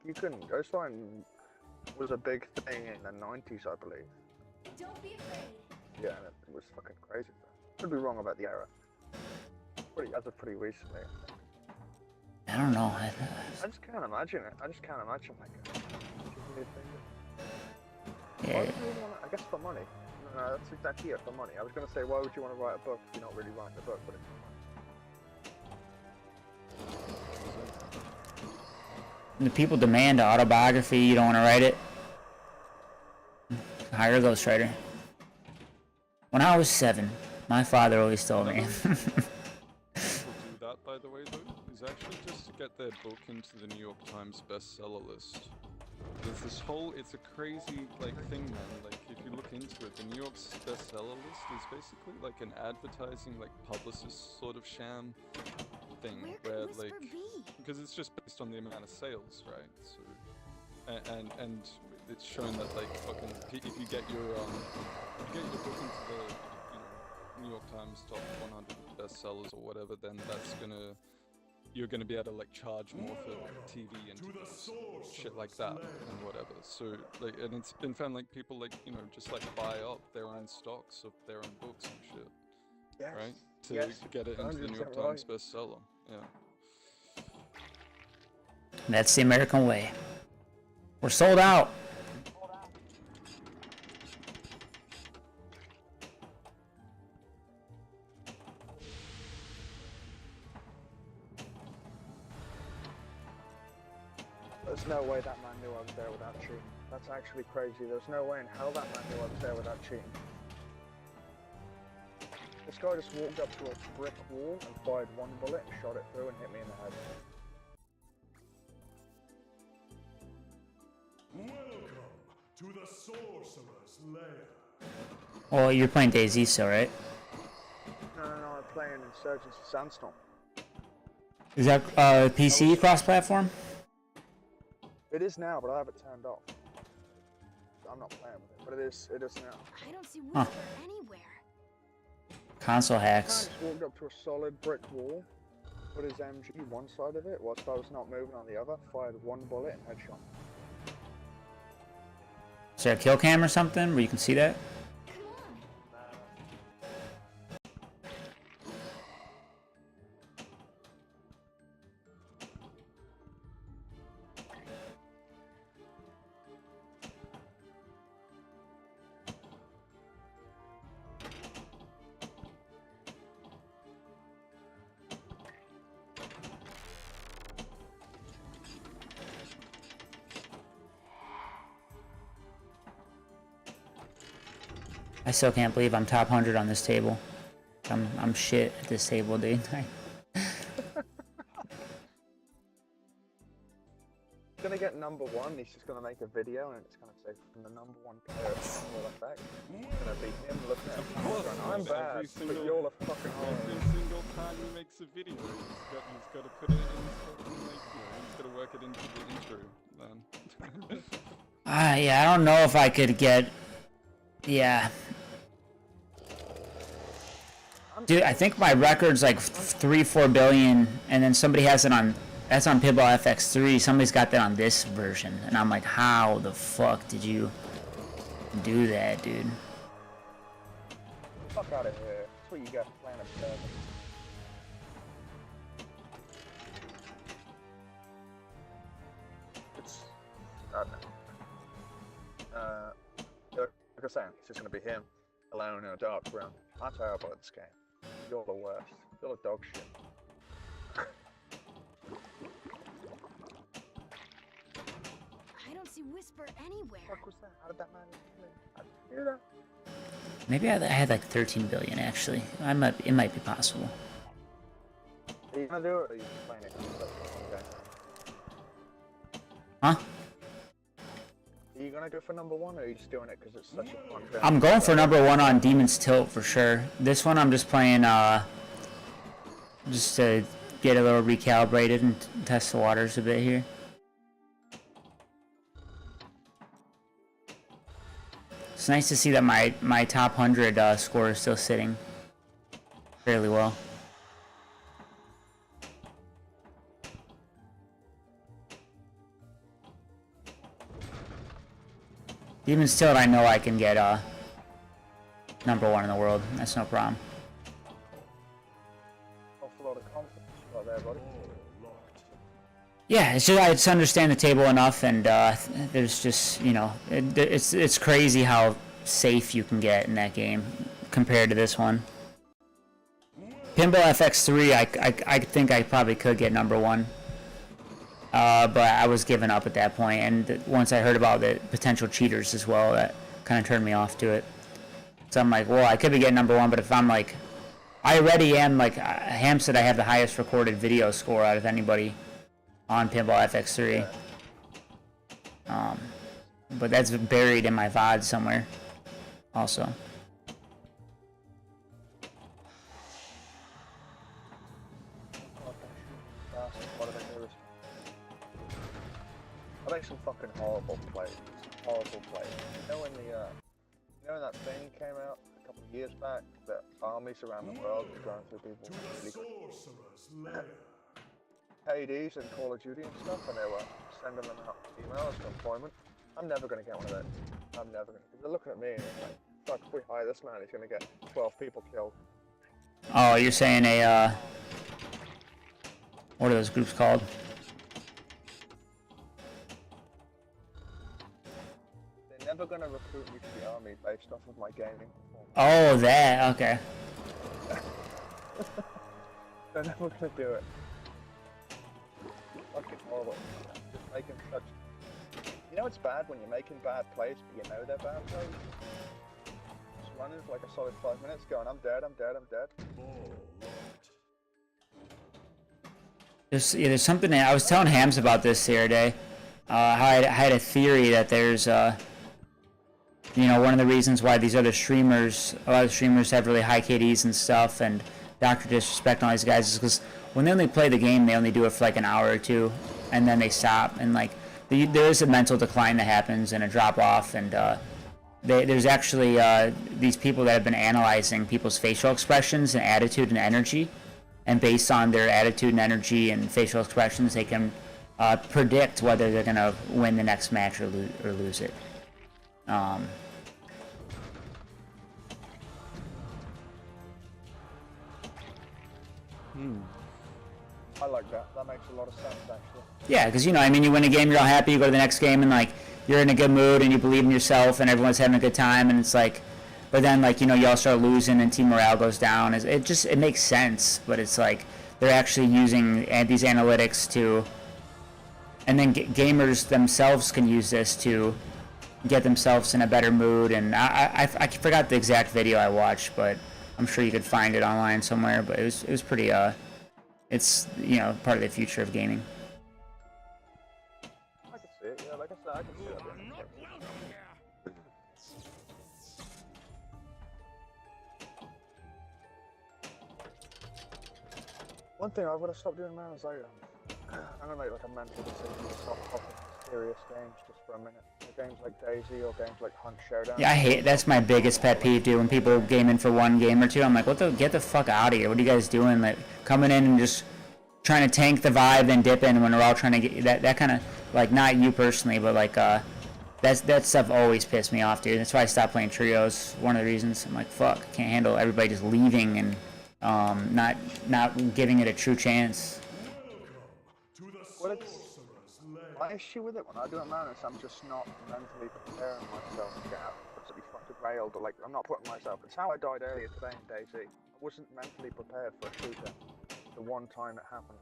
You couldn't. Ghostwriting was a big thing in the 90s, I believe. Don't be afraid. Yeah, and it was fucking crazy. Could be wrong about the era. That's a pretty recently. I don't know. I just can't imagine it. I just can't imagine like Yeah. Why would you really want to, I guess for money. No, that's exactly it, for money. I was going to say, why would you want to write a book if you're not really writing a book, but it's for money. The people demand an autobiography, you don't want to write it. Hire a ghostwriter. When I was 7, my father always told me. way though is actually just to get their book into the New York Times bestseller list. There's this whole, it's a crazy like thing, man. Like if you look into it, the New York's bestseller list is basically like an advertising, like publicist sort of sham thing, where like, because it's just based on the amount of sales, right? So, and it's shown that like fucking, if you get your book into the, you know, New York Times top 100 bestsellers or whatever, then that's gonna, you're gonna be able to like charge more for TV and shit like that and whatever. So like, and it's been found like people like, you know, just like buy up their own stocks of their own books and shit, Yes. right? To Yes. get it into the New York 100% Times right. bestseller. Yeah. That's the American way. We're sold out. There's no way that man knew I was there without cheating. That's actually crazy. There's no way in hell that man knew I was there without cheating. This guy just walked up to a brick wall and fired one bullet and shot it through and hit me in the head. Welcome to the Sorcerer's Lair. Well, you're playing DayZ still, right? No, I'm playing Insurgents of Sandstorm. Is that PC cross-platform? It is now, but I have it turned off. I'm not playing with it, but it is now. I don't see Whisper anywhere. Console I hacks. just walked up to a solid brick wall, put his MG one side of it, whilst I was not moving on the other, fired one bullet and headshot. Is there a kill cam or something where you can see that? Come on. I still can't believe I'm top 100 on this table. I'm shit at this table, dude. He's gonna get number one, he's just gonna make a video and it's gonna say from the number one player of Pinball Fx. It's gonna be him looking at him going, I'm bad, but you're the fucking Every hard. single time he makes a video, he's got to put it in, he's got to work it into the intro, man. Yeah, I don't know if I could get... Yeah. Dude, I think my record's like 3-4 billion, and then somebody has it on... That's on Pinball Fx 3. Somebody's got that on this version, and I'm like, how the fuck did you do that, dude? Fuck out of here. That's what you got playing a server. It's... I don't know. Like I was saying, it's just gonna be him, alone in a dark room. I'm terrible at this game. You're the worst. You're a dog shit. I don't see Whisper anywhere. What was that? How did that man kill him? How did you do that? Maybe I had like 13 billion, actually. It might be possible. Are you gonna do it or are you just playing it? Okay. Huh? Are you gonna go for number one or are you just doing it because it's such a fun game? I'm going for number one on Demon's Tilt for sure. This one I'm just playing, just to get a little recalibrated and test the waters a bit here. It's nice to see that my top 100 score is still sitting fairly well. Demon's Tilt, I know I can get number one in the world. That's no problem. Awful lot of confidence right there, buddy. Yeah, it's just I just understand the table enough, and there's just, you know, it's crazy how safe you can get in that game compared to this one. Pinball Fx 3, I think I probably could get number one, but I was giving up at that point, and once I heard about the potential cheaters as well, that kind of turned me off to it. So I'm like, well, I could be getting number one, but if I'm like I already am, like, Ham said I have the highest recorded video score out of anybody on Pinball FX3. But that's buried in my VOD somewhere, also. What did I do? I make some fucking horrible plays. Horrible plays. You know when when that thing came out a couple of years back, that armies around the world were going through people really KDs and Call of Duty and stuff, and they were sending them out emails for employment. I'm never gonna get one of those. I'm never gonna. They're looking at me and it's like, fuck, if we hire this man, he's gonna get 12 people killed. Oh, you're saying a, what are those groups called? They're never gonna recruit me to the army based off of my gaming performance. Oh, that, okay. They're never gonna do it. Fucking horrible. Just making such... You know it's bad when you're making bad plays, but you know they're bad plays? Just running for like a solid 5 minutes going, I'm dead, I'm dead, I'm dead. There's something that I was telling Hams about this the other day. How I had a theory that there's, you know, one of the reasons why these other streamers, a lot of streamers have really high KDs and stuff, and Dr. Disrespect and all these guys, is because when they only play the game, they only do it for like an hour or two, and then they stop, and like, there is a mental decline that happens and a drop off, and there's actually these people that have been analyzing people's facial expressions and attitude and energy, and based on their attitude and energy and facial expressions, they can predict whether they're gonna win the next match or lose it. I like that. That makes a lot of sense, actually. Yeah, because, you know, I mean, you win a game, you're all happy, you go to the next game, and, like, you're in a good mood, and you believe in yourself, and everyone's having a good time, and it's like, but then, like, you know, you all start losing, and team morale goes down. It makes sense, but it's like, they're actually using these analytics to, and then gamers themselves can use this to get themselves in a better mood, and I forgot the exact video I watched, but I'm sure you could find it online somewhere, but it was pretty, it's, you know, part of the future of gaming. I can see it, yeah, like I said, I can see that. I'm not welcome here. One thing I've got to stop doing, man, is like, I'm gonna make like a mental decision to stop popping serious games just for a minute. Games like Daisy or games like Hunt Showdown. Yeah, that's my biggest pet peeve, dude. When people game in for one game or two, I'm like, get the fuck out of here. What are you guys doing? Like, coming in and just trying to tank the vibe, then dip in when we're all trying to get that kind of, like, not you personally, but like, that stuff always pissed me off, dude. That's why I stopped playing trios. One of the reasons. I'm like, fuck, can't handle everybody just leaving and not giving it a true chance. Well, my issue with it when I do it, man, is I'm just not mentally preparing myself to get absolutely fucking railed, or like, I'm not putting myself. It's how I died earlier today in Daisy. I wasn't mentally prepared for a shooter the one time it happened.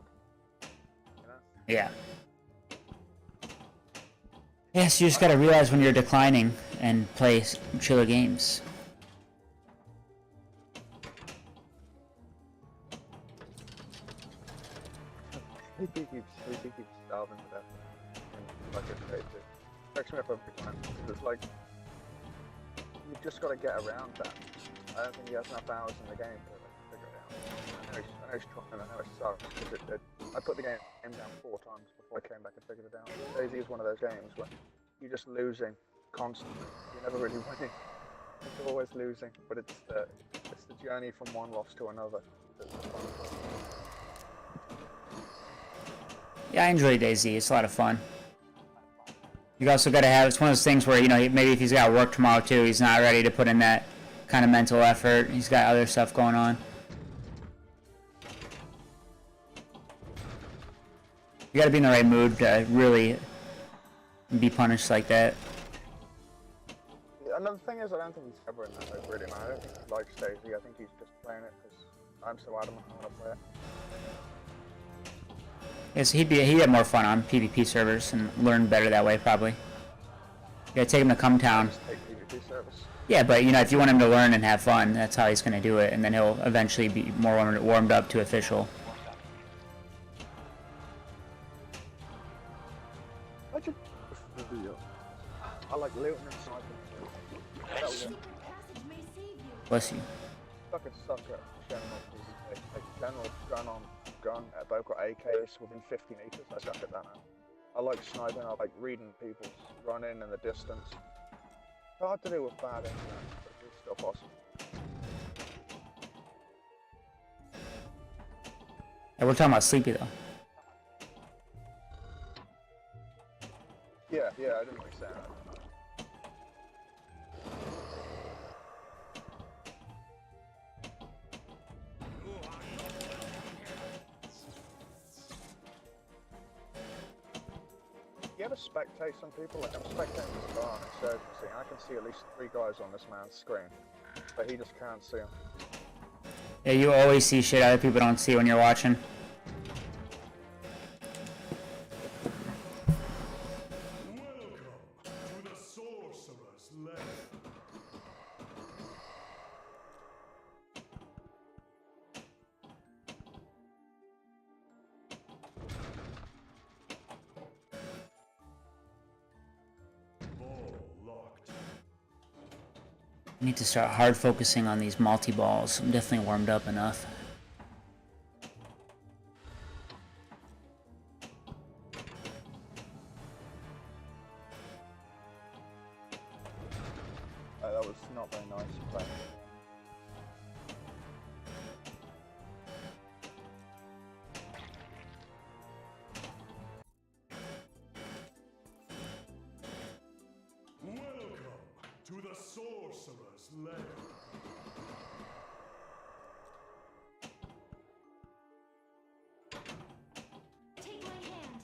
You know? Yeah. Yes, you just gotta realize when you're declining and play chiller games. Sleepy keeps starving to death. Like it's crazy. Text me up every time. It's like, you've just got to get around that. I don't think he has enough hours in the game to figure it out. I know he's trying, I know it sucks, because I put the game down 4 times before I came back and figured it out. Daisy is one of those games where you're just losing constantly. You're never really winning. You're always losing, but it's the journey from one loss to another that's fun. Yeah, I enjoy Daisy. It's a lot of fun. You also got to have, it's one of those things where, you know, maybe if he's got work tomorrow too, he's not ready to put in that kind of mental effort. He's got other stuff going on. You got to be in the right mood to really be punished like that. Yeah, another thing is, I don't think he's ever in that mode, really, man. I don't think he likes Daisy. I think he's just playing it because I'm so adamant I want to play it. Yes, he'd have more fun on PvP servers and learn better that way, probably. You gotta take him to Come Town. Just take PvP service. Yeah, but you know, if you want him to learn and have fun, that's how he's gonna do it, and then he'll eventually be more warmed up to official. I like looting and sniping. That was it. Secret passage may save you. Bless you. Sucker general. Like general gun at both got AKs within 50 meters. I suck at that now. I like sniping. I like reading people running in the distance. Hard to do with bad internet, but it's still possible. And we're talking about Sleepy though. Yeah, I didn't really say that. You ever spectate some people? Like I'm spectating this bar on Insurgency, and I can see at least 3 guys on this man's screen, but he just can't see them. Yeah, you always see shit other people don't see when you're watching. Welcome to the sorcerer's lair. Ball locked. I need to start hard focusing on these multi-balls. I'm definitely warmed up enough. That was not very nice play. Welcome to the sorcerer's lair. Take my hand.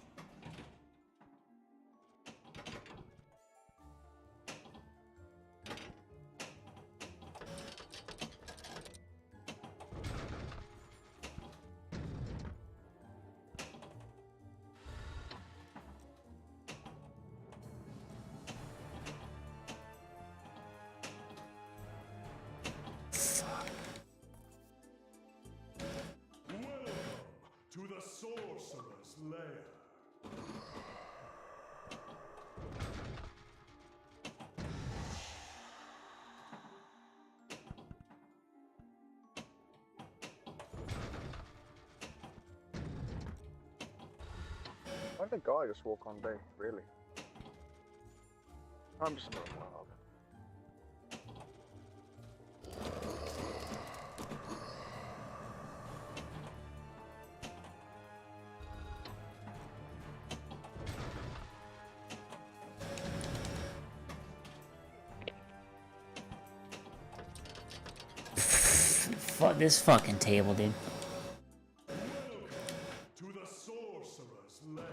Welcome to the sorcerer's lair. Why did the guy just walk on B, really? I'm just a little wild. Fuck this fucking table, dude. Welcome to the sorcerer's lair.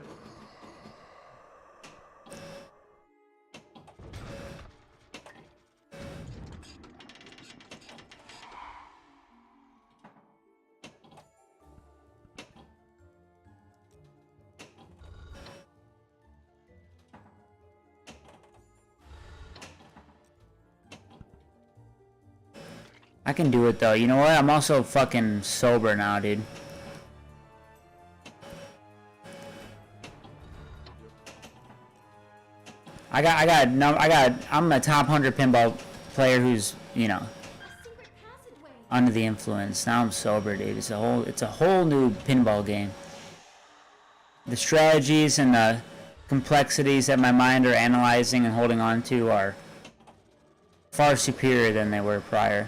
I can do it though. You know what? I'm also fucking sober now, dude. I'm a top 100 pinball player who's, you know, A secret passageway. under the influence. Now I'm sober, dude. It's a whole new pinball game. The strategies and the complexities that my mind are analyzing and holding on to are far superior than they were prior.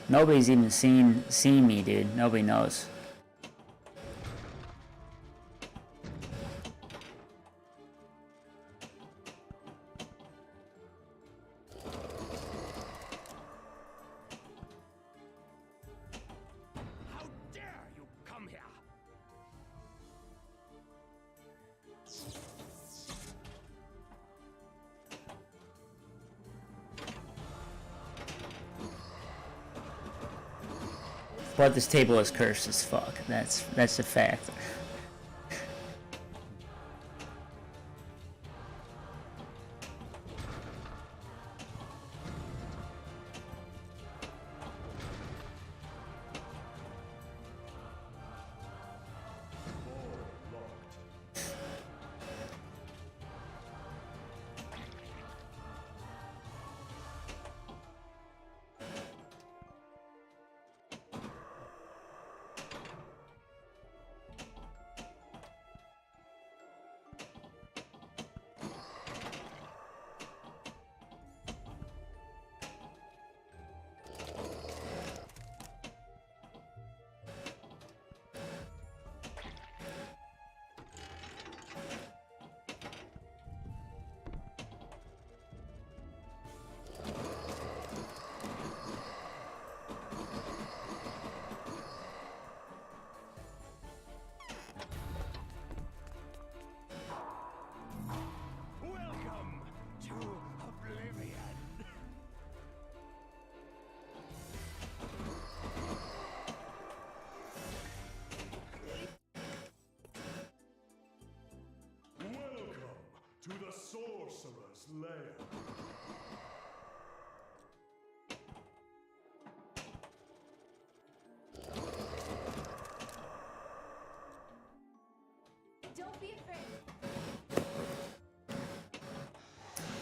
Nobody's even seen me, dude. Nobody knows. How dare you come here? But this table is cursed as fuck. That's a fact.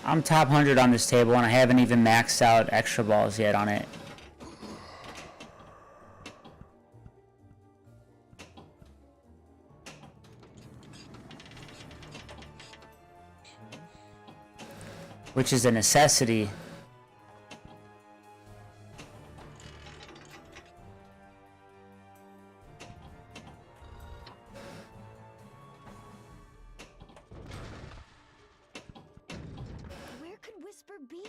I'm top 100 on this table, and I haven't even maxed out extra balls yet on it. Which is a necessity. Where could Whisper be?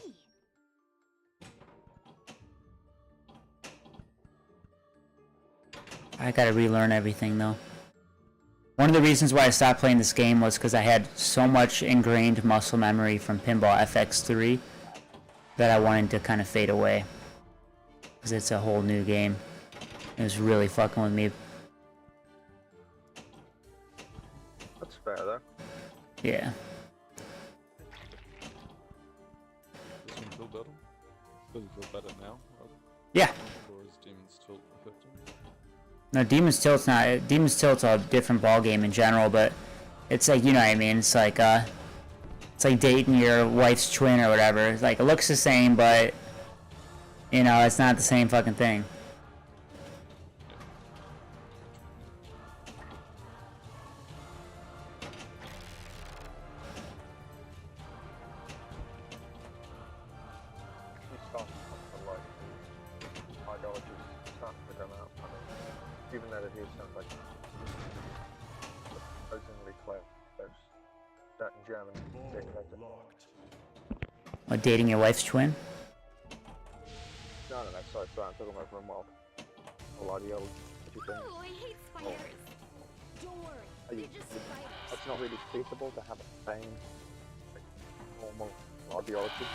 I gotta relearn everything though. One of the reasons why I stopped playing this game was because I had so much ingrained muscle memory from Pinball Fx 3 that I wanted to kind of fade away. Because it's a whole new game. It was really fucking with me. That's fair though. Yeah. Does this one feel better? Does it feel better now? Yeah. Or is Demon's Tilt affecting? No, Demon's Tilt's not. Demon's Tilt's a different ball game in general, but it's like, you know what I mean? It's like dating your wife's twin or whatever. It's like, it looks the same, but you know, it's not the same fucking thing. It's starting to like ideologies starting to come out. I mean, even though they do sound like supposedly close, certain German dictator. What, dating your wife's twin? No, sorry, I'm talking about Grimwald. Whole ideology thing. Oh, I hate spiders. Don't worry, Are you- they're just spiders. It's not really feasible to have the same like, normal ideology.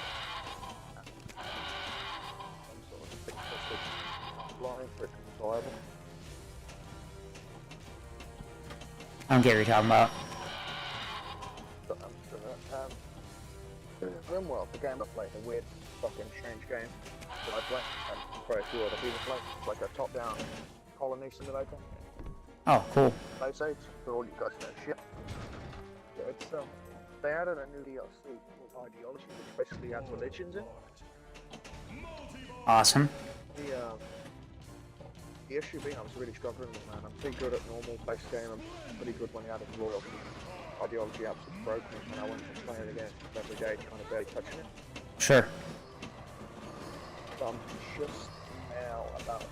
Some sort of simplistic line for it to be viable. I don't get what you're talking about. But, Grimwald, the game I play, a weird fucking strange game that I play, and quite a few other people play. It's like a top-down colony simulator. Oh, cool. Space Age, for all you guys know shit. Yeah, it's they added a new DLC called Ideology, which basically adds religions in. Awesome. The issue being I was really struggling with, man. I'm pretty good at normal base game, I'm pretty good when you added royalty. Ideology absolutely broke me, and I went from playing again every day, kind of barely touching it. Sure. So I'm just now about to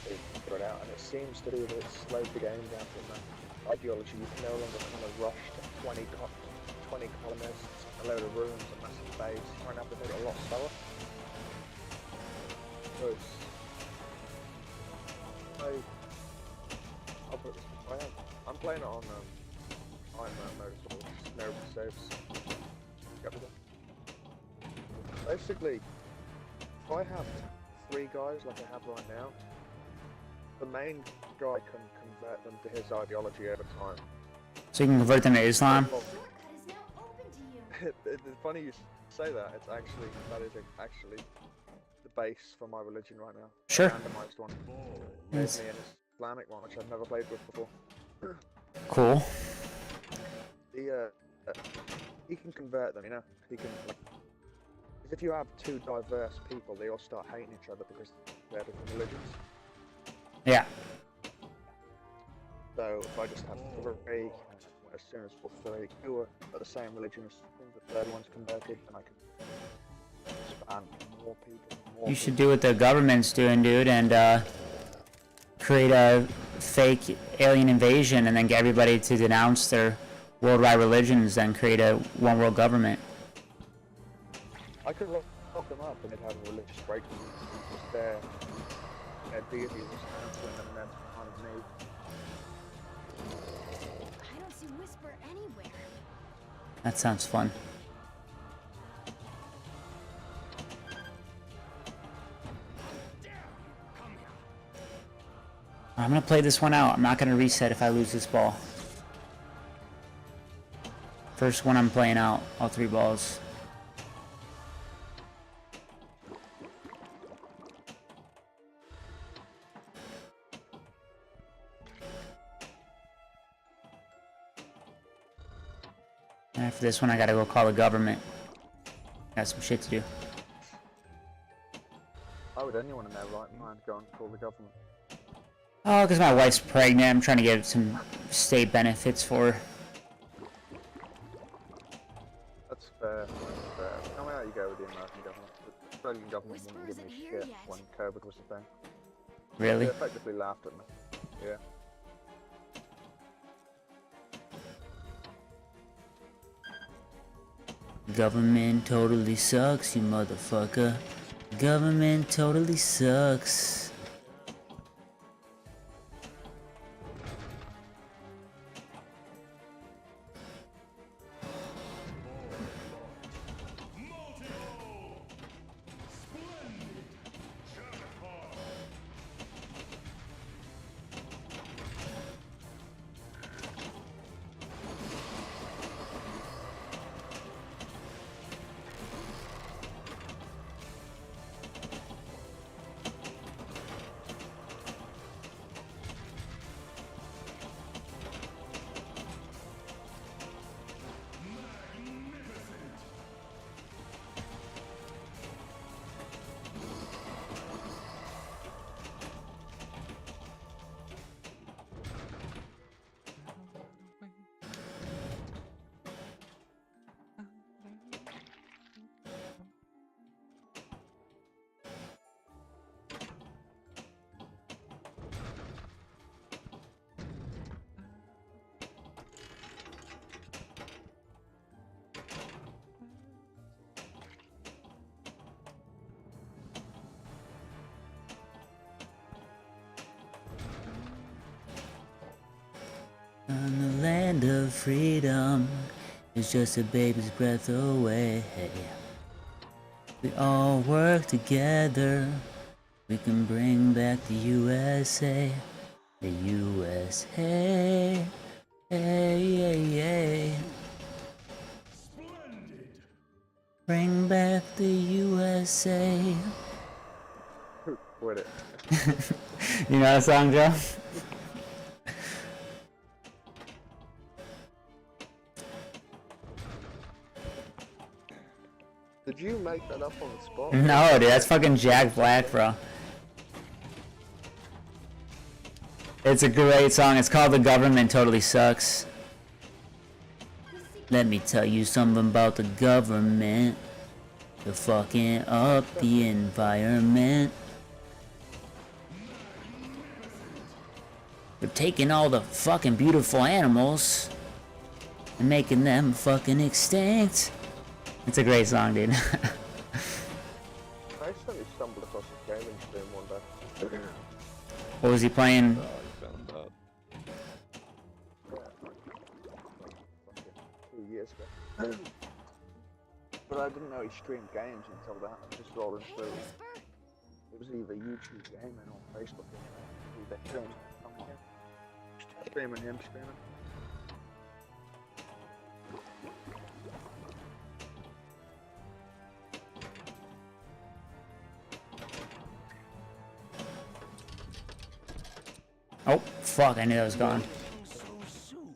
figure it out, and it seems to do that it slowed the game down from that. Ideology, you can no longer kind of rush to 20 colonists, a load of rooms, a massive base. You're going to have to make it a lot slower. So I'll put this way. I'm playing it on Iron Man mode as well, which is no saves. Yep. Basically, if I have 3 guys like I have right now, the main guy can convert them to his ideology over time. So you can convert them to Islam? Shortcut is now open to you. It's funny you say that. It's actually actually the base for my religion right now. Sure. A randomized one. Yes. Gives me an Islamic one, which I've never played with before. Cool. He can convert them, you know. He can. Like, if you have 2 diverse people, they all start hating each other because they're different religions. Yeah. So if I just have 3, as soon as 3 who are the same religion as the 3rd one's converted, then I can expand more people. You should do what the government's doing, dude, and create a fake alien invasion and then get everybody to denounce their worldwide religions and create a one world government. I could lock them up and they'd have a religious breakthrough. Because their deities is cancelling them and that's behind me. I don't see Whisper anywhere. That sounds fun. I'm gonna play this one out. I'm not gonna reset if I lose this ball. First one I'm playing out, all 3 balls. After this one, I gotta go call the government. Got some shit to do. Why would anyone in their right mind go and call the government? Oh, because my wife's pregnant. I'm trying to get some state benefits for her. That's fair. That's fair. Tell me how you go with the American government. The Australian government wouldn't give me shit when COVID was a thing. Really? They effectively laughed at me. Yeah. Government totally sucks, you motherfucker. Government totally sucks. On the land of freedom, it's just a baby's breath away. We all work together, we can bring back the USA. The USA. Hey, hey, hey. Bring back the USA. Quit it. You know that song, Joe? Did you make that up on the spot? No, dude, that's fucking Jack Black, bro. It's a great song. It's called The Government Totally Sucks. Let me tell you something about the government. They're fucking up the environment. They're taking all the fucking beautiful animals and making them fucking extinct. It's a great song, dude. I accidentally stumbled across his gaming stream one day. What was he playing? I found that. Fucking 2 years ago. But I didn't know he streamed games until that. I was just rolling through. It was either YouTube gaming or Facebook gaming. Either him coming in. Streaming him, streaming. Oh, fuck, I knew that was gone. So soon.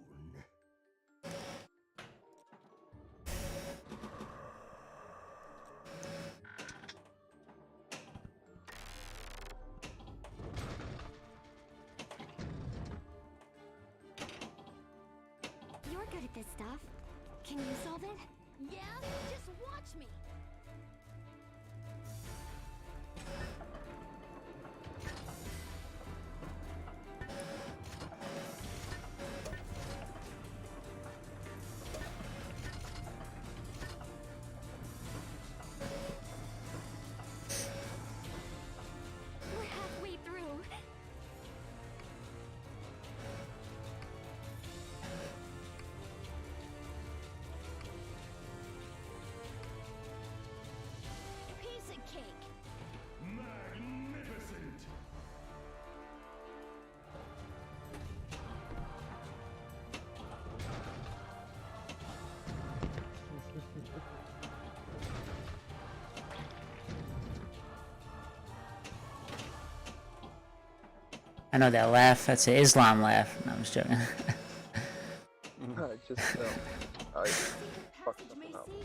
You're good at this stuff. Can you solve it? Yeah? Just watch me. We're halfway through. Piece of cake. Magnificent. I know that laugh. That's an Islam laugh. No, I'm just joking. Just,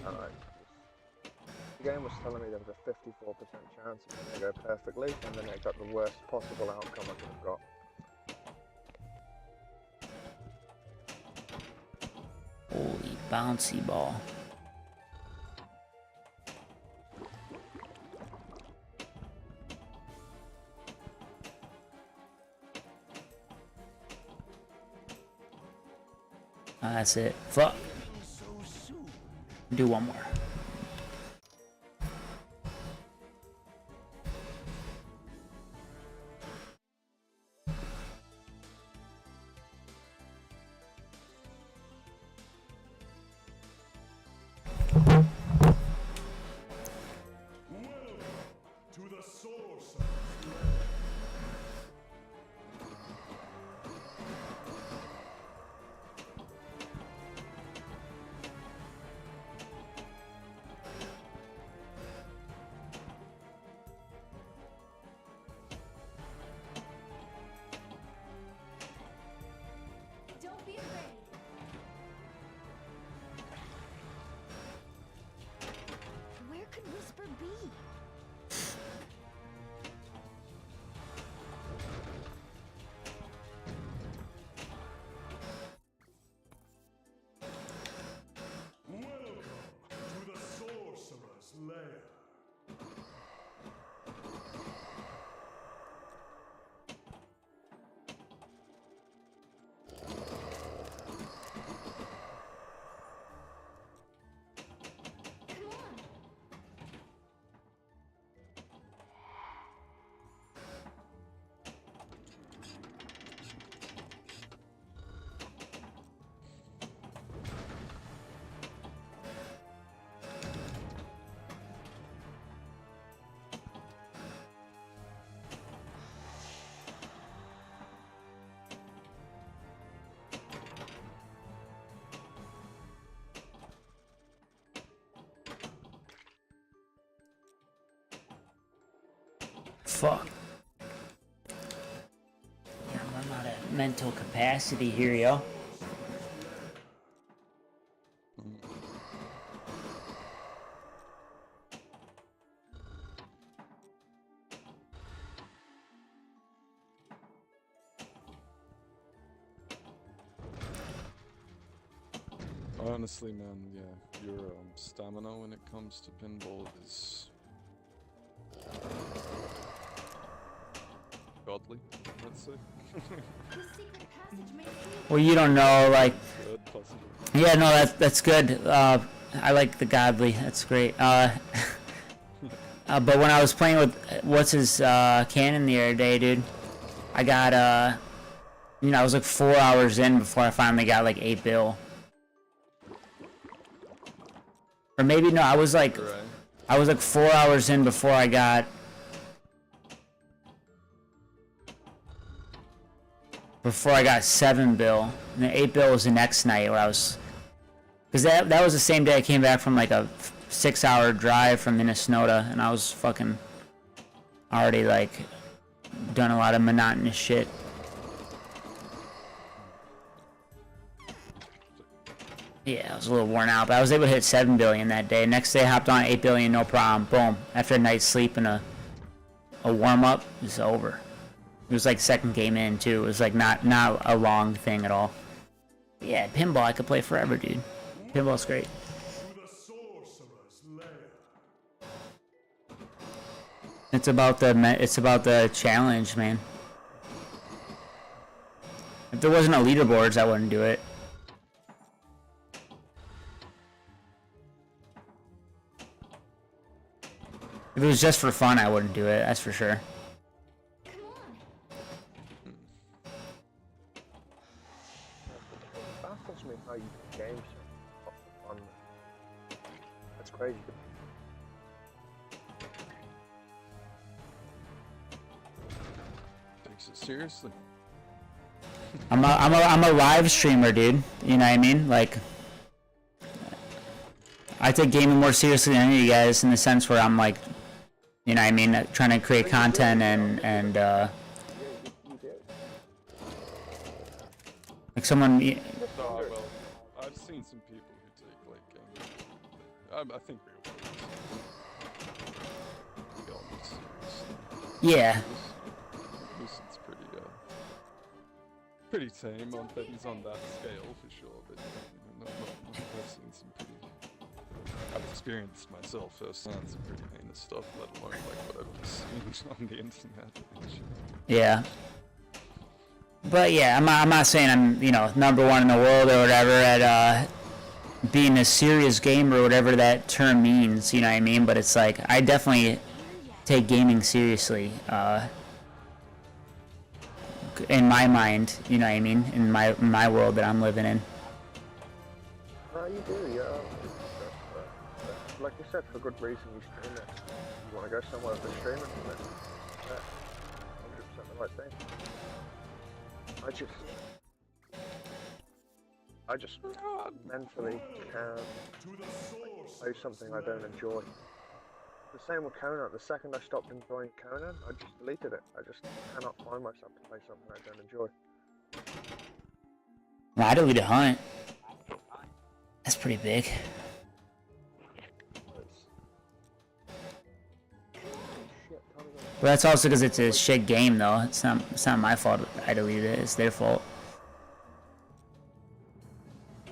Alright. The game was telling me there was a 54% chance of it going to go perfectly, and then it got the worst possible outcome I could have got. Holy bouncy ball. That's it. Fuck. Do one more. To the source. Don't be afraid. Where could Whisper be? Welcome to the sorcerer's lair. Come on. Fuck. Yeah, I'm out of mental capacity here, yo. Honestly, man, yeah, your stamina when it comes to pinball is godly, let's say. The secret passage may lead. Well, you don't know, like, Good, possible. yeah, no, that's good. I like the godly. That's great. But when I was playing with what's his cannon the other day, dude, I got I was like 4 hours in before I finally got like 8 bill. Or maybe no, I was like 4 hours in before I got. Before I got 7 bill, and then 8 bill was the next night where I was, because that was the same day I came back from like a 6-hour drive from Minnesota, and I was fucking already like done a lot of monotonous shit. Yeah, I was a little worn out, but I was able to hit 7 billion that day. Next day I hopped on 8 billion, no problem. Boom. After a night's sleep and a warm up, it's over. It was like second game in too. It was like not a long thing at all. Yeah, pinball I could play forever, dude. Pinball's great. To the sorcerer's lair. It's about the challenge, man. If there wasn't no leaderboards, I wouldn't do it. If it was just for fun, I wouldn't do it. That's for sure. Come on. It baffles me how you can game so fun. That's crazy. Takes it seriously. I'm a live streamer, dude. You know what I mean? Like, I take gaming more seriously than any of you guys in the sense where I'm like, you know what I mean, trying to create content and like someone. No, well, I've seen some people who take like I think we will. To be honest, seriously. Yeah. Lucian's pretty tame, but he's on that scale for sure. But I've seen some pretty. I've experienced myself firsthand some pretty heinous stuff, let alone like what I've just seen on the internet and shit. Yeah. But yeah, I'm not saying I'm, you know, #1 in the world or whatever at being a serious gamer or whatever that term means, you know what I mean? But it's like, I definitely take gaming seriously, in my mind, you know what I mean? In my world that I'm living in. No, you do, yeah. Like you said, for good reason you stream it. You want to go somewhere for streaming, then 100% the right thing. I just mentally can't play something I don't enjoy. The same with Conan. The second I stopped enjoying Conan, I just deleted it. I just cannot find myself to play something I don't enjoy. Well, I deleted Hunt. That's pretty big. But that's also because it's a shit game, though. It's not my fault I deleted it. It's their fault.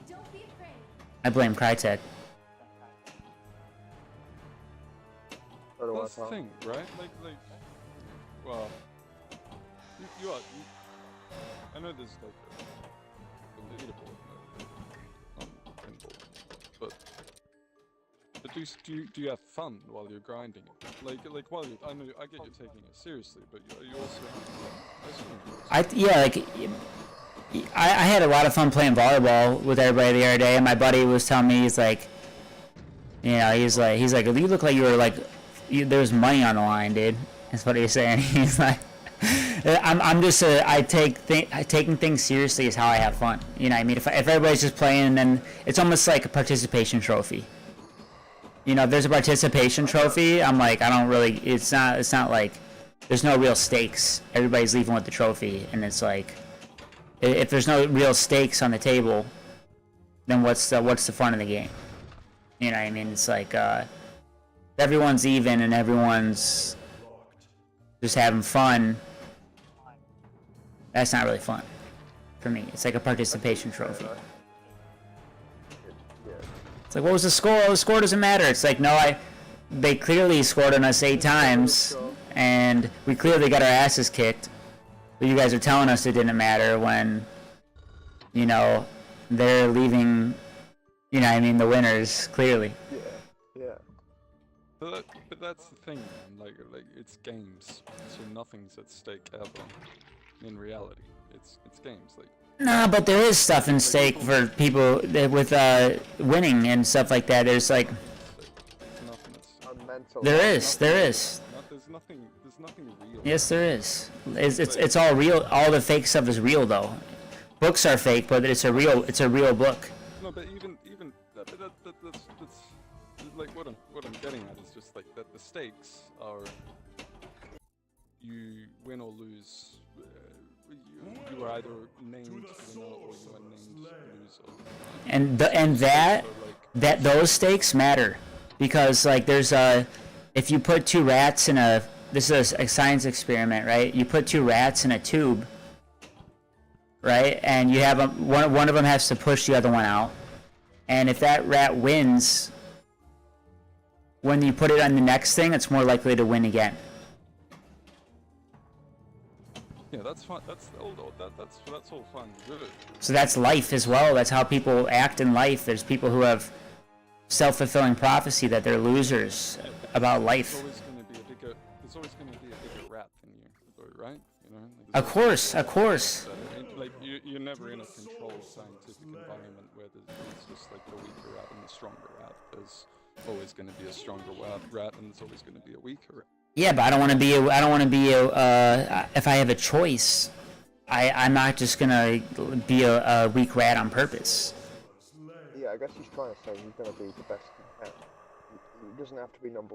Don't be afraid. I blame Crytek. That's the thing, right? Like, well, you are. I know there's like a leaderboard on Pinball, but do you have fun while you're grinding it? Like while you, I get you're taking it seriously, but you also have I had a lot of fun playing volleyball with everybody the other day, and my buddy was telling me, he's like, you know, he's like, you look like you were like, there's money on the line, dude. That's what he was saying. He's like, I'm just taking things seriously is how I have fun. You know what I mean? If everybody's just playing, then it's almost like a participation trophy. You know, if there's a participation trophy, I'm like, I don't really, it's not like, there's no real stakes. Everybody's leaving with the trophy, and it's like, if there's no real stakes on the table, then what's the fun of the game? You know what I mean? It's like, everyone's even and everyone's just having fun. That's not really fun for me. It's like a participation trophy. It's like, what was the score? Oh, the score doesn't matter. It's like, no, they clearly scored on us 8 times, and we clearly got our asses kicked. But you guys are telling us it didn't matter when, you know, they're leaving, you know what I mean, the winners, clearly. Yeah. But that's the thing, man. Like it's games, so nothing's at stake ever. In reality, it's games. Like. Nah, but there is stuff in stake for people with winning and stuff like that. There's like, there is. There's nothing real. Yes, there is. It's all real. All the fake stuff is real, though. Books are fake, but it's a real book. No, but even that's like what I'm getting at is just like that the stakes are you win or lose. You are either named winner or you are named loser. And those stakes matter, because like there's if you put 2 rats in this is a science experiment, right? You put 2 rats in a tube, right? And you have one of them has to push the other one out, and if that rat wins, when you put it on the next thing, it's more likely to win again. Yeah, that's fine. That's all fine and good. So that's life as well. That's how people act in life. There's people who have self-fulfilling prophecy that they're losers about life. There's always going to be a bigger rat than you, though, right? You know. Of course. Like you're never in a controlled scientific environment where it's just like the weaker rat and the stronger rat. There's always going to be a stronger rat, and there's always going to be a weaker rat. Yeah, but I don't want to be if I have a choice, I'm not just gonna be a weak rat on purpose. Yeah, I guess he's trying to say he's gonna be the best he can. He doesn't have to be #1. He's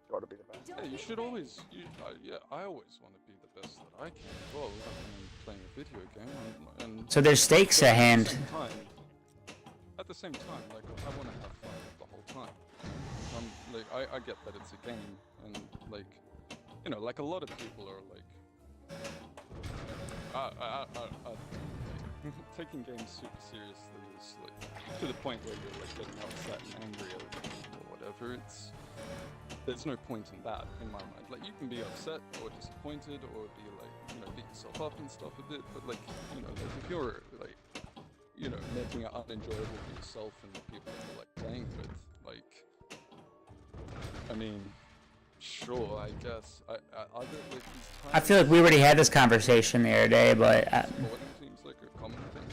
got to be the best. Yeah, you should always. I always want to be the best that I can as well. Playing a video game, and so there's stakes at hand. At the same time, like I want to have fun the whole time. Like I get that it's a game, and like, you know, like a lot of people are like, taking games super seriously is like to the point where you're like getting upset and angry over it or whatever. There's no point in that in my mind. Like you can be upset or disappointed or be like, you know, beat yourself up and stuff a bit, but like, you know, like if you're like, you know, making it unenjoyable for yourself and the people that you're like playing with, like, I mean, sure, I guess. Are there like these I feel like we already had this conversation the other day, but sporting teams like a common thing,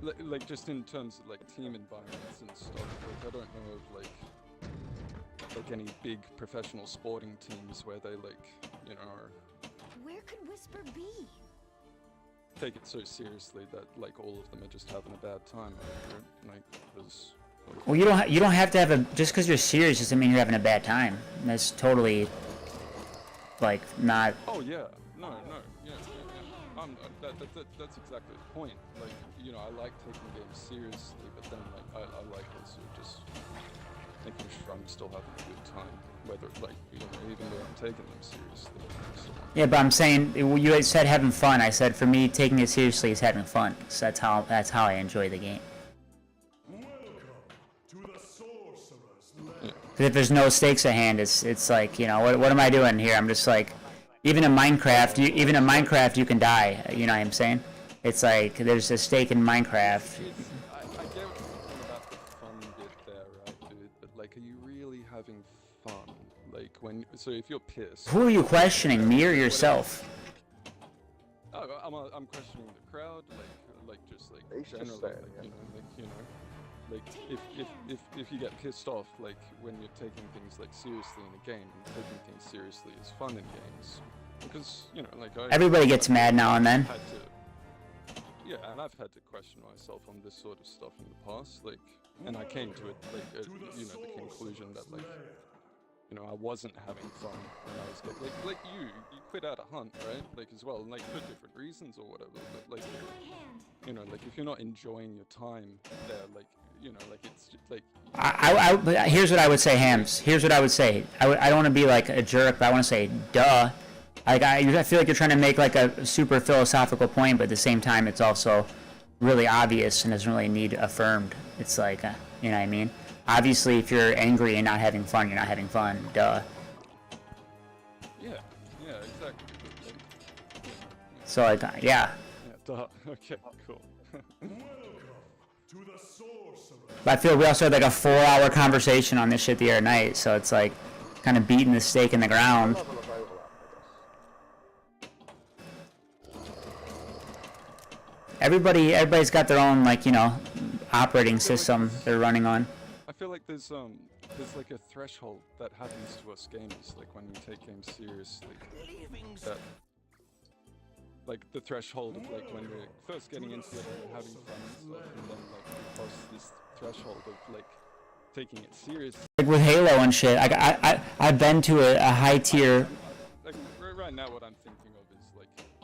you know, like just in terms of like team environments and stuff. Like I don't know of like any big professional sporting teams where they like, you know, are Where could Whisper be? take it so seriously that like all of them are just having a bad time. Like, because well, you don't have to have a just because you're serious doesn't mean you're having a bad time. That's totally like not. oh yeah, no, yeah. That's exactly the point. Like, you know, I like taking games seriously, but then like I like also just making sure I'm still having a good time, whether like, you know, even though I'm taking them seriously. So, Yeah, but I'm saying you had said having fun. I said for me taking it seriously is having fun. So that's how I enjoy the game. Welcome to the Sorcerer's Land. Because if there's no stakes at hand, it's like, you know, what am I doing here? I'm just like, even in Minecraft, you can die. You know what I'm saying? It's like there's a stake in Minecraft. I get what you're talking about the fun bit there, right, dude? But like, are you really having fun? Like so if you're pissed. Who are you questioning, me or yourself? Oh, I'm questioning the crowd, like just like He's just generally, saying, like, yeah. like if you get pissed off, like when you're taking things like seriously in a game, and taking things seriously is fun in games, because you know, like Everybody gets mad now and then. Yeah, and I've had to question myself on this sort of stuff in the past, like, and I came to it like you know, the conclusion that like, you know, I wasn't having fun when I was getting, like you quit out a hunt, right? Like as well, like for different reasons or whatever. But like, you know, like if you're not enjoying your time there, like, you know, like it's just, like. Here's what I would say, Hams. Here's what I would say. I don't want to be like a jerk, but I want to say, duh. Like I feel like you're trying to make like a super philosophical point, but at the same time, it's also really obvious and doesn't really need affirmed. It's like, you know what I mean? Obviously, if you're angry and not having fun, you're not having fun. Duh. Yeah, exactly. So like, yeah. Yeah, duh. Okay, cool. Welcome to the Sorcerer's But I feel we also had like a 4-hour conversation on this shit the other night, so it's like kind of beating the stake in the ground. Level of overlap, I guess. Everybody's got their own, like, you know, operating system they're running on. I feel like there's like a threshold that happens to us gamers, like when we take games seriously. That, like the threshold of like when we're first getting into it and having fun and stuff, and then like we cross this threshold of like taking it seriously. Like with Halo and shit, I've been to a high tier. Like right now, what I'm thinking of is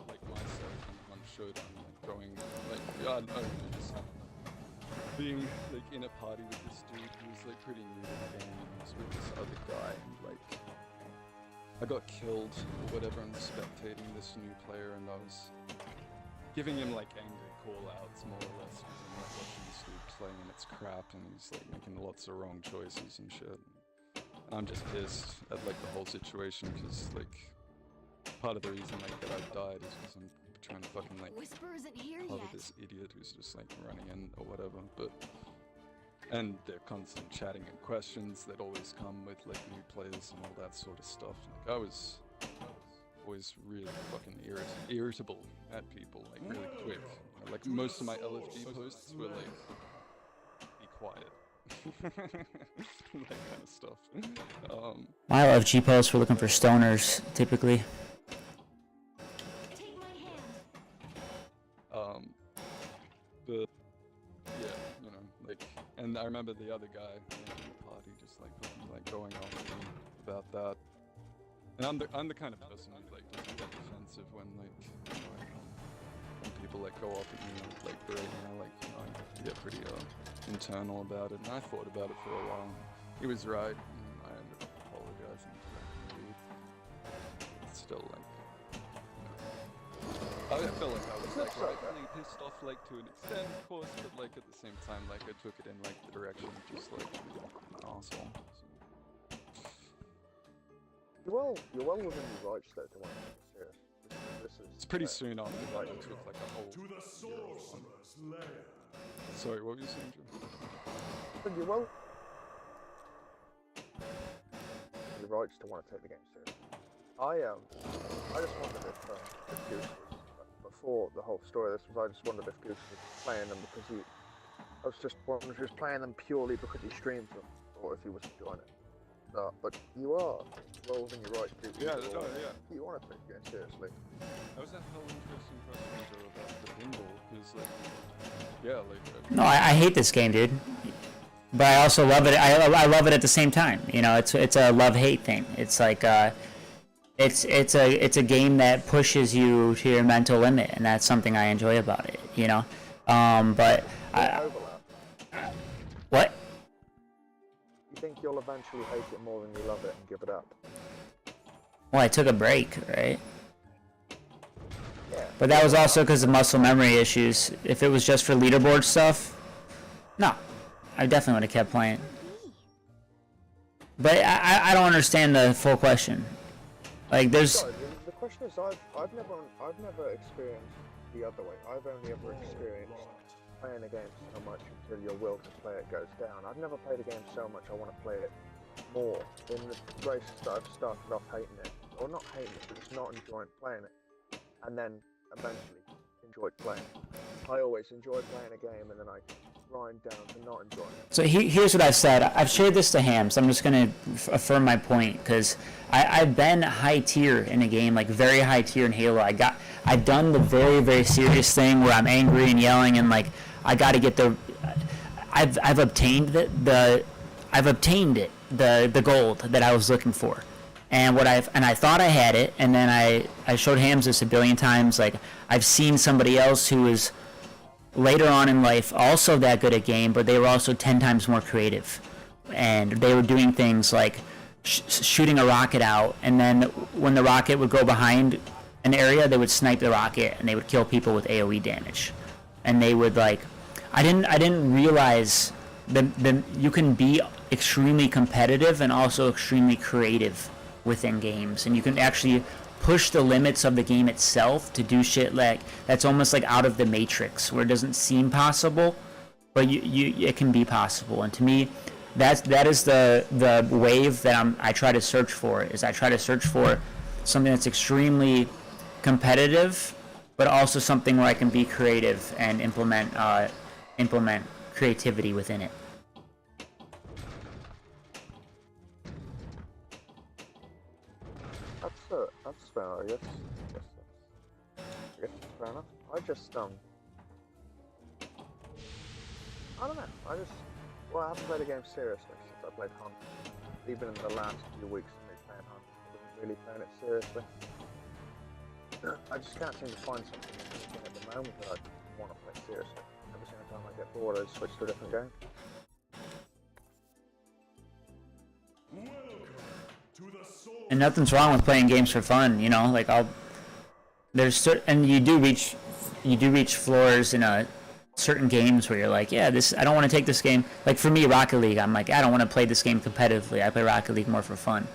like myself and one showdown, like going like just being like in a party with this dude who was like pretty new to the game, and he was with this other guy, and like I got killed or whatever, and spectating this new player, and I was giving him like angry call-outs more or less, because I'm like watching this dude playing and it's crap, and he's like making lots of wrong choices and shit. And I'm just pissed at like the whole situation, because like part of the reason like that I've died is because I'm trying to fucking like Whisper isn't here cover yet. this idiot who's just like running in or whatever, but. And they're constant chatting and questions that always come with like new players and all that sort of stuff. Like I was always really fucking irritable at people, like really quick. Like most of my LFG posts were like, be quiet. That kind of stuff. My LFG posts were looking for stoners, typically. Take my hand. But yeah, you know, like, and I remember the other guy in the party just like fucking, like going off at me about that. And I'm the kind of person who like doesn't get defensive when like, you know, when people like go off at me and like berate me, like, you know, I get pretty internal about it, and I thought about it for a while. He was right, and I ended up apologizing for that. Indeed. It's still like, I felt like I was like rightfully pissed off, like to an extent, of course, but like at the same time, like I took it in like the direction of just like an asshole. So. You're well within your rights though to want to take it serious. This is. It's pretty soon on that I took like a whole. To the sorcerer's lair. Sorry, what were you saying, Jim? But you're well. Your rights to want to take the game serious. I just wondered if Goose was before the whole story of this was. I just wondered if Goose was playing them because he. I was just wondering if he was playing them purely because he streams them, or if he was enjoying it. But you are well within your rights to. Yeah, yeah. You want to take the game seriously. That was a hell interesting question Joe, about the pinball, because like, yeah, like. No, I hate this game, dude. But I also love it. I love it at the same time. You know, it's a love-hate thing. It's like it's a game that pushes you to your mental limit, and that's something I enjoy about it. You know, but what? You think you'll eventually hate it more than you love it and give it up? Well, I took a break, right? Yeah. But that was also because of muscle memory issues. If it was just for leaderboard stuff, no, I definitely would have kept playing. But I don't understand the full question. Like, there's. Sorry, the question is, I've never experienced the other way. I've only ever experienced playing a game so much until your will to play it goes down. I've never played a game so much I want to play it more. In the races that I've started off hating it, or not hating it, but just not enjoying playing it, and then eventually enjoyed playing it. I always enjoy playing a game and then I grind down to not enjoying it. So here's what I've said. I've shared this to Hams. I'm just going to affirm my point, because I've been high tier in a game, like very high tier in Halo. I've done the very, very serious thing where I'm angry and yelling and like, I got to get the. I've obtained the gold that I was looking for, and I thought I had it, and then I showed Hams this a billion times. Like, I've seen somebody else who was later on in life also that good at game, but they were also 10 times more creative, and they were doing things like shooting a rocket out, and then when the rocket would go behind an area, they would snipe the rocket and they would kill people with AoE damage, and they would like. I didn't realize that you can be extremely competitive and also extremely creative within games, and you can actually push the limits of the game itself to do shit like that's almost like out of the matrix, where it doesn't seem possible, but it can be possible. And to me, that is the wave that I try to search for. I try to search for something that's extremely competitive, but also something where I can be creative and implement creativity within it. That's fair, I guess. I guess that's fair enough. I don't know. I haven't played a game seriously since I played Hunt. Even in the last few weeks of me playing Hunt, I wasn't really playing it seriously. I just can't seem to find something in this game at the moment that I want to play seriously. Every single time I get bored, I just switch to a different game. And nothing's wrong with playing games for fun, you know. Like and you do reach floors in certain games where you're like, yeah, I don't want to take this game. Like for me, Rocket League, I'm like, I don't want to play this game competitively. I play Rocket League more for fun,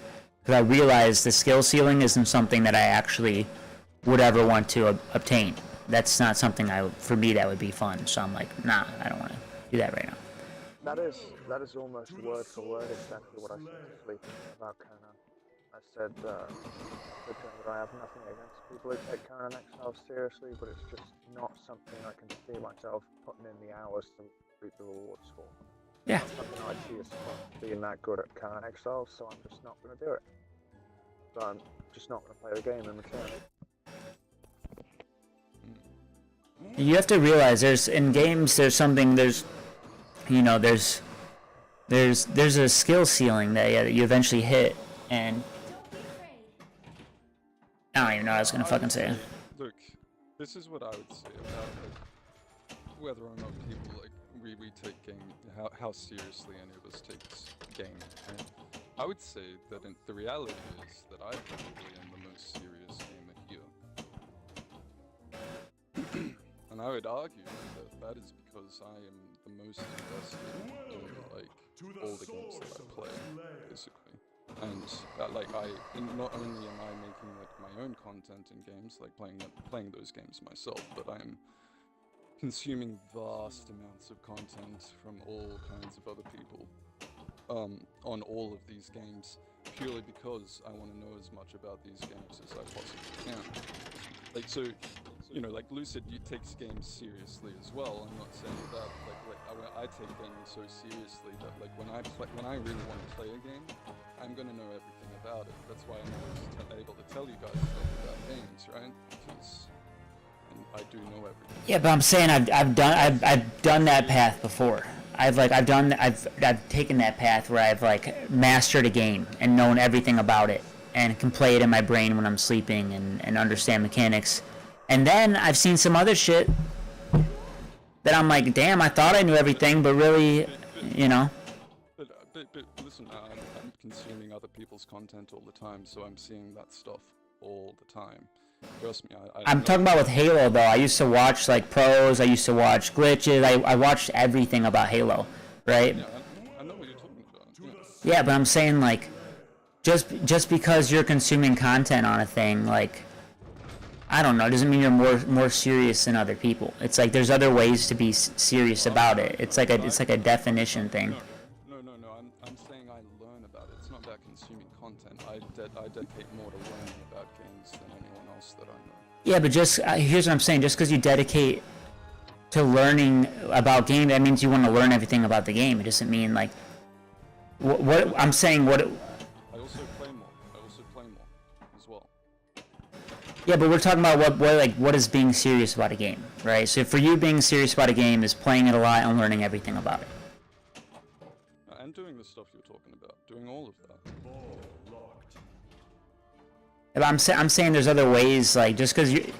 because I realize the skill ceiling isn't something that I actually would ever want to obtain. That's not something for me that would be fun. So I'm like, nah, I don't want to do that right now. That is almost word for word exactly what I said to Sleep about Conan. I said that I have nothing against people who take Conan Exiles seriously, but it's just not something I can see myself putting in the hours to reap the rewards for. Yeah. It's something I see as being that good at Conan Exiles, so I'm just not going to do it. So I'm just not going to play the game in return. You have to realize there's a skill ceiling that you eventually hit, and I don't even know what I was gonna fucking say. Look, this is what I would say about like, whether or not people like we take how seriously any of us takes gaming. And I would say that the reality is that I probably am the most serious gamer here. And I would argue that is because I am the most invested in like all the games that I play, basically. And not only am I making like my own content in games, like playing those games myself, but I'm consuming vast amounts of content from all kinds of other people on all of these games, purely because I want to know as much about these games as I possibly can. Like, so, you know, like Lucid takes games seriously as well. I'm not saying that. I take gaming so seriously that like when I really want to play a game, I'm gonna know everything about it. That's why I'm always able to tell you guys stuff about games, right? Because I do know everything. Yeah, but I'm saying I've done that path before. I've taken that path where I've like mastered a game and known everything about it and can play it in my brain when I'm sleeping and understand mechanics. And then I've seen some other shit that I'm like, damn, I thought I knew everything, but really, you know. But listen, I'm consuming other people's content all the time, so I'm seeing that stuff all the time. Trust me, I'm talking about with Halo, though. I used to watch, like, pros, I used to watch glitches, I watched everything about Halo, right? Yeah, I know what you're talking about. Yeah, but I'm saying, like, just because you're consuming content on a thing, like, I don't know, doesn't mean you're more serious than other people. It's like there's other ways to be serious about it. It's like a definition thing. No. I'm saying I learn about it. It's not about consuming content. I dedicate more to learning about games than anyone else that I know. Yeah, but just here's what I'm saying. Just because you dedicate to learning about game, that means you want to learn everything about the game. It doesn't mean like what I'm saying. I also play more as well. Yeah, but we're talking about what is being serious about a game, right? So for you, being serious about a game is playing it a lot and learning everything about it. And doing the stuff you're talking about, doing all of that. But I'm saying there's other ways. Like just because you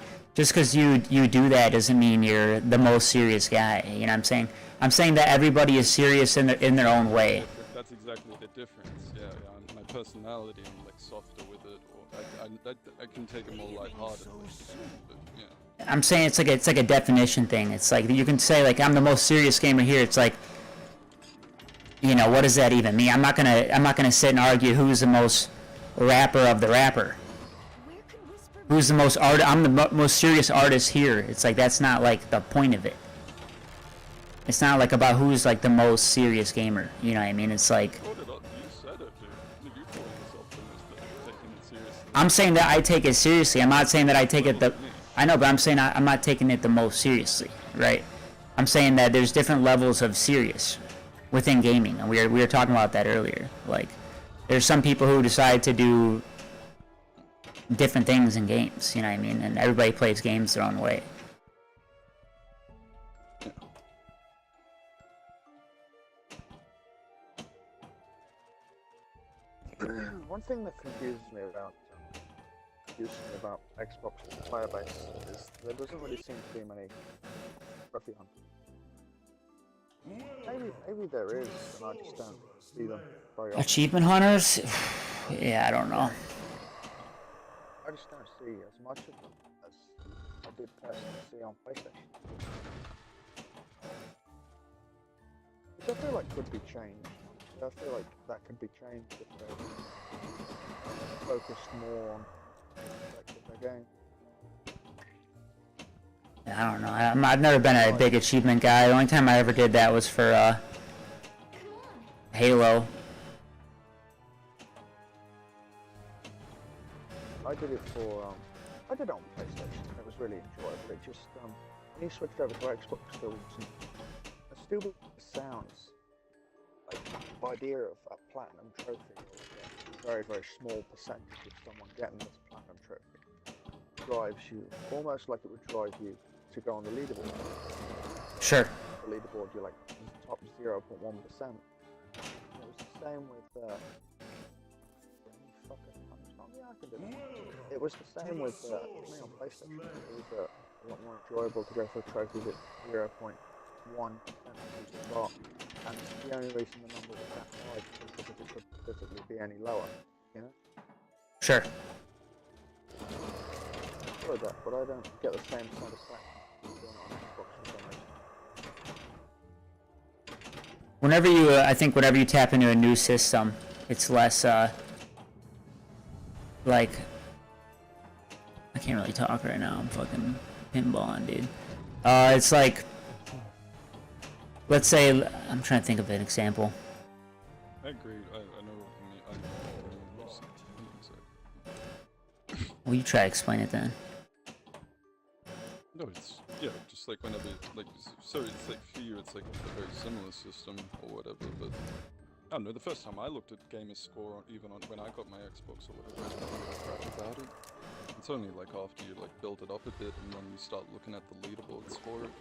do that doesn't mean you're the most serious guy. You know what I'm saying? I'm saying that everybody is serious in their own way. That's exactly the difference. Yeah. My personality, I'm like softer with it, or I can take it more lightheartedly. But yeah. I'm saying it's like a definition thing. It's like you can say like I'm the most serious gamer here. It's like, you know, what does that even mean? I'm not gonna sit and argue who's the most rapper of the rapper. Who's the most I'm the most serious artist here. It's like that's not like the point of it. It's not like about who's like the most serious gamer. You know what I mean? It's like You said it, dude. You told yourself taking it seriously. I'm saying that I take it seriously. I'm not saying that I take it I know, but I'm saying I'm not taking it the most seriously, right? I'm saying that there's different levels of serious within gaming, and we were talking about that earlier. Like, there's some people who decide to do different things in games, you know what I mean? And everybody plays games their own way. One thing that confuses me about Xbox's player base is there doesn't really seem to be many trophy hunters. Maybe there is, and I just don't see them very often. Achievement hunters? Yeah, I don't know. I just don't see as much of them as I did personally see on PlayStation. Which I feel like could be changed. I feel like that could be changed if they focused more on their game. I don't know. I've never been a big achievement guy. The only time I ever did that was for Halo. I did it for I did it on PlayStation. It was really enjoyable. It just when you switched over to Xbox, there was still sounds like the idea of a platinum trophy, or a very small percentage of someone getting this platinum trophy, drives you almost like it would drive you to go on the leaderboard. Sure. The leaderboard, you're like top 0.1%. It was the same with it was the same with me on PlayStation. It was a lot more enjoyable to go for trophies at 0.2%. 1 centimeter drop, and the only reason the number was that high is because it could physically be any lower, you know? Sure. I enjoy that, but I don't get the same satisfaction doing it on Xbox for some reason. Whenever you, I think whenever you tap into a new system, it's less, like, I can't really talk right now, I'm fucking pinballing, dude. It's like, let's say, I'm trying to think of an example. I agree. I know what you mean. Exactly. Well, you try to explain it then. No, it's yeah, just like whenever like so it's like for you it's like a very similar system or whatever, but I don't know, the first time I looked at gamer score on, even on when I got my Xbox or whatever, I didn't really crap about it. It's only like after you like build it up a bit and then you start looking at the leaderboards for it,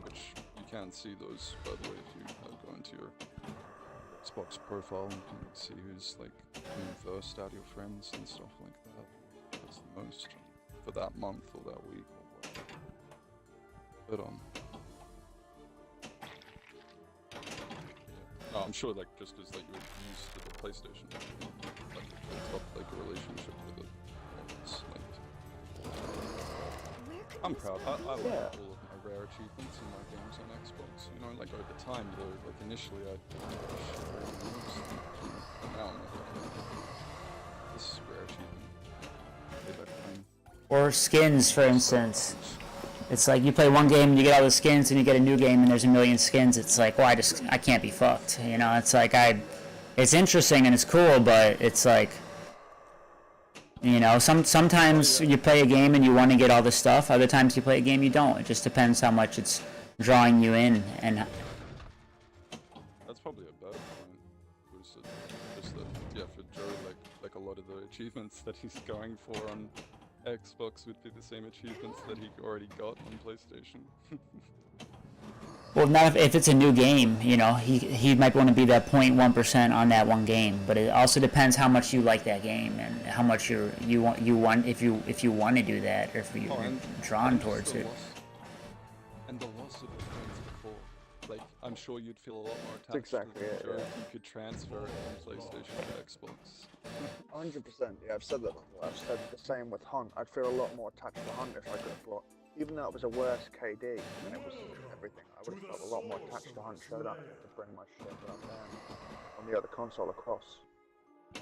which you can see those by the way if you go into your Xbox profile and you can like, see who's like coming first out of your friends and stuff like that. That's the most for that month or that week or whatever. But yeah. No, I'm sure like just because like you're used to the PlayStation, like it's up like a relationship with it. It's like I'm proud. I like all of my rare achievements in my games on Xbox. You know, like over time though, like initially I now I'm like, this is a rare achievement. Or skins, for instance. It's like you play one game and you get all the skins, and you get a new game and there's a million skins. It's like, well, I can't be fucked. You know, it's like it's interesting and it's cool, but it's like, you know, sometimes you play a game and you want to get all the stuff. Other times you play a game you don't. It just depends how much it's drawing you in. And that's probably a better point. Just that, yeah, for Joe, like a lot of the achievements that he's going for on Xbox would be the same achievements that he already got on PlayStation. well, not if it's a new game, you know, he might want to be that 0.1% on that one game, but it also depends how much you like that game and how much you want if you want to do that or if you're drawn towards it. And the loss of the points before, like I'm sure you'd feel a lot more attached to the Joe if you could transfer it from PlayStation to Xbox. 100%. Yeah, I've said that before. I've said the same with Hunt. I'd feel a lot more attached to Hunt if I could have brought, even though it was a worse KD and it was everything, I would have felt a lot more attached to Hunt showed up to bring my shit up on the other console across.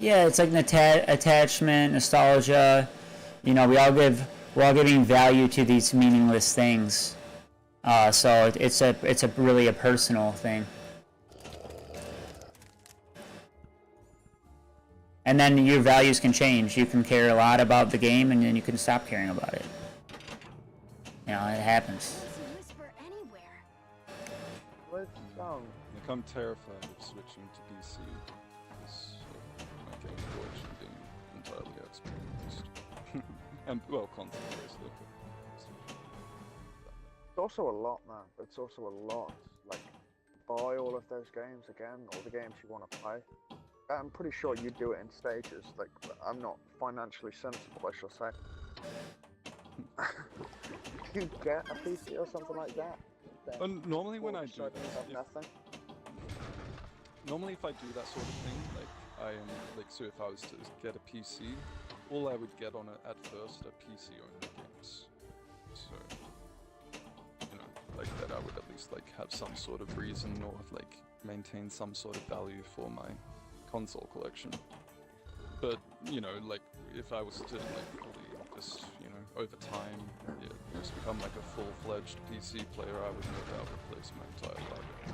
Yeah, it's like an attachment, nostalgia. You know, we're all giving value to these meaningless things. So it's a really a personal thing. And then your values can change. You can care a lot about the game, and then you can stop caring about it. You know, it happens. Like I'm terrified of switching to PC because my game collection being entirely Xbox and well, console basically. It's also a lot, man. It's also a lot. Like, buy all of those games again, all the games you want to play. I'm pretty sure you do it in stages. Like, I'm not financially sensible, I shall say. You get a PC or something like that. Normally when I do that, nothing. Normally if I do that sort of thing, like I am like so if I was to get a PC, all I would get on it at first are PC only games. So you know, like that I would at least like have some sort of reason or like maintain some sort of value for my console collection. But you know, like if I was to like fully just, you know, over time, yeah, just become like a full-fledged PC player, I would no doubt replace my entire library.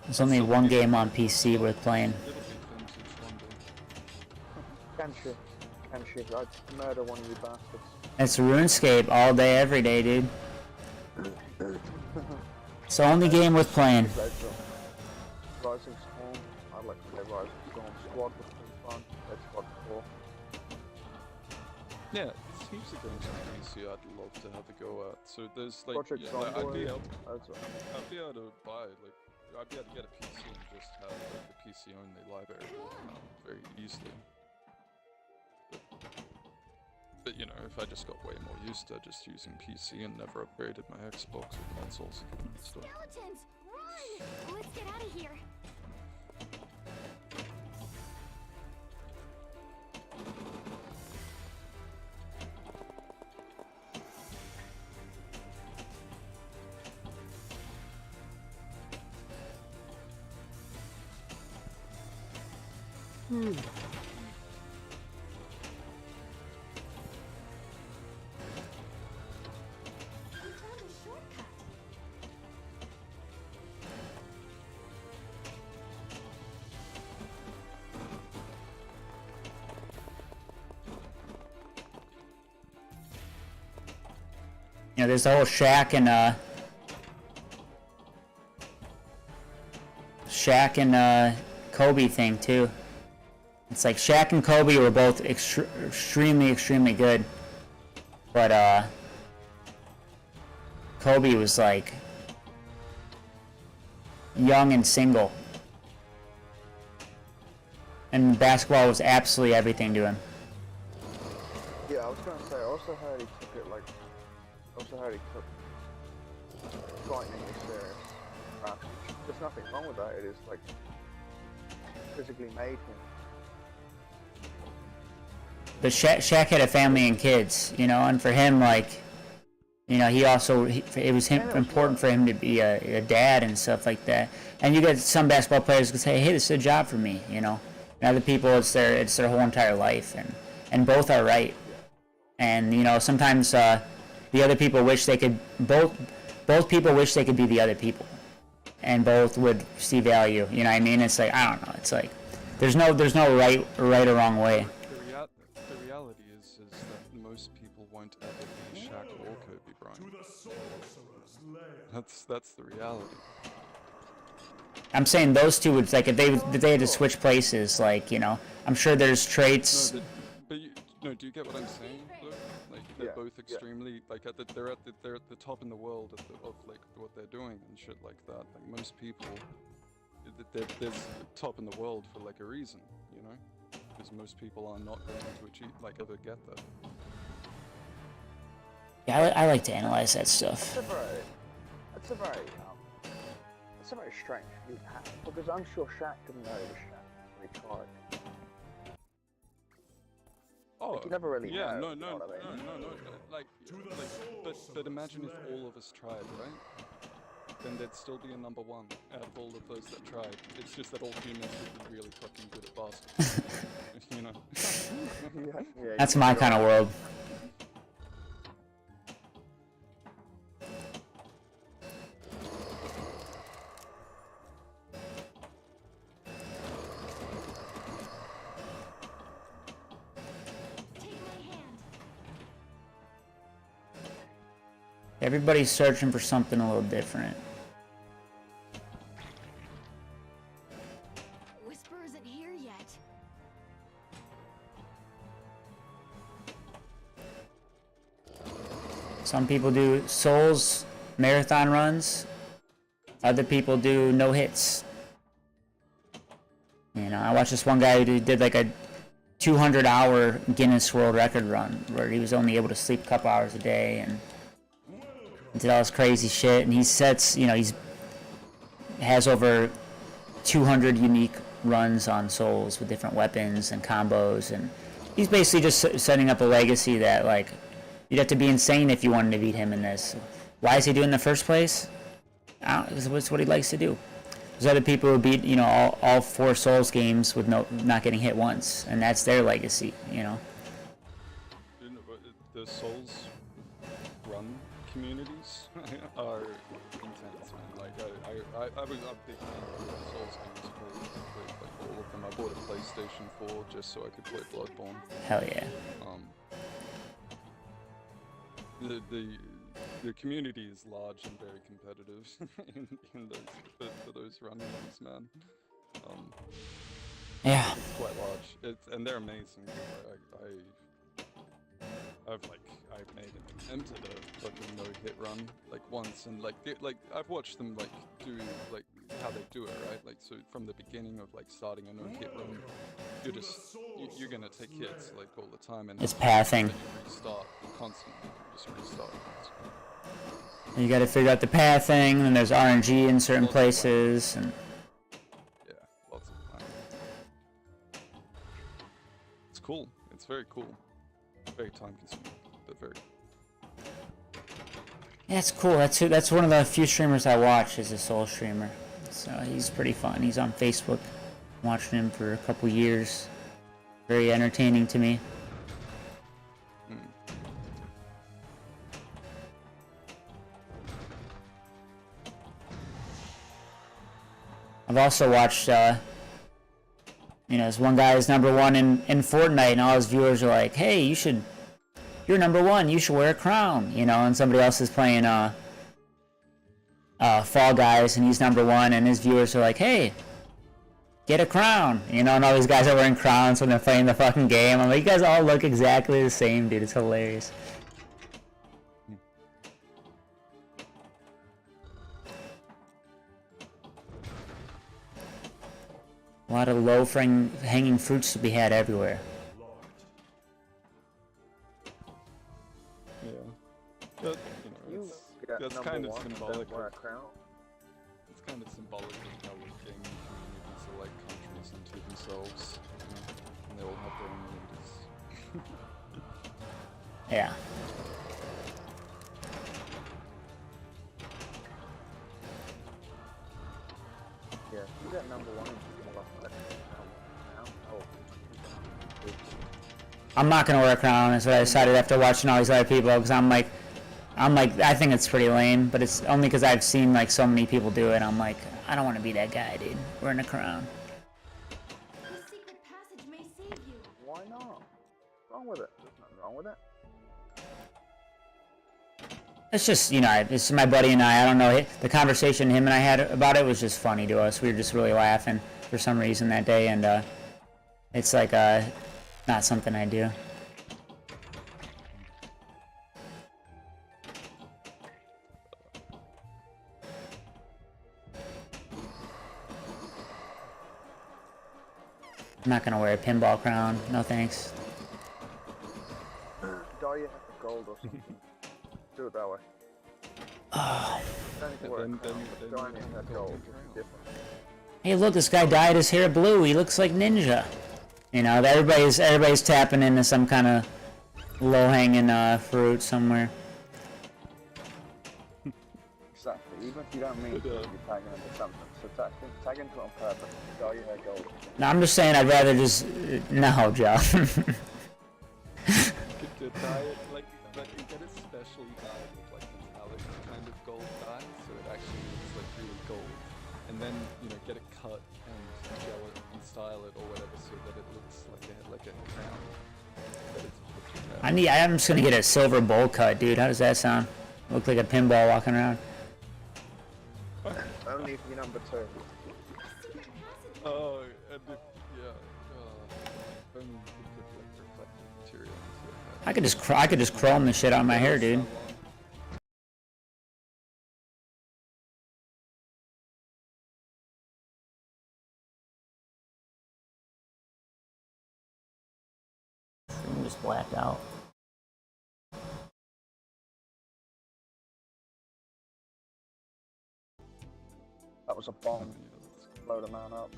There's only one game on PC worth playing. It'll be vintage one day. Kenshi, I'd murder one of you bastards. It's RuneScape all day, every day, dude. It's the only game worth playing. Rising Storm, I'd like to play Rising Storm. Squad was pretty fun. Played Squad before. Yeah, there's heaps of games on PC I'd love to have a go at. So there's like, Project yeah, like, I'd be able to buy, like, I'd be able to get a PC and just have like, the PC only library very easily. But you know, if I just got way more used to just using PC and never upgraded my Xbox or consoles and stuff. Skeletons! Run! Let's get out of here. We found a shortcut. You know, there's the whole Shaq and Kobe thing too. It's like Shaq and Kobe were both extremely good, but Kobe was like young and single, and basketball was absolutely everything to him. Yeah, I was gonna say. I also heard he took it like. Frightening is serious. There's nothing wrong with that. It is like physically made him. But Shaq had a family and kids, you know, and for him, like, you know, it was important for him to be a dad and stuff like that. And you get some basketball players who say, hey, this is a job for me, you know. And other people, it's their whole entire life, and both are right. And, you know, sometimes the other people wish they could, both people wish they could be the other people. And both would see value, you know what I mean? It's like, I don't know, it's like, there's no right or wrong way. The reality is that most people won't ever be Shaq or Kobe Bryant. That's the reality. I'm saying those two would, like, if they had to switch places, like, you know, I'm sure there's traits. No, do you get what I'm saying? Though? Like they're both extremely they're at the top in the world of like what they're doing and shit like that. Like most people, they're top in the world for like a reason, you know, because most people are not going to achieve ever get there. Yeah, I like to analyze that stuff. It's a very strange view to have, because I'm sure Shaq didn't know he was Shaq when he tried. Oh, like, you never really yeah, know. no. But imagine if all of us tried, right? Then there'd still be a number one out of all of those that tried. It's just that all humans would be really fucking good at basketball. You know? That's my kind of world. Everybody's searching for something a little different. Whisper isn't here yet. Some people do Souls marathon runs. Other people do no hits. You know, I watched this one guy who did like a 200-hour Guinness World Record run where he was only able to sleep a couple hours a day and did all this crazy shit. And he sets, you know, has over 200 unique runs on Souls with different weapons and combos, and he's basically just setting up a legacy that, like, you'd have to be insane if you wanted to beat him in this. Why is he doing it in the first place? It's what he likes to do. There's other people who beat, you know, all 4 Souls games with not getting hit once, and that's their legacy, you know. The Souls run communities are intense, man. Like I was a big fan of the Souls games, played like all of them. I bought a PlayStation 4 just so I could play Bloodborne. Hell yeah. The community is large and very competitive in those for those run ones, man. Yeah. It's quite large. And they're amazing. I've made an attempt at a fucking no-hit run like once, and like I've watched them like do like how they do it, right? Like so from the beginning of like starting a no-hit run you're gonna take hits like all the time, and It's pathing. then you restart constantly. You just restart constantly. You got to figure out the pathing, and there's RNG in certain places, and Yeah, lots of planning. It's cool. It's very cool. Very time consuming, but very. yeah, it's cool. That's one of the few streamers I watch is a Soul streamer. So he's pretty fun. He's on Facebook. I'm watching him for a couple years. Very entertaining to me. I've also watched, this one guy is #1 in Fortnite, and all his viewers are like, "Hey, you're #1. You should wear a crown," And somebody else is playing Fall Guys, and he's #1, and his viewers are like, "Hey, get a crown," And all these guys are wearing crowns when they're playing the fucking game. I'm like, you guys all look exactly the same, dude. It's hilarious. A lot of low-hanging fruits to be had everywhere. Yeah. But, that's kind of symbolic. It's kind of symbolic of how gaming communities are like countries unto themselves, and they all have their own leaders. Yeah. Yeah, you got #1. I'm not gonna wear a crown. That's what I decided after watching all these other people, because I'm like, I think it's pretty lame, but it's only because I've seen like so many people do it. I'm like, I don't want to be that guy, dude. Wearing a crown. The secret passage may save you. Why not? What's wrong with it? There's nothing wrong with it. It's just, it's my buddy and I don't know, the conversation him and I had about it was just funny to us. We were just really laughing for some reason that day, and it's like not something I do. I'm not gonna wear a pinball crown. No thanks. Dye your hair gold or something. Do it that way. Don't need to wear a crown, but dyeing your hair gold is different. Hey, look, this guy dyed his hair blue. He looks like Ninja. Everybody's tapping into some kind of low-hanging fruit somewhere. Exactly. Even if you don't mean to, you're tagging into something. So tag into it on purpose. Dye your hair gold. No, I'm just saying I'd rather just... No, Joe. Could dye it like you get a specially dyed with like metallic kind of gold dye, so it actually looks like really gold. And then, get it cut and gel it and style it or whatever so that it looks like a crown. That it's I'm just gonna get a silver bowl cut, dude. How does that sound? Look like a pinball walking around. Only if you're #2. Oh, and if, yeah, only if you put like reflective material into it. I could just chrome the shit out of my hair, dude. I'm just blacked out. That was a bomb. Load a man up.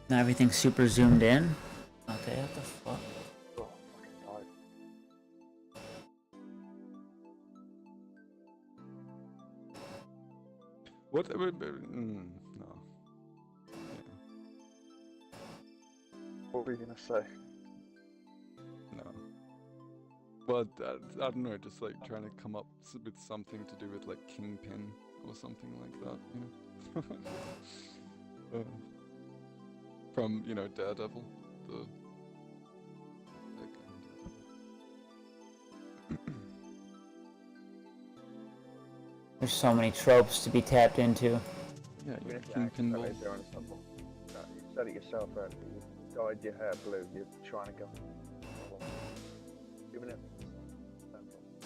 Now everything's super zoomed in. Okay, what the fuck? Oh, fucking died. What? No. What were you gonna say? No. Well, I don't know, just like trying to come up with something to do with like Kingpin or something like that, From, Daredevil, the... There's so many tropes to be tapped into. Yeah, Even if you Kingpin accidentally will... doing something. You said it yourself earlier. You dyed your hair blue. You're trying to go. Even if you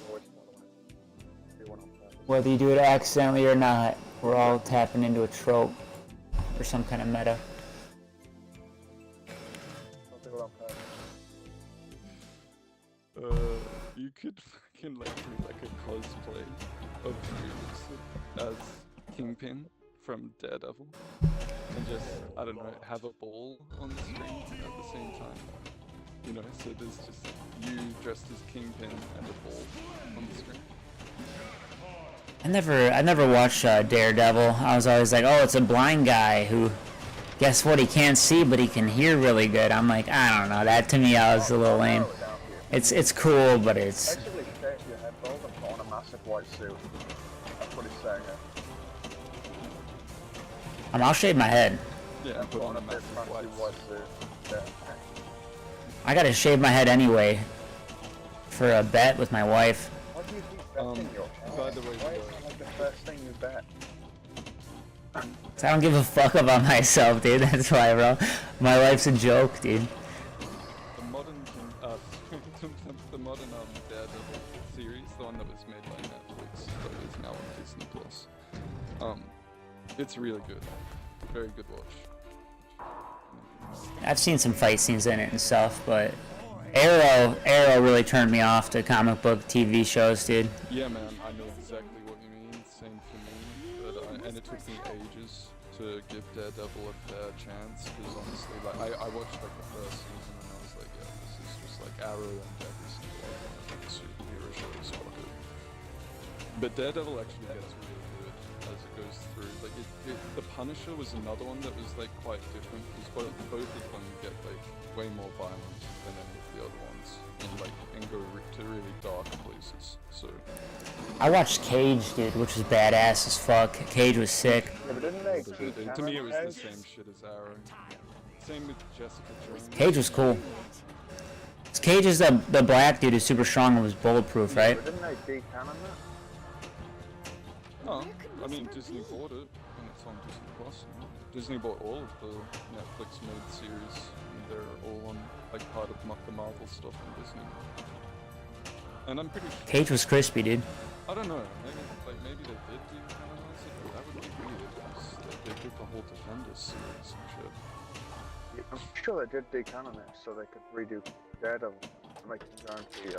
always want to do one on purpose. Whether you do it accidentally or not. We're all tapping into a trope or some kind of meta. Something wrong with You could fucking like do like a cosplay of you as Kingpin from Daredevil, and just, I don't know, have a ball on the screen at the same time. You know, so there's just you dressed as Kingpin and a ball on the screen. I never watched Daredevil. I was always like, oh, it's a blind guy who, guess what, he can't see but he can hear really good. I'm like, I don't know, that to me I was a little lame. It's cool, but it's... Basically, shave your head bald and put on a massive white suit. That's what he's saying. I'll shave my head. Yeah, and put on a big massive fancy white suit. Yeah. I gotta shave my head anyway for a bet with my wife. What do you think betting your by the way, Why is that like the first thing you bet? 'Cause I don't give a fuck about myself, dude. That's why, bro. My life's a joke, dude. the modern the modern Daredevil series, the one that was made by Netflix, that is now on Disney Plus. It's really good. Very good watch. I've seen some fight scenes in it and stuff, but Arrow really turned me off to comic book TV shows, dude. Yeah, man, I know exactly what you mean. Same for me. But and it took me ages to give Daredevil a fair chance, because honestly, like I watched like the first season and I was like, yeah, this is just like Arrow and every single other one of the superhero shows. Fuck it. But Daredevil actually gets really good as it goes through. Like the Punisher was another one that was like quite different, because both of them get like way more violent than any of the other ones, and go to really dark places. So I watched Cage, dude, which was badass as fuck. Cage was sick. Yeah, but didn't they to me it was the same shit as Arrow. Same with Jessica Jones. Cage was cool. Cage is the black dude who's super strong and was bulletproof, right? But didn't they decanon that? Oh, I mean Disney bought it, and it's on Disney Plus. You know? Disney bought all of the Netflix made series, and they're all on like part of the Marvel stuff on Disney. And I'm pretty sure. Cage was crispy, dude. I don't know. Maybe they did decanonize it, but that would be weird because they did the whole Defenders series and shit. Yeah, I'm sure they did decanon it so they could redo Daredevil to make it guarantee.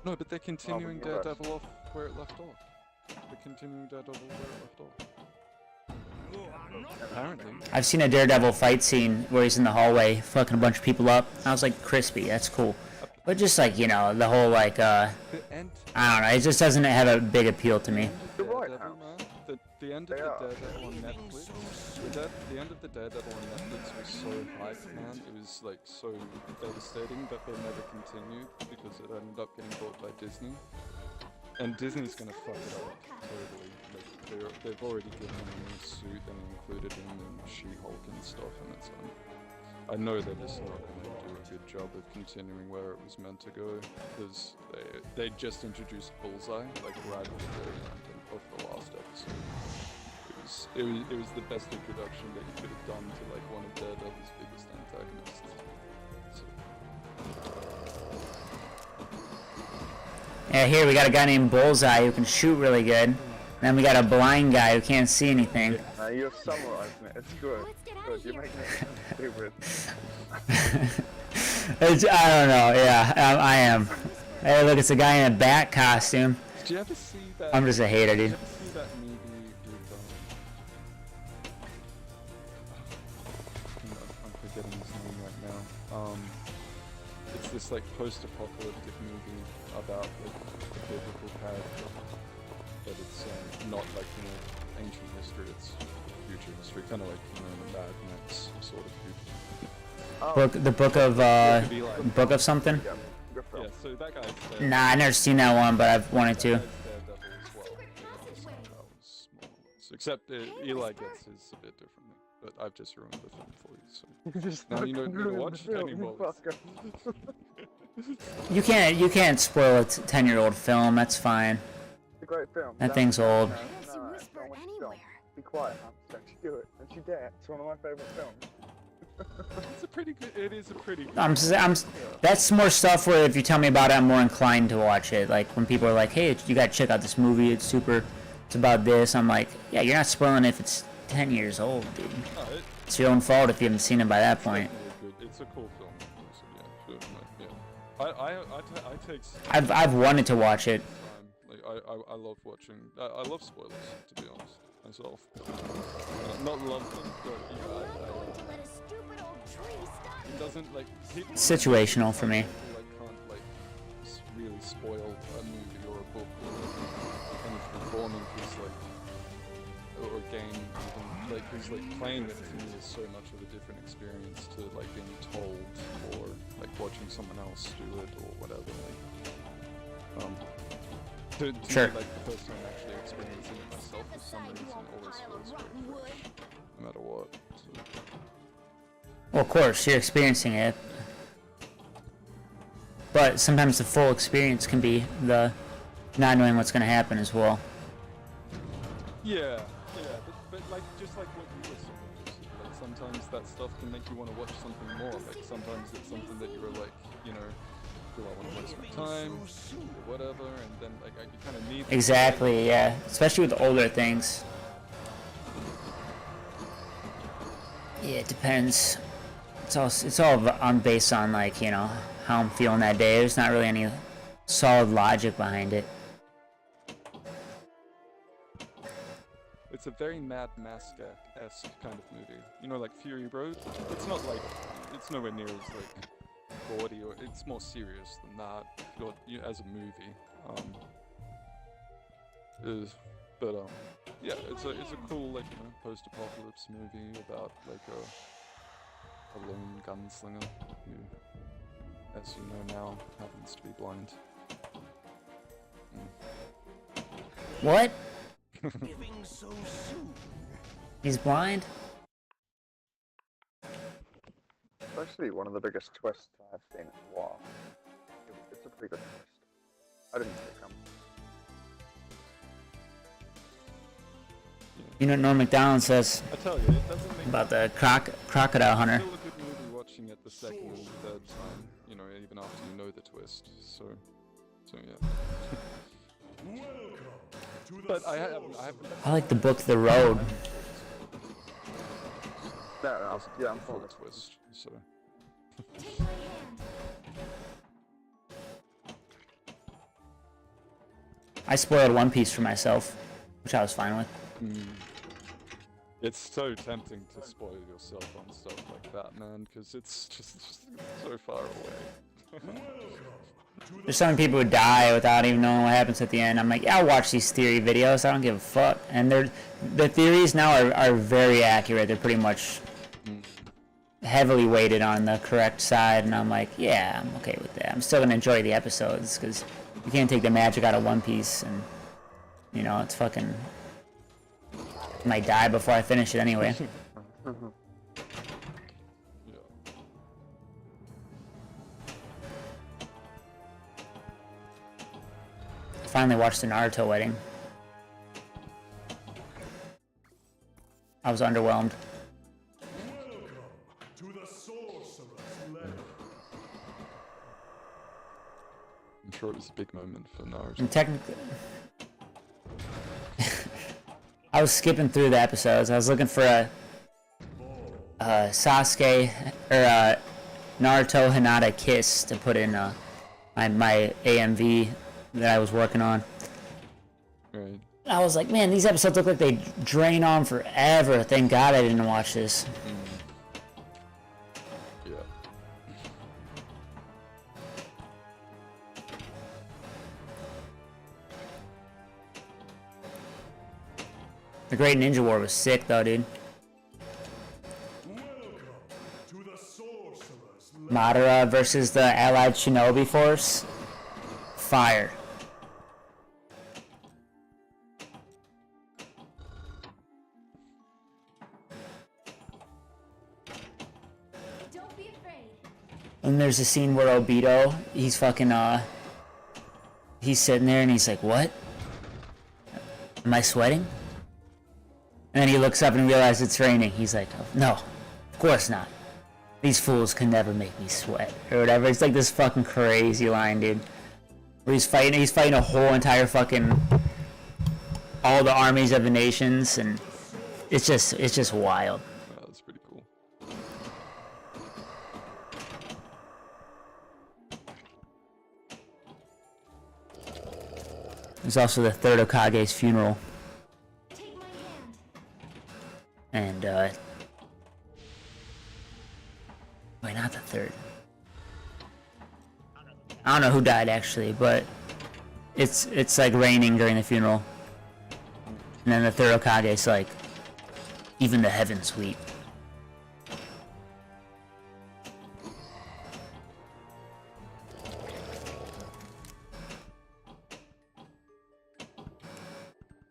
No, but they're continuing universe. Daredevil off where it left off. They're continuing Daredevil where it left off. Apparently. I've seen a Daredevil fight scene where he's in the hallway fucking a bunch of people up. I was like, crispy, that's cool. But just like, you know, the whole like, I don't know, it just doesn't have a big appeal to me. You're right, Daredevil, Hans. man. The end of the Daredevil on Netflix. The end of the Daredevil on Netflix was so hyped, man. It was like so devastating that they never continued because it ended up getting bought by Disney. And Disney's gonna fuck it up totally. Like they've already given him a new suit and included him in She-Hulk and stuff, and it's I know they're just not gonna do a good job of continuing where it was meant to go, because they just introduced Bullseye like right at the very end of the last episode. It was the best introduction that you could have done to like one of Daredevil's biggest antagonists. So. Yeah, here we got a guy named Bullseye who can shoot really good. Then we got a blind guy who can't see anything. You're summarizing it. It's good. Good. You're making it stupid. I don't know. Yeah, I am. Hey, look, it's a guy in a bat costume. Did you ever see that? I'm just a hater, dude. Did you ever see that movie with I'm forgetting his name right now. It's this like post-apocalyptic movie about like the biblical character, but it's not like ancient history. It's future history, kind of like the Mad Max sort of future. Book of something. Yeah, good film. Yeah, so that guy's Nah, I never seen that one, but I've wanted to. Daredevil as well. Except Eli gets his a bit differently, but I've just ruined the film for you. So now you don't need to watch it anymore. You can't spoil a 10-year-old film. That's fine. It's a great film. That thing's old. Why does he whisper anywhere? Be quiet, Hans. Don't you do it. Don't you dare. It's one of my favorite films. It's a pretty good. It is a pretty good. That's more stuff where if you tell me about it, I'm more inclined to watch it. Like when people are like, "Hey, you gotta check out this movie. It's super it's about this. I'm like, yeah, you're not spoiling if it's 10 years old, dude. No, It's your own fault if you haven't seen it by that it's point. definitely good. It's a cool film. So yeah, sure, yeah. I take I've wanted to watch it. time. Like I love watching. I love spoilers, to be honest, myself. Not love them, but Let a stupid old tree stop it doesn't like. People, Situational for me. people, like, can't like really spoil a movie or a book or anything for me because like or a game even like because like playing it to me is so much of a different experience to like being told or like watching someone else do it or whatever. To Sure. me, like the first time actually experiencing it myself for some reason always feels very fresh, no matter what. So. Well, of course, you're experiencing it. But sometimes the full experience can be the not knowing what's going to happen as well. Yeah, but like just like what you were saying, like sometimes that stuff can make you want to watch something more. Like sometimes it's something that you're like, you know, do I want to waste my time or whatever, and then like you kind of need. Exactly, yeah. Especially with older things. Yeah, it depends. It's all on based on like, you know, how I'm feeling that day. There's not really any solid logic behind it. It's a very Mad Max-esque kind of movie. You know, like Fury Road. It's not like it's nowhere near as like gaudy or it's more serious than that. As a movie. Yeah, it's a cool like post-apocalypse movie about like a lone gunslinger who, as you know now, happens to be blind. What? Living so soon. He's blind? It's actually one of the biggest twists I've seen in a while. It's a pretty good twist. I didn't see it come. You know what Norm Macdonald says I tell you, it doesn't make about the crocodile hunter? still a good movie watching it the second or the third time, you know, even after you know the twist. So yeah. But I haven't. I like the book The Road. Yeah, I'm full full. twist. So Take my hand. I spoiled One Piece for myself, which I was fine with. it's so tempting to spoil yourself on stuff like that, man, because it's just so far away. There's some people who die without even knowing what happens at the end. I'm like, yeah, I'll watch these theory videos. I don't give a fuck. And the theories now are very accurate. They're pretty much heavily weighted on the correct side. And I'm like, yeah, I'm okay with that. I'm still going to enjoy the episodes because you can't take the magic out of One Piece. And, you know, it's fucking... I might die before I finish it anyway. Yeah. Finally watched the Naruto wedding. I was underwhelmed. To the sorcerer's land. I'm sure it was a big moment for Naruto. And technically... I was skipping through the episodes. I was looking for a Sasuke or Naruto Hinata kiss to put in my AMV that I was working on. Right. I was like, man, these episodes look like they drain on forever. Thank God I didn't watch this. Yeah. The Great Ninja War was sick though, dude. Welcome to the sorcerer's land. Madara versus the Allied Shinobi Force. Fire. Don't be afraid. And there's a scene where Obito, he's fucking, he's sitting there and he's like, what? Am I sweating? And then he looks up and realizes it's raining. He's like, oh, no, of course not. These fools can never make me sweat. Or whatever. It's like this fucking crazy line, dude. Where he's fighting a whole entire fucking all the armies of the nations, and it's just wild. That's pretty cool. There's also the third Hokage's funeral, Take my hand. and wait, not the third. I don't know who died actually, but it's like raining during the funeral, and then the third Hokage's like, even the heavens weep.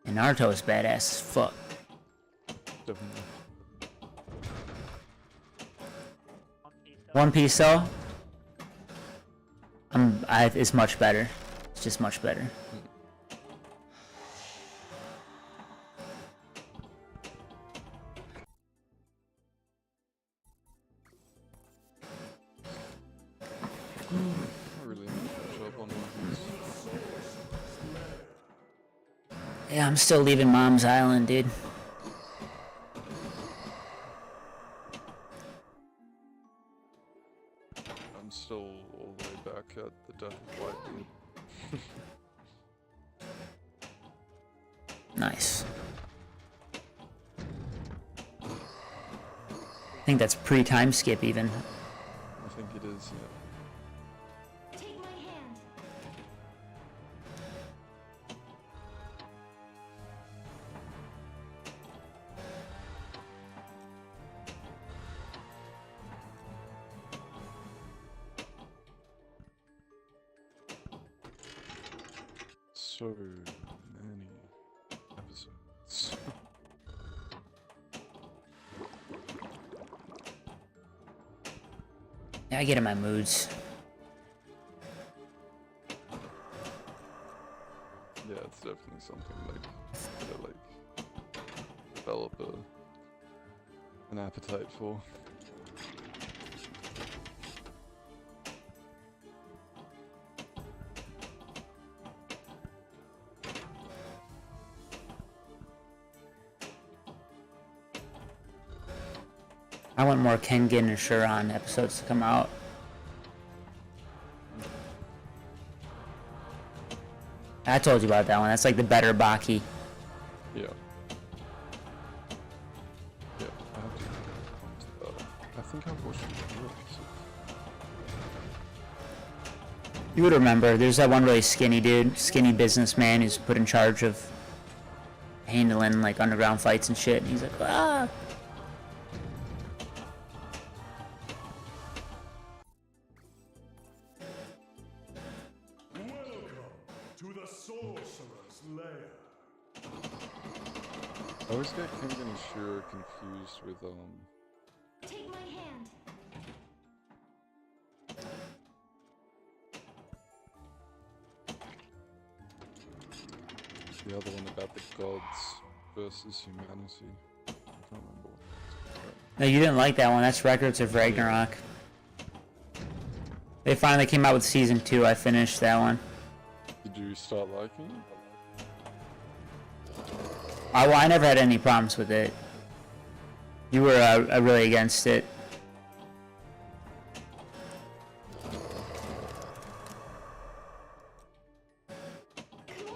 And Naruto is badass as fuck. Definitely. One Piece though, it's much better. It's just much better. I really need to catch up on One Piece. Yeah, I'm still leaving Mom's Island, dude. I'm still all the way back at the death of White Dude. Nice. I think that's pre-time skip even. I think it is, yeah. Take my hand. So many episodes. Yeah, I get in my moods. Yeah, it's definitely something like to like develop an appetite for. I want more Kengan and Shuron episodes to come out. I told you about that one. That's like the better Baki. Yeah. Yeah, I have to. I think I've watched it once. You would remember, there's that one really skinny dude, skinny businessman who's put in charge of handling like underground fights and shit. And he's like, ah. To the sorcerer's lair. I always get Kengan and Shura confused with Take my hand. the other one about the gods versus humanity. I can't remember what it's called. No, you didn't like that one. That's Records of Ragnarok. They finally came out with season 2. I finished that one. Did you start liking it? I never had any problems with it. You were really against it. Come on.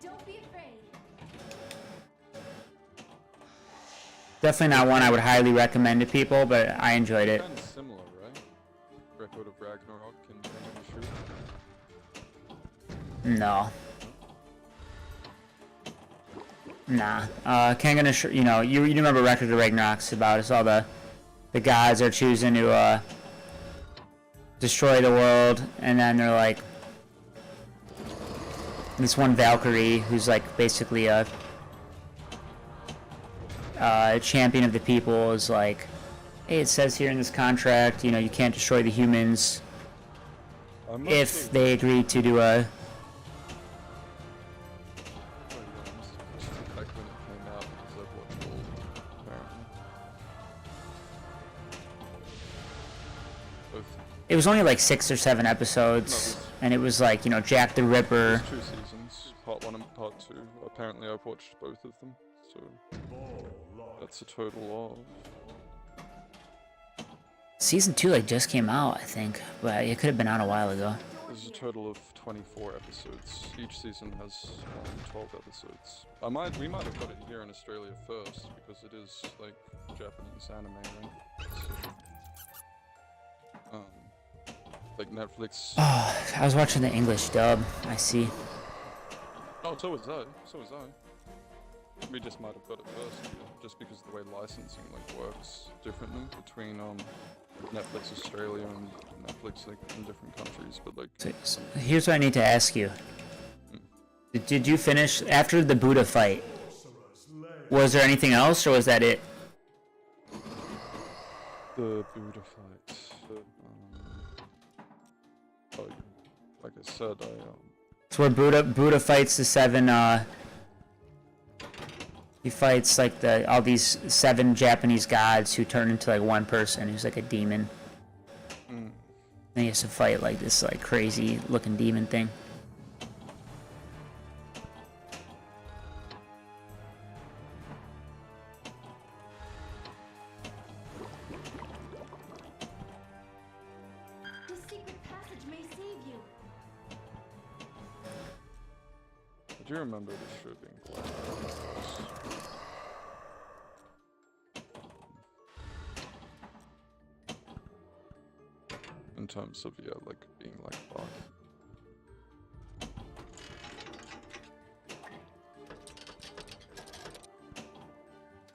Don't be afraid. Definitely not one I would highly recommend to people, but I enjoyed it. Kind of similar, right? Record of Ragnarok and Kengan and Shura. No. Nah. Kengan and you know, you remember Record of Ragnarok's about. It's all the gods are choosing to destroy the world, and then they're like this one Valkyrie who's like basically a champion of the people is like, hey, it says here in this contract, you know, you can't destroy the humans I must if have- they agree to do a. Oh, yeah, I must have watched it back when it came out because I've watched all It was only like 6 or 7 episodes, and it was like, you know, Jack the Ripper. There's 2 seasons, part 1 and part 2. Apparently I've watched both of them, so that's a total of... Season 2 like just came out, I think, but it could have been out a while ago. There's a total of 24 episodes. Each season has 12 episodes. We might have got it here in Australia first, because it is like Japanese anime, right? So, like Netflix. Oh, I was watching the English dub. I see. Oh, so was I. So was I. We just might have got it first, just because of the way licensing like works differently between Netflix Australia and Netflix like in different countries. But like, So here's what I need to ask you. Did you finish after the Buddha fight? Was there anything else, or was that it? the Buddha fight. Oh, like I said, It's where Buddha fights the 7. He fights like all these 7 Japanese gods who turn into like one person who's like a demon. And he has to fight like this like crazy looking demon thing. This secret passage may save you. I do remember this show being quite nice. In terms of, yeah, like, being like Bach.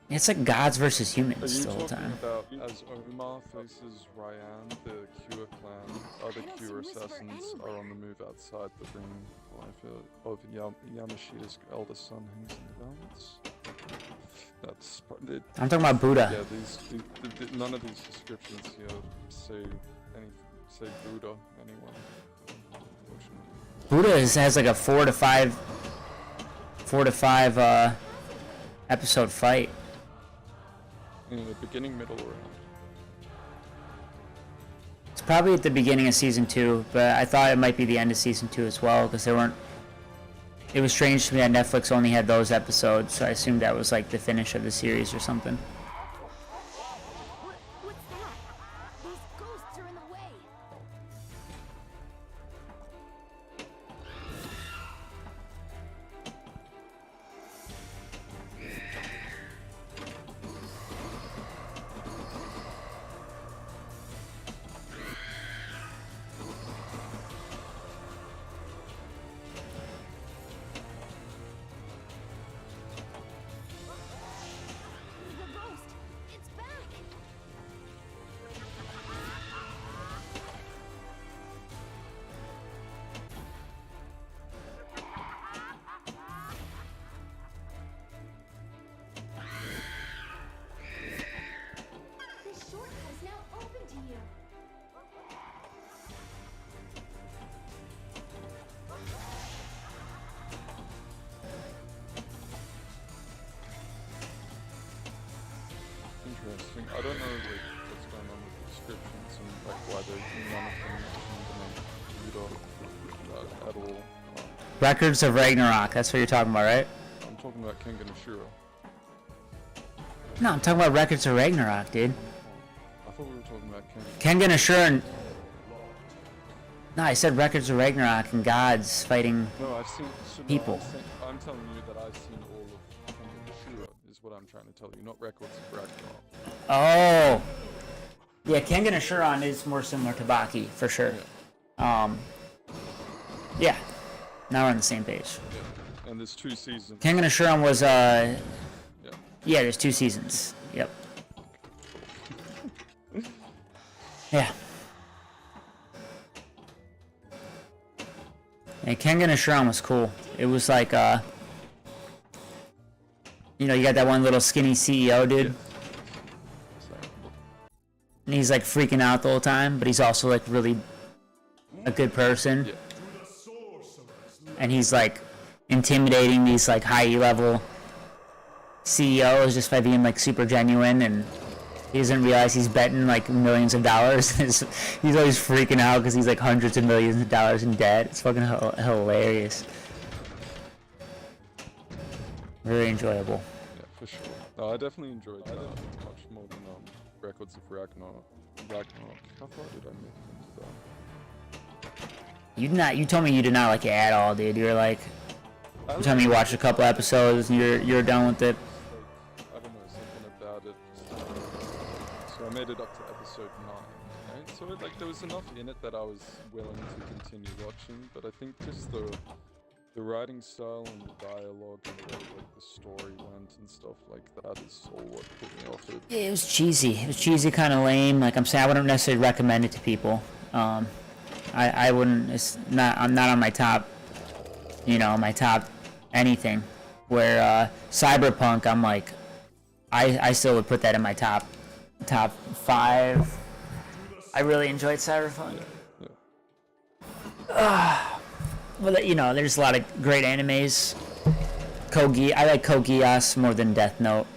It's like gods versus Are humans you the whole talking time. about as Omar faces Ryan, the Cure clan, other have Cure some whisper assassins anyway. are on the move outside the ring while Yamashita's eldest son hangs in the balance? That's it. I'm talking about Buddha. Yeah, none of these descriptions here say Buddha anyway. Unfortunately. Buddha has like a 4 to 5 episode fight. In the beginning, middle, or end. It's probably at the beginning of season 2, but I thought it might be the end of season 2 as well, because they weren't. It was strange to me that Netflix only had those episodes, so I assumed that was like the finish of the series or something. What's that? Those ghosts are in the way. The ghost! It's back! This shortcut is now open to you. Interesting. I don't know like what's going on with the descriptions and like why none of them mention Buddha at all. Records of Ragnarok, that's what you're talking about, right? I'm talking about King and Ashura. No, I'm talking about Records of Ragnarok, dude. I thought we were talking about King. Kengan Ashura. No, I said Records of Ragnarok and gods fighting. No, I've seen People. I'm telling you that I've seen all of King and Ashura is what I'm trying to tell you, not Records of Ragnarok. Oh! Yeah, Kengan Ashura is more similar to Baki, for sure. Yeah. Now we're on the same page. Yeah. And there's 2 seasons. Kengan Ashura was, Yeah. yeah, there's 2 seasons. Yep. Yeah. And Kengan Ashura was cool. It was like, you know, you got that one little skinny CEO dude. And he's like freaking out the whole time, but he's also like really a good person. Yeah. And he's like intimidating these like high level CEOs just by being like super genuine, and He doesn't realize he's betting like millions of dollars. He's always freaking out because he's like hundreds of millions of dollars in debt. It's fucking hilarious. Very enjoyable. Yeah, for sure. No, I definitely enjoyed that much more than Records of Ragnarok. How far did I make into that? You told me you did not like it at all, dude. You were like, you told me you watched a couple episodes and you're done with it. I don't know, something about it. So I made it up to episode 9, right? So like there was enough in it that I was willing to continue watching, but I think just the writing style and the dialogue and the way like the story went and stuff like that is all what put me off it. It was cheesy. It was cheesy, kind of lame. Like I'm saying, I wouldn't necessarily recommend it to people. I wouldn't. I'm not on my top. You know, my top anything. Where Cyberpunk, I'm like, I still would put that in my top 5. I really enjoyed Cyberpunk. Yeah. Well, you know, there's a lot of great animes. I like Code Geass more than Death Note.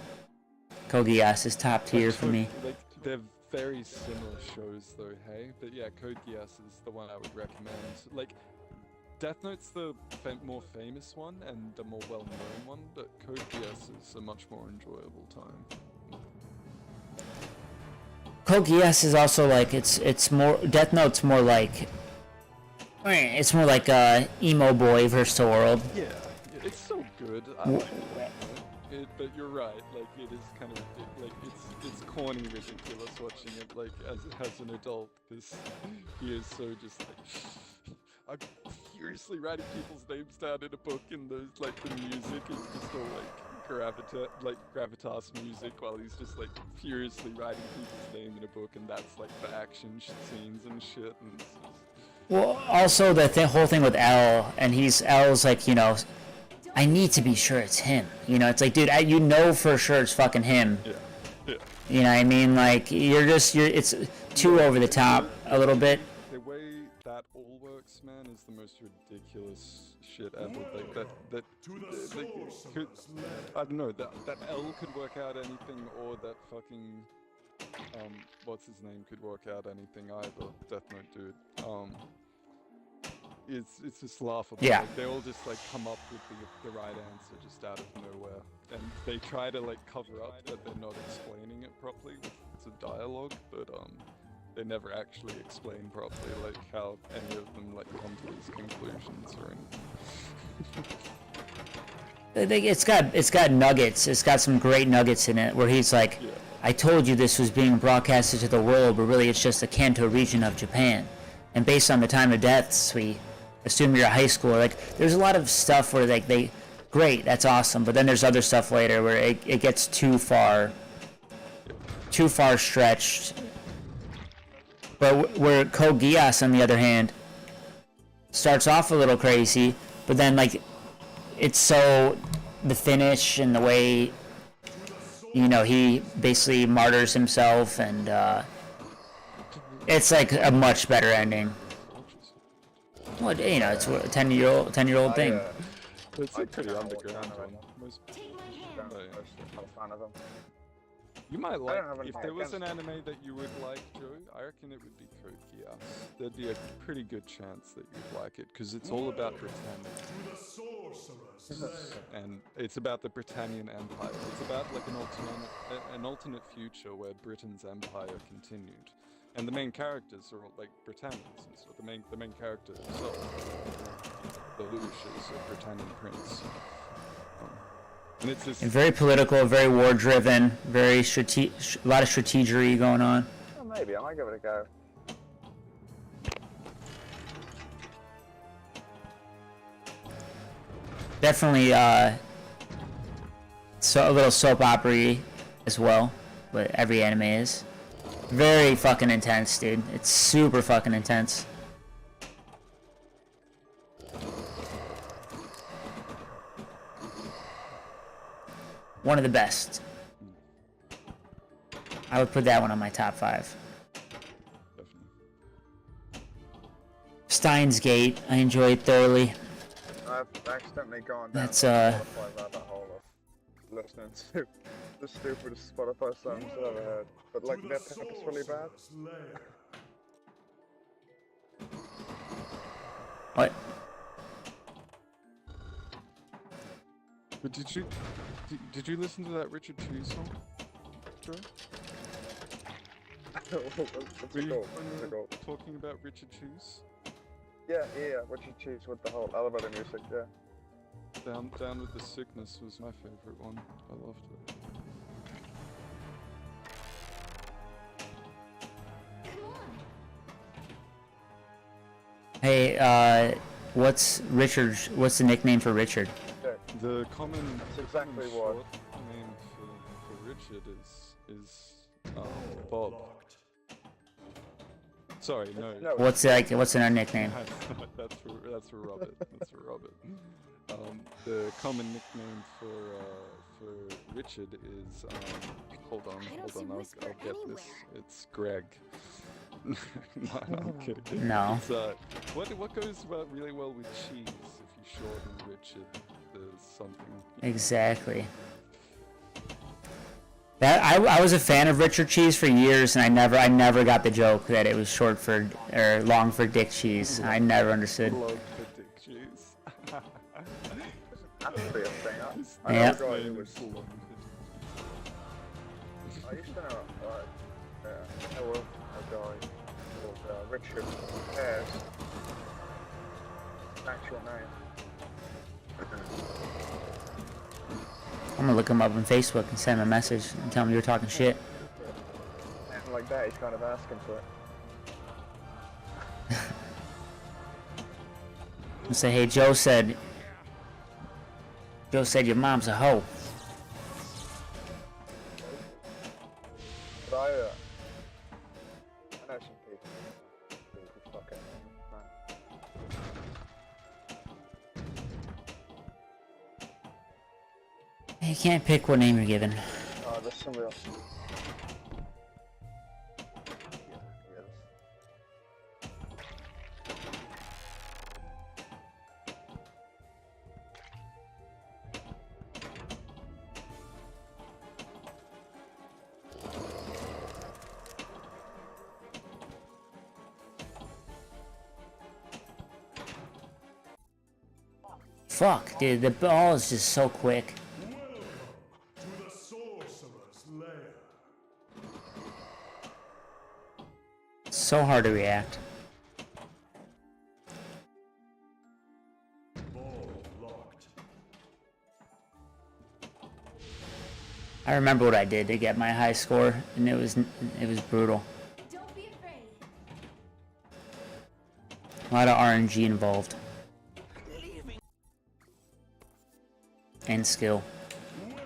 Code Geass is top tier for me. Like, they're very similar shows though, hey? But yeah, Code Geass is the one I would recommend. Like, Death Note's the more famous one and the more well-known one, but Code Geass is a much more enjoyable time. Code Geass is also like, it's more, Death Note's more like, it's more like emo boy versus the world. Yeah, it's so good. I like it, but you're right. Like it is kind of like it's corny, ridiculous watching it like as an adult because he is so just like I'm furiously writing people's names down in a book, and there's like the music is just all like gravitas music while he's just like furiously writing people's name in a book, and that's like the action scenes and shit. And it's just... Well, also the whole thing with L, and L's like, you know, I need to be sure it's him. You know, it's like, dude, you know for sure it's fucking him. Yeah, yeah. You know what I mean? Like, it's too over the top a little bit. The way that all works, man, is the most ridiculous shit ever. Like that could, I don't know, that L could work out anything, or that fucking what's his name could work out anything either. Death Note dude. It's just laughable. Yeah. Like, they all just like come up with the right answer just out of nowhere, and they try to like cover up that they're not explaining it properly with some dialogue, but they never actually explain properly like how any of them like come to these conclusions or anything. It's got nuggets. It's got some great nuggets in it where he's like, Yeah. I told you this was being broadcasted to the world, but really it's just the Kanto region of Japan. And based on the time of deaths, we assume you're a high schooler. Like, there's a lot of stuff where like great, that's awesome, but then there's other stuff later where it gets too far stretched. But where Code Geass, on the other hand, starts off a little crazy, but then like it's so the finish and the way, you know, he basically martyrs himself, and it's like a much better ending. Well, you know, it's a 10-year-old thing. It's a pretty underground one. Most I'm a fan of them. You might like, don't have if anything there was an against anime that you would like, Joe, I reckon it would be Code Geass. There'd be a pretty good chance that you'd like it, because it's all about Britannia. And it's about the Britannian Empire. It's about like an alternate future where Britain's empire continued. And the main characters are all like Britannians, and so the main character himself, the Lush, is a Britannian prince. And it's this... And very political, very war-driven, very a lot of strategery going on. Oh, maybe I might give it a go. Definitely, so a little soap opera-y as well, but every anime is. Very fucking intense, dude. It's super fucking intense. One of the best. I would put that one on my top 5. Definitely. Steins Gate, I enjoyed thoroughly. I've accidentally gone down That's, the rabbit hole of listening to the stupidest Spotify songs I've ever heard. But like, they're purposefully bad. What? But did you listen to that Richard Cheese song, Joe? What's Were it you called? What's it called? talking about Richard Cheese? Yeah, what you choose with the whole elevator music, yeah. Down with the Sickness was my favorite one. I loved it. Hey, what's the nickname for Richard? Yeah. The common, That's exactly common what. short name for Richard is Bob. Sorry, no. What's in our nickname? That's for Robert. That's for Robert. The common nickname for Richard is hold on, I'll get this. It's Greg. No, I'm kidding. No. It's, what goes really well with cheese if you shorten Richard? There's something. Exactly. That I was a fan of Richard Cheese for years, and I never got the joke that it was short for or long for Dick Cheese. I never understood. Love the Dick Cheese. Actually a thing. I Yeah. know a guy who was. I used to know a guy called Richard Pears. Actual name. I'm gonna look him up on Facebook and send him a message and tell him you're talking shit. And like that, he's kind of asking for it. And say, hey, Joe said your mom's a hoe. But I know some people who fucking man. You can't pick what name you're given. Oh, there's somebody else. Fuck, dude, the ball is just so quick. To the sorcerer's lair. It's so hard to react. Ball locked. I remember what I did to get my high score, and it was brutal. Don't be afraid. A lot of RNG involved. And skill. Welcome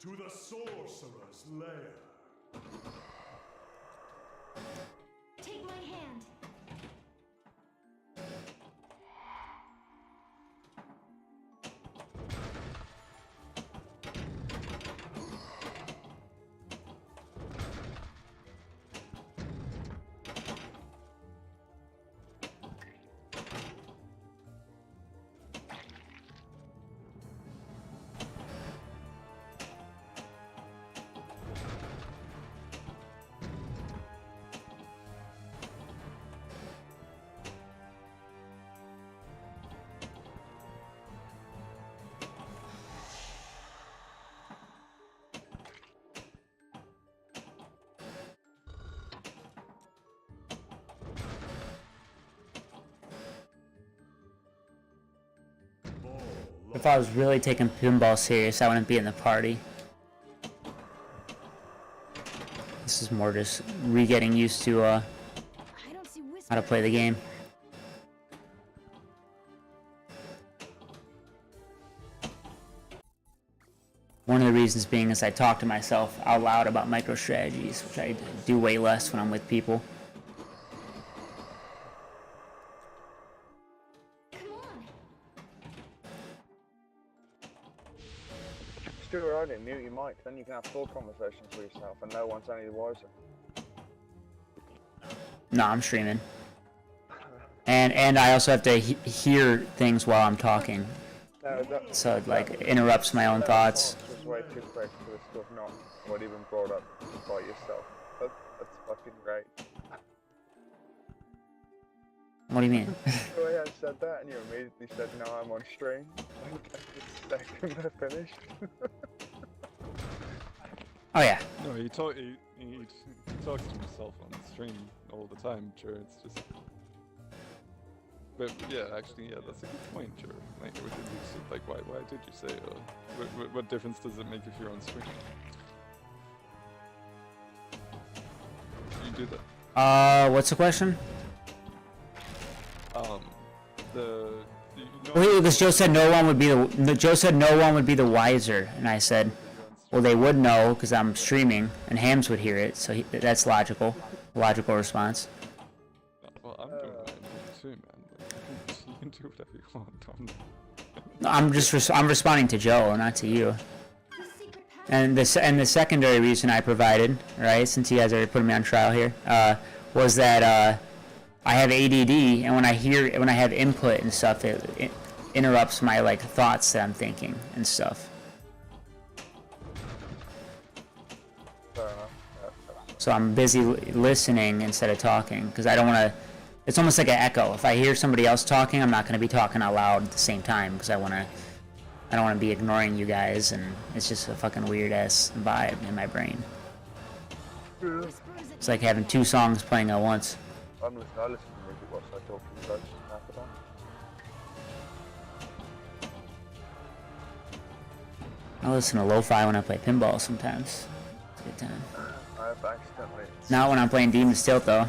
to the sorcerer's lair. Take my hand. Ball If I was really taking pinball serious, I wouldn't be in the party. This is more just re-getting used to I don't see how to play the game. One of the reasons being is I talk to myself out loud about micro-strategies, which I do way less when I'm with people. Come on. Just do it right and mute your mic, then you can have full conversations with yourself and no one's any the wiser. No, I'm streaming. And I also have to hear things while I'm talking. No, that, So it like interrupts my own thoughts. was way too quick for the stuff not what even brought up by yourself. That's fucking great. What do you mean? The way I said that, and you immediately said, "No, I'm on stream." The second I finished. Oh yeah. No, he talks to himself on stream all the time, sure, it's just... But yeah, actually, yeah, that's a good point, sure. Like, why did you say, what difference does it make if you're on stream? You do that. What's the question? Well, Because Joe said no one would be Joe said no one would be the wiser, and I said, well, they would know because I'm streaming, and Hams would hear it, so that's logical response. Well, I'm doing mine too, man. Like, you can do whatever you want. I'm responding to Joe, not to you. And the secondary reason I provided, right, since you guys already put me on trial here, was that I have ADD, and when I have input and stuff, it interrupts my like thoughts that I'm thinking and stuff. Fair enough. So I'm busy listening instead of talking because I don't want to. It's almost like an echo. If I hear somebody else talking, I'm not going to be talking out loud at the same time because I don't want to be ignoring you guys, and it's just a fucking weird ass vibe in my brain. It's like having two songs playing at once. I listen to music whilst I talk to you guys half the time. I listen to lo-fi when I play pinball sometimes. It's a good time. I have accidentally. Not when I'm playing Demon's Tilt though.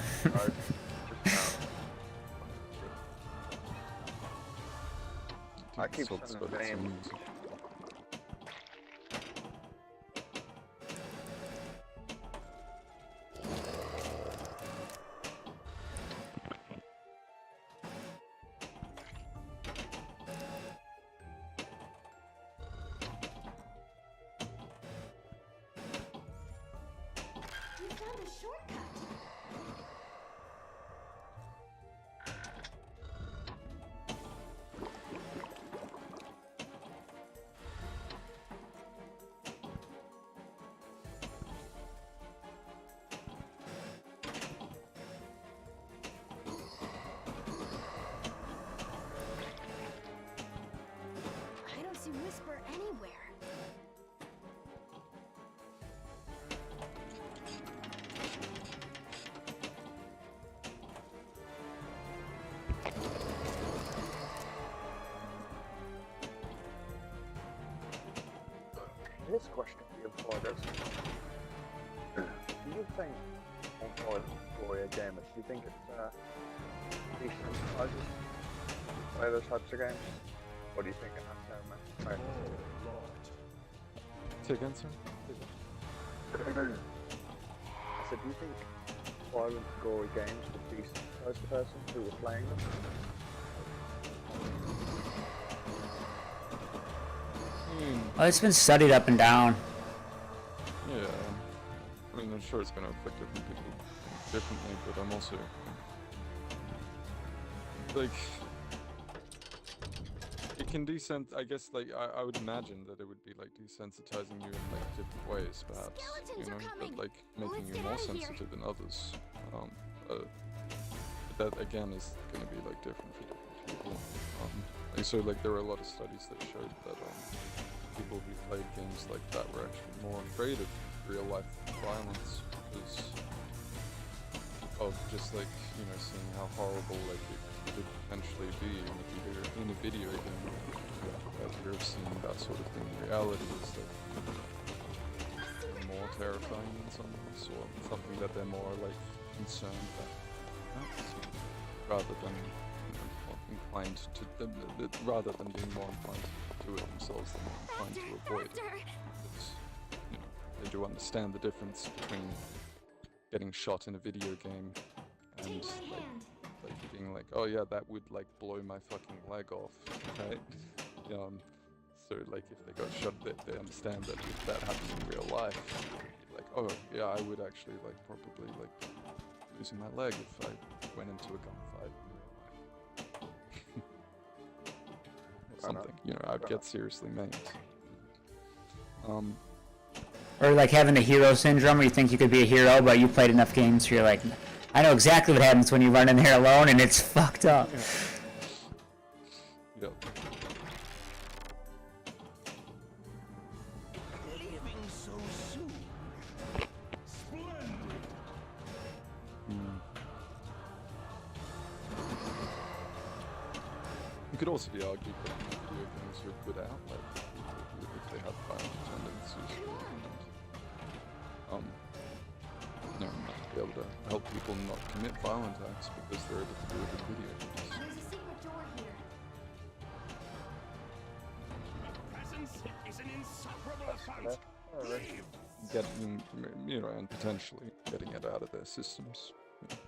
I keep Sorts sending of names. music. You found a shortcut. I don't see Whisper anywhere. This question for you, Fighters. Do you think, on Fighters Warrior Gamers, do you think it's desensitizes to play those types of games? What do you think in that term, man? Say again, sir? I said, do you think violent, gory games would desensitize the person who were playing them? Oh, it's been studied up and down. Yeah. I mean, I'm sure it's going to affect different people differently, but I'm also... Like... It can I guess, like, I would imagine that it would be, like, desensitizing you in, like, different ways, perhaps. You know? But, like, making you more sensitive than others. But that, again, is going to be, like, different for different people. So, like, there are a lot of studies that showed that, people who played games like that were actually more afraid of real-life violence because of just, like, you know, seeing how horrible, like, it could potentially be in a video game. As we've seen that sort of thing in reality is that more terrifying than some ways, or something that they're more, like, concerned about, rather than, you know, inclined to, rather than being more inclined to do it themselves, they're more inclined to avoid it. Because, you know, they do understand the difference between getting shot in a video game and, like being like, oh yeah, that would, like, blow my fucking leg off, right? So, like, if they got shot, they understand that if that happens in real life, like, oh yeah, I would actually, like, probably, like, losing my leg if I went into a gunfight in real life. Something, you know, I'd get seriously maimed. Or like having the hero syndrome where you think you could be a hero, but you played enough games where you're like, I know exactly what happens when you run in there alone and it's fucked up. Yep. Leaving so soon. Splendid. You could also be argued that video games are a good outlet if they have violent tendencies. No, not be able to help people not commit violent acts because they're able to do it in video games. There's a secret door here. Presence is an insufferable affront. Leave. Getting, you know, and potentially getting it out of their systems,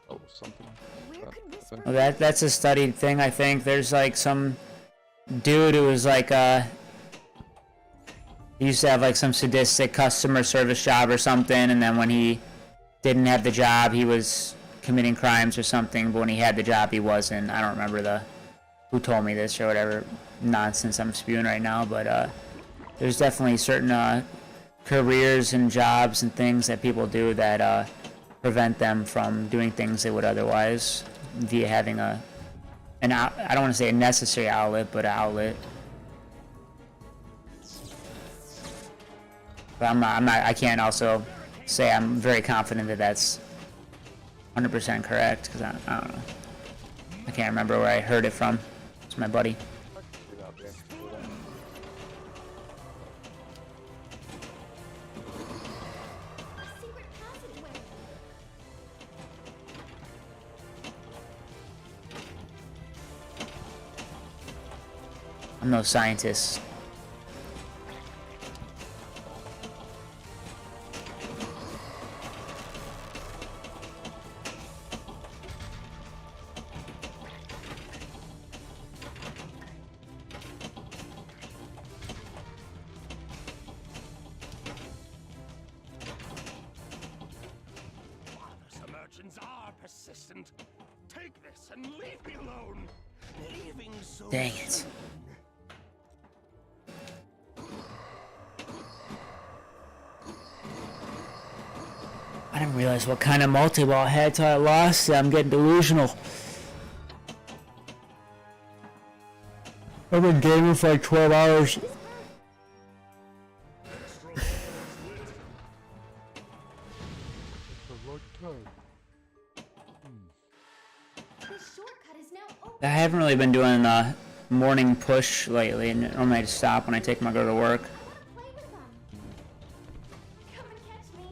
or something. Where Like could this that, I think. Well, that's a studied thing, I think. There's like some dude who was like he used to have like some sadistic customer service job or something, and then when he didn't have the job, he was committing crimes or something, but when he had the job, he wasn't. I don't remember who told me this or whatever nonsense I'm spewing right now, but there's definitely certain careers and jobs and things that people do that prevent them from doing things they would otherwise via having I don't want to say a necessary outlet, but an outlet. But I can't also say I'm very confident that that's 100% correct, because I don't know. I can't remember where I heard it from. It's my buddy. A secret passageway. I'm no scientist. The Submergents are persistent. Take this and leave me alone. Leaving so Dang it. soon. I didn't realize what kind of multi-ball I had till I lost it. I'm getting delusional. I've been gaming for like 12 hours. This shortcut is now open. I haven't really been doing a morning push lately, and normally I just stop when I take my girl to work. Play with them. Come and catch me.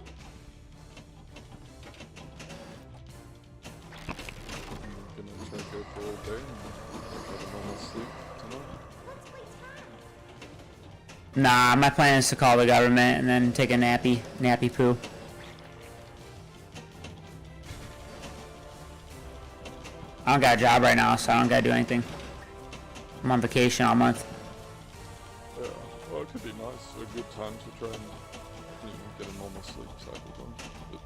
I'm gonna try to go for all day and get a normal sleep tonight. Let's play tag. Nah, my plan is to call the government and then take a nappy poo. I don't got a job right now, so I don't gotta do anything. I'm on vacation all month. Yeah, well, it could be nice, a good time to try and, you know, get a normal sleep cycle going. But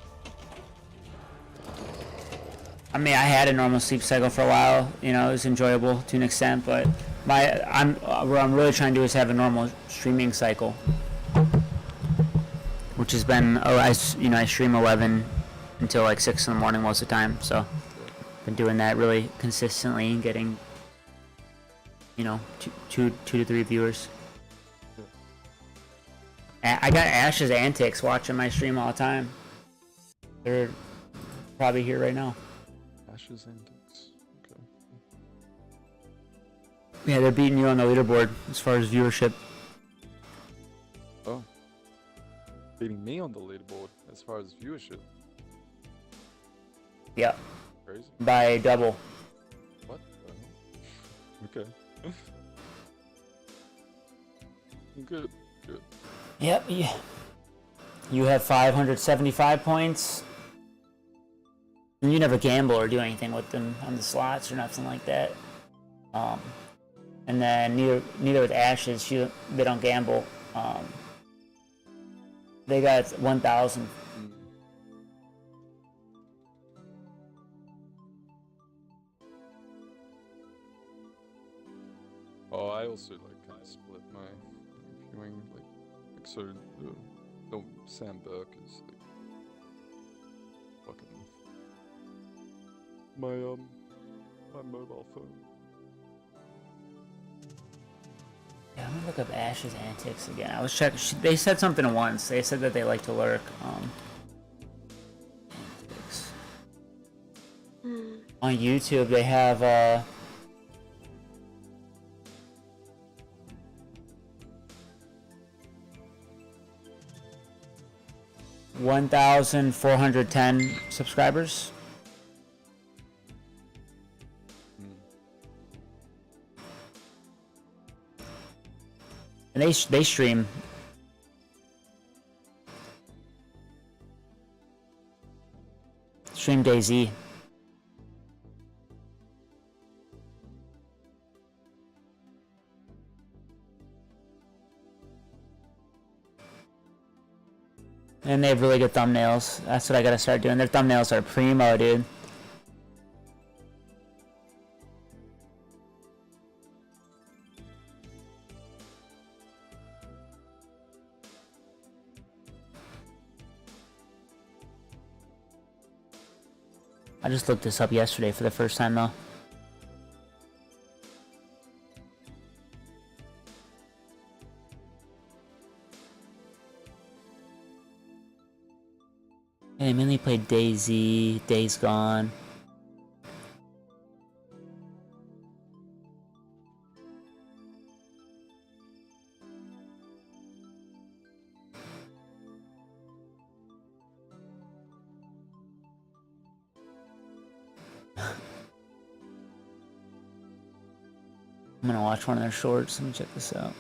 I mean, I had a normal sleep cycle for a while. You know, it was enjoyable to an extent, but what I'm really trying to do is have a normal streaming cycle, which has been I stream 11 until like 6 in the morning most of the time. So been doing that really consistently and getting, you know, two to three viewers. I got Ash's antics watching my stream all the time. They're probably here right now. Ash's antics. Okay. Yeah, they're beating you on the leaderboard as far as viewership. Oh. Beating me on the leaderboard as far as viewership. Yeah, Crazy. by double. What? Okay. Good. Good. Yep. Yeah. You have 575 points. And you never gamble or do anything with them on the slots or nothing like that. And then neither with Ashes, they don't gamble. They got 1,000. Oh, I also like kind of split my viewing. Like Like, so, no, Sam Burke is like fucking my my mobile phone. Yeah, I'm gonna look up Ash's antics again. I was checking. They said something once. They said that they like to lurk. Antics. On YouTube, they have 1,410 subscribers. And they stream. Stream DayZ. And they have really good thumbnails. That's what I gotta start doing. Their thumbnails are primo, dude. I just looked this up yesterday for the first time though. And I mainly played DayZ, Days Gone. I'm gonna watch one of their shorts. Let me check this out.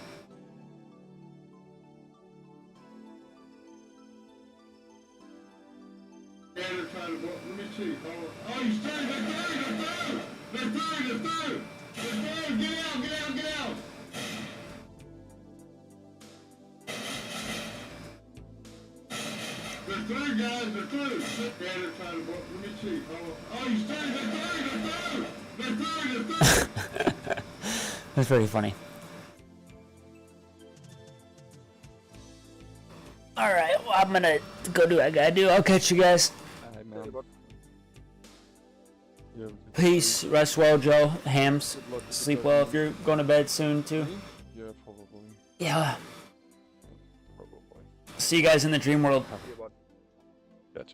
Let me see. Oh, he's through! They're through! Get out! They're through, guys. They're through. Let me see. Oh, he's through! They're through! That's pretty funny. Alright, well, I'm gonna go do what I gotta do. I'll catch you guys. Alright, man. Yeah, Peace. Rest well, Joe. Hams. good luck with Sleep that, well man. if you're going to bed soon, too. Yeah, probably. Yeah. Probably. See you guys in the dream world. Yeah, bud.